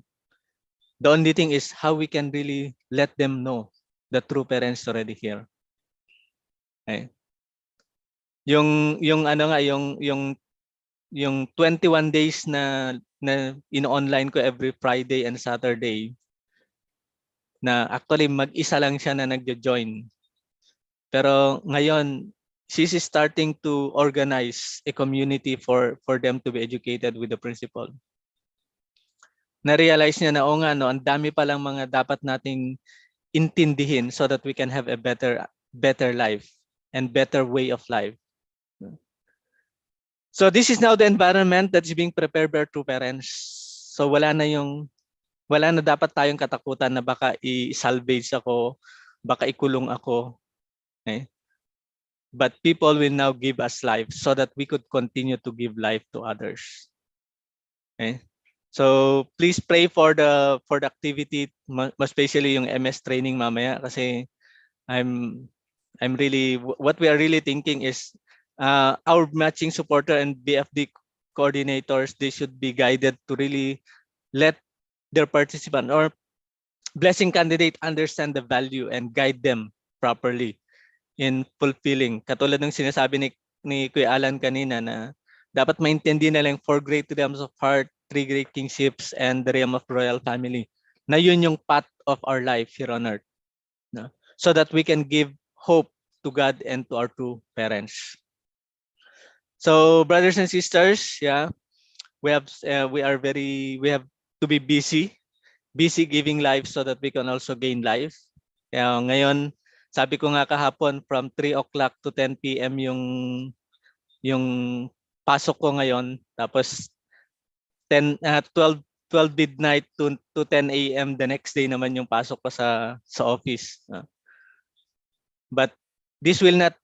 The only thing is how we can really let them know the true parents already here. Okay. Yung 21 days na in-online ko every Friday and Saturday, na actually mag-isa lang siya na nagjo-join. Pero ngayon, she's starting to organize a community for them to be educated with the principal. Na-realize niya na nga, no, ang dami palang mga dapat nating intindihin so that we can have a better life and better way of life. So this is now the environment that is being prepared by true parents. So wala na dapat tayong katakutan na baka i-salvage ako, baka ikulong ako. Okay? But people will now give us life so that we could continue to give life to others. Okay? So please pray for the activity, especially yung MS training mamaya, kasi I'm really, what we are really thinking is our matching supporter and BFD coordinators, they should be guided to really let their participant or blessing candidate understand the value and guide them properly in fulfilling. Katulad ng sinasabi ni Kuya Alan kanina na dapat maintindihan na lang 4 great realms of heart, 3 great kingships, and the realm of royal family. Na yun yung path of our life here on earth. No? So that we can give hope to God and to our true parents. So brothers and sisters, yeah, we have to be busy giving life so that we can also gain life. Kaya ngayon, sabi ko nga kahapon, from 3 o'clock to 10 p.m. yung pasok ko ngayon, tapos 12 midnight to 10 a.m. the next day naman yung pasok ko sa office. But this will not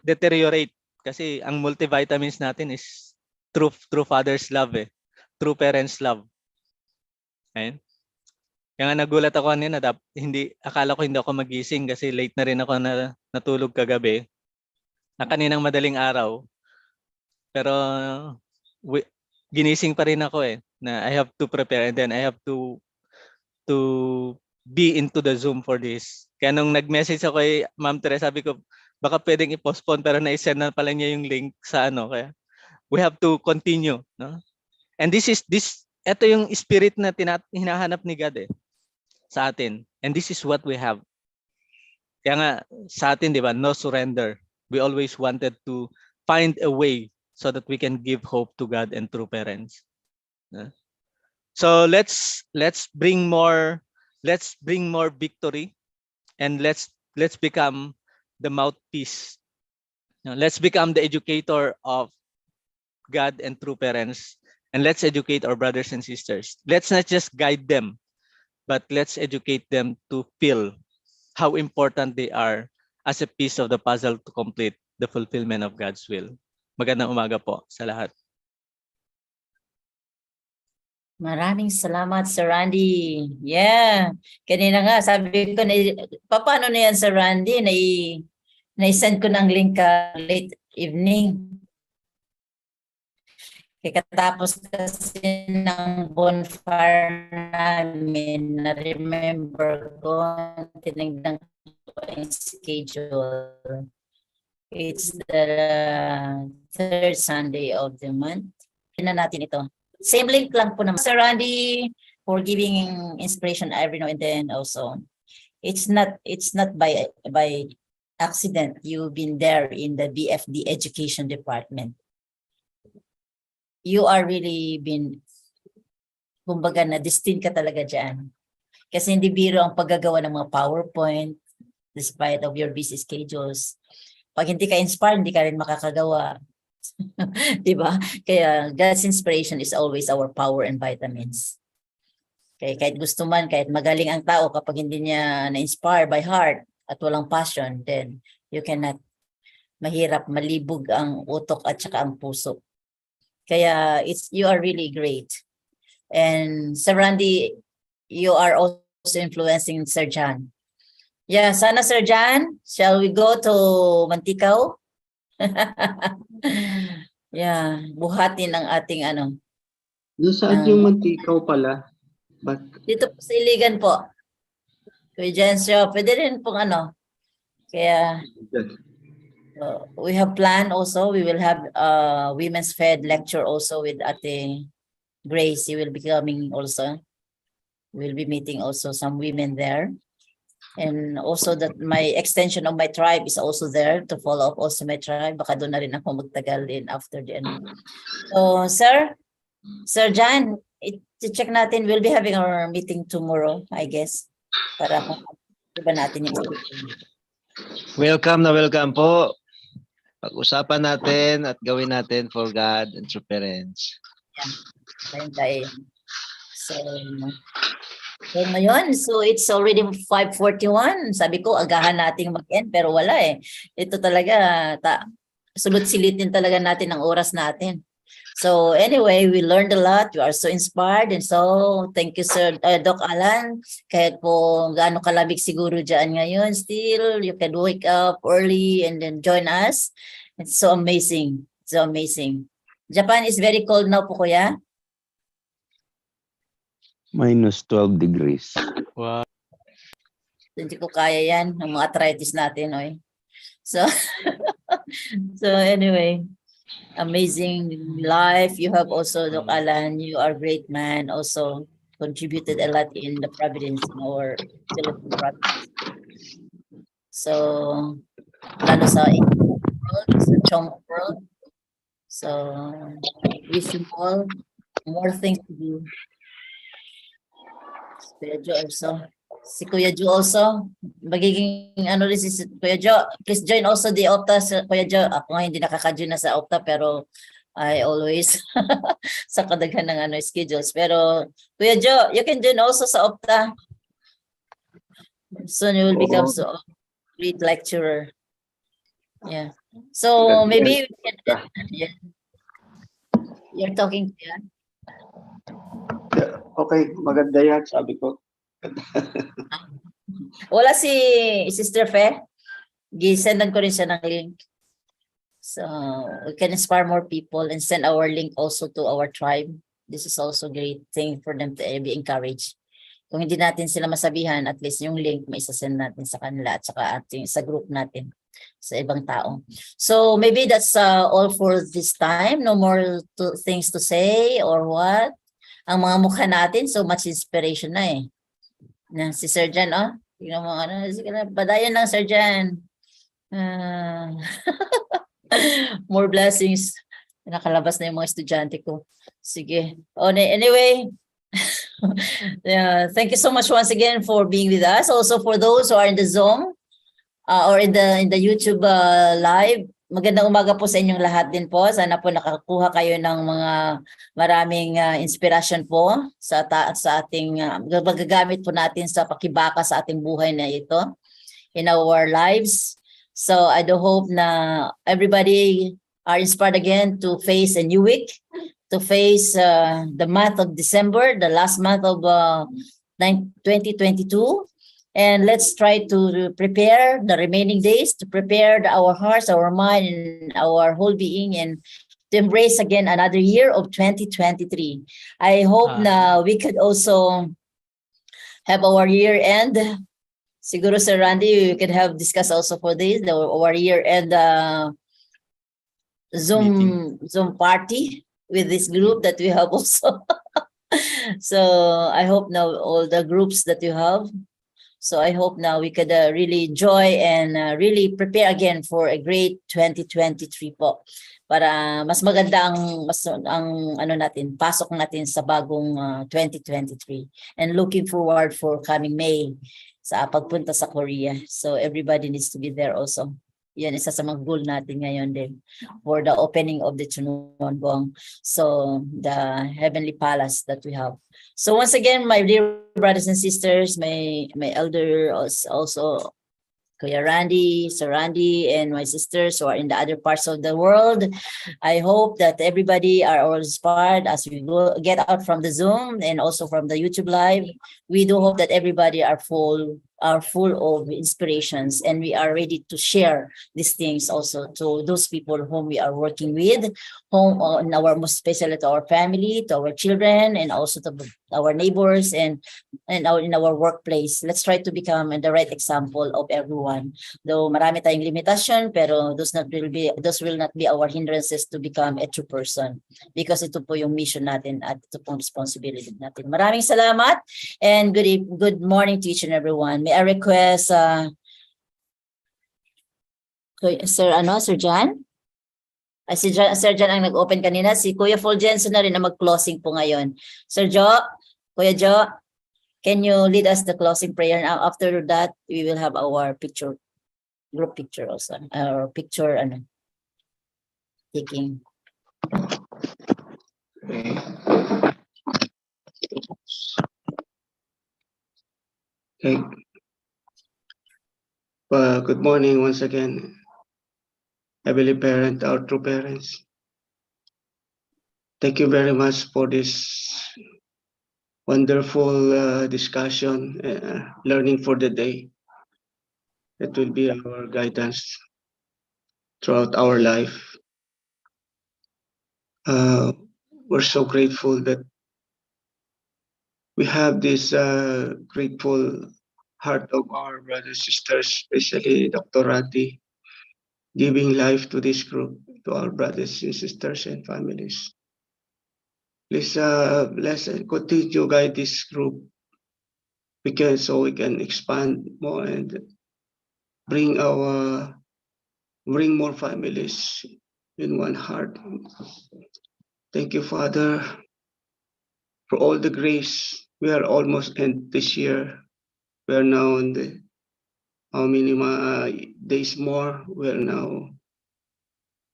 deteriorate kasi ang multivitamins natin is true father's love, true parents love. Okay? Kaya nga nagulat ako kanina, akala ko hindi ako magising kasi late na rin ako natulog kagabi. Na kaninang madaling araw. Pero ginising pa rin ako na I have to prepare and then I have to be into the Zoom for this. Kaya nung nag-message ako kay Ma'am Teresa, sabi ko baka pwedeng i-postpone, pero na-send na pala niya yung link sa kaya we have to continue, no? And ito yung spirit na hinahanap ni God sa atin. And this is what we have. Kaya nga sa atin, di ba, no surrender. We always wanted to find a way so that we can give hope to God and true parents. So let's bring more victory, and let's become the mouthpiece Let's become the educator of God and true parents, and let's educate our brothers and sisters. Let's not just guide them, but let's educate them to feel how important they are as a piece of the puzzle to complete the fulfillment of God's will. Magandang umaga po sa lahat. Maraming salamat, Sir Randy. Yeah. Kanina nga, sabi ko, paano na yan, Sir Randy? Na-send ko ng link late evening. Katapos kasi ng bonfire namin, na-remember ko, tinignan ko yung schedule. It's the third Sunday of the month. Tignan natin ito. Same link lang po naman. Sir Randy, for giving inspiration every now and then also. It's not by accident you've been there in the BFD education department. You are really been, kumbaga na destined ka talaga dyan. Kasi hindi biro ang paggagawa ng mga PowerPoint despite of your busy schedules. Pag hindi ka inspired, hindi ka rin makakagawa. Diba? Kaya God's inspiration is always our power and vitamins. Kaya kahit gusto man, kahit magaling ang tao, kapag hindi niya na-inspire by heart at walang passion, then you cannot, mahirap malibog ang utok at saka ang puso. Kaya you are really great. And Sir Randy, you are also influencing Sir John. Yeah, sana Sir John, shall we go to Mantikao? Yeah, buhatin ang ating ano. Saan yung Mantikaw pala? Dito po sa Iligan po. Kuya Jensio, pwede rin pong ano. Kaya we have planned also, we will have Women's Fed lecture also with Ate Grace. She will be coming also. We'll be meeting also some women there. And also that my extension of my tribe is also there to follow up also my tribe. Baka doon na rin ako magtagal din after the end. So, Sir John, check natin. We'll be having our meeting tomorrow, I guess. Para iba natin yung Welcome na welcome po. Pag-usapan natin at gawin natin for God and true parents. Yeah. So ngayon, so it's already 5:41. Sabi ko, agahan nating mag-end, pero wala eh. Ito talaga, sulut-silitin talaga natin ang oras natin. So anyway, we learned a lot. You are so inspired. And so, thank you, Sir Doc Alan. Kahit po gaano kalabig siguro dyan ngayon, still, you can wake up early and then join us. It's so amazing. So amazing. Japan is very cold now po, kuya. Minus 12 degrees. Wow. Hindi ko kaya yan, ang mga arthritis natin. Oy. So, so anyway, amazing life. You have also, Doc Alan, you are a great man, also contributed a lot in the Providence, in our Philippine Providence. So, lalo sa world, sa Chong world. So, wish you all more things to do. Kuya Jo also. Si Kuya Jo also. Magiging ano rin si Kuya Jo. Please join also the Opta. Kuya Jo, ako nga hindi nakaka-join na sa Opta pero I always sa kadaghan ng ano schedules. Pero Kuya Jo, you can join also sa Opta. Soon you will become so great lecturer. Yeah. So maybe we can, yeah. You're talking to yan. Okay, maganda yan, sabi ko. Wala si Sister Fe. Gisendan ko rin siya ng link. So we can inspire more people and send our link also to our tribe. This is also a great thing for them to be encouraged. Kung hindi natin sila masabihan, at least yung link may isasend natin sa kanila at saka ating, sa group natin, sa ibang tao. So maybe that's all for this time. No more things to say or what? Ang mga mukha natin, so much inspiration na eh. Si Sir Jan, oh. Tingnan mo, ano, sige na, badayan lang, Sir Jan. More blessings. Nakalabas na yung mga estudyante ko. Sige. Anyway, yeah, thank you so much once again for being with us. Also for those who are in the Zoom or in the YouTube live, magandang umaga po sa inyong lahat din po. Sana po nakakuha kayo ng mga maraming inspiration po sa ating magagamit po natin sa pakibaka sa ating buhay na ito in our lives. So I do hope na everybody are inspired again to face a new week, to face the month of December, the last month of 2022. And let's try to prepare the remaining days, to prepare our hearts, our mind, and our whole being, and to embrace again another year of 2023. I hope na we could also have our year end. Siguro, Sir Randy, we could have discussed also for this, our year end Zoom party with this group that we have also. So I hope now all the groups that you have. So I hope now we could really enjoy and really prepare again for a great 2023 po. Para mas maganda ang ano natin, pasok natin sa bagong 2023. And looking forward for coming May sa pagpunta sa Korea. So everybody needs to be there also. Yan, isa sa mga goal natin ngayon din for the opening of the Chunonbong. So the heavenly palace that we have. So once again, my dear brothers and sisters, my elder also Kuya Randy, Sir Randy, and my sisters who are in the other parts of the world. I hope that everybody are all inspired as we go get out from the Zoom and also from the YouTube Live. We do hope that everybody are full of inspirations, and we are ready to share these things also to those people whom we are working with, in our most especially to our family, to our children, and also to our neighbors and in our workplace. Let's try to become the right example of everyone. Though marami tayong limitasyon, pero those will not be our hindrances to become a true person, because ito po yung mission natin at ito pong responsibility natin. Maraming salamat and good morning to each and everyone. May I request Sir John? Si Sir John ang nag-open kanina. Si Kuya Fulgencio na rin na mag-closing po ngayon. Sir Jo, Kuya Jo, can you lead us the closing prayer? Now, after that, we will have our group picture also. Our picture, taking. Okay. Good morning once again, Heavenly Parent, our true parents. Thank you very much for this wonderful discussion, learning for the day. It will be our guidance throughout our life. We're so grateful that we have this grateful heart of our brothers and sisters, especially Dr. Rati, giving life to this group, to our brothers and sisters and families. Please bless and continue to guide this group, so we can expand more and bring more families in one heart. Thank you, Father, for all the grace. We are almost end this year. We are now in the how many days more? We are now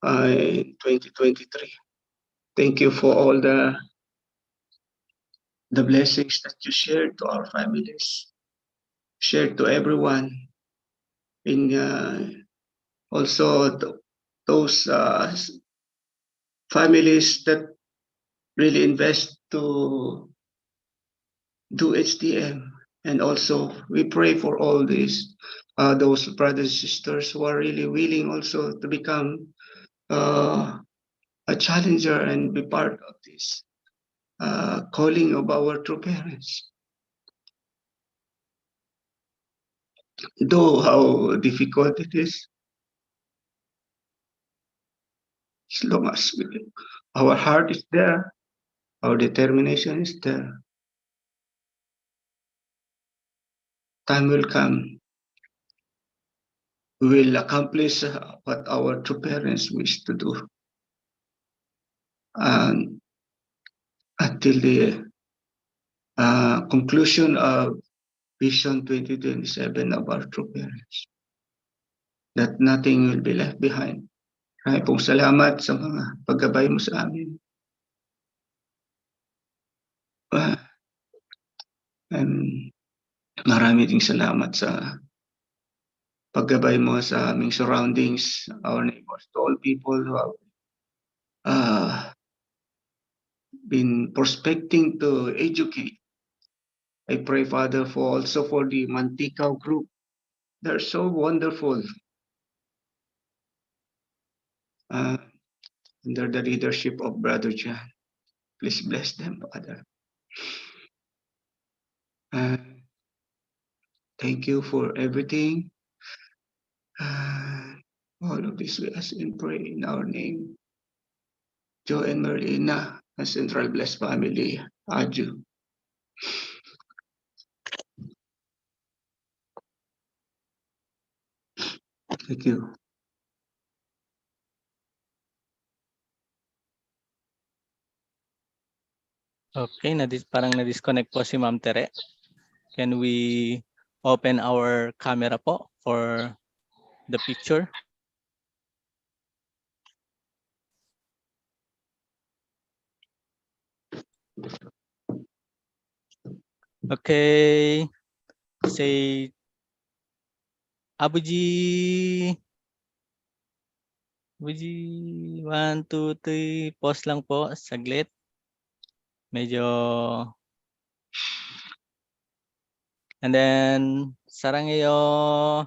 in 2023. Thank you for all the blessings that you shared to our families, shared to everyone, in also those families that really invest to do HTM. And also we pray for all these those brothers and sisters who are really willing also to become a challenger and be part of this calling of our true parents. Though how difficult it is, as long as our heart is there, our determination is there, time will come. We will accomplish what our true parents wish to do. And until the conclusion of Vision 2027 of our true parents, that nothing will be left behind. Maraming pong salamat sa mga paggabay mo sa amin. And marami ding salamat sa paggabay mo sa aming surroundings, our neighbors, to all people who have been prospecting to educate. I pray, Father, also for the Mantikau group. They're so wonderful. Under the leadership of Brother John. Please bless them, Father. Thank you for everything. All of this we ask and pray in our name. Joe and Marlena, a Central Blessed Family. Aju. Thank you. Okay, parang na-disconnect po si Ma'am Tere. Can we open our camera po for the picture? Okay. Say, Abuji. Abuji. 1, 2, 3. Pause lang po. Saglit. Medyo. And then, sarangayo.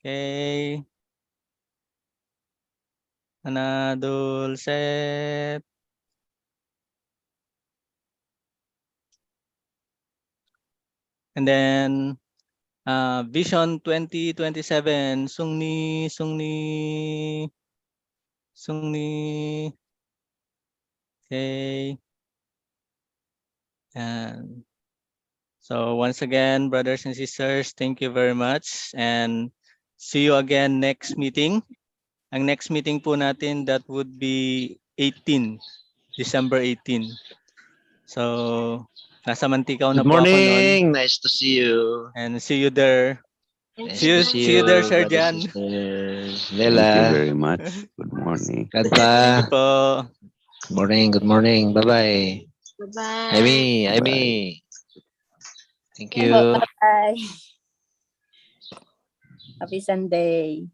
Okay. Anadul set. And then, Vision 2027, Sungni. Okay. And so once again, brothers and sisters, thank you very much. And see you again next meeting. Ang next meeting po natin, that would be December 18. So, nasa Mantikau na Good po ako noon. morning. Nice to see you. And see you there. Nice See to see you there, Sir brothers Jan. and sisters. Thank you Lela. very much. Good morning. Thank Kanta. you po. Good morning. Bye-bye. Bye-bye. Amy. Thank Okay, you. bye. Happy Sunday.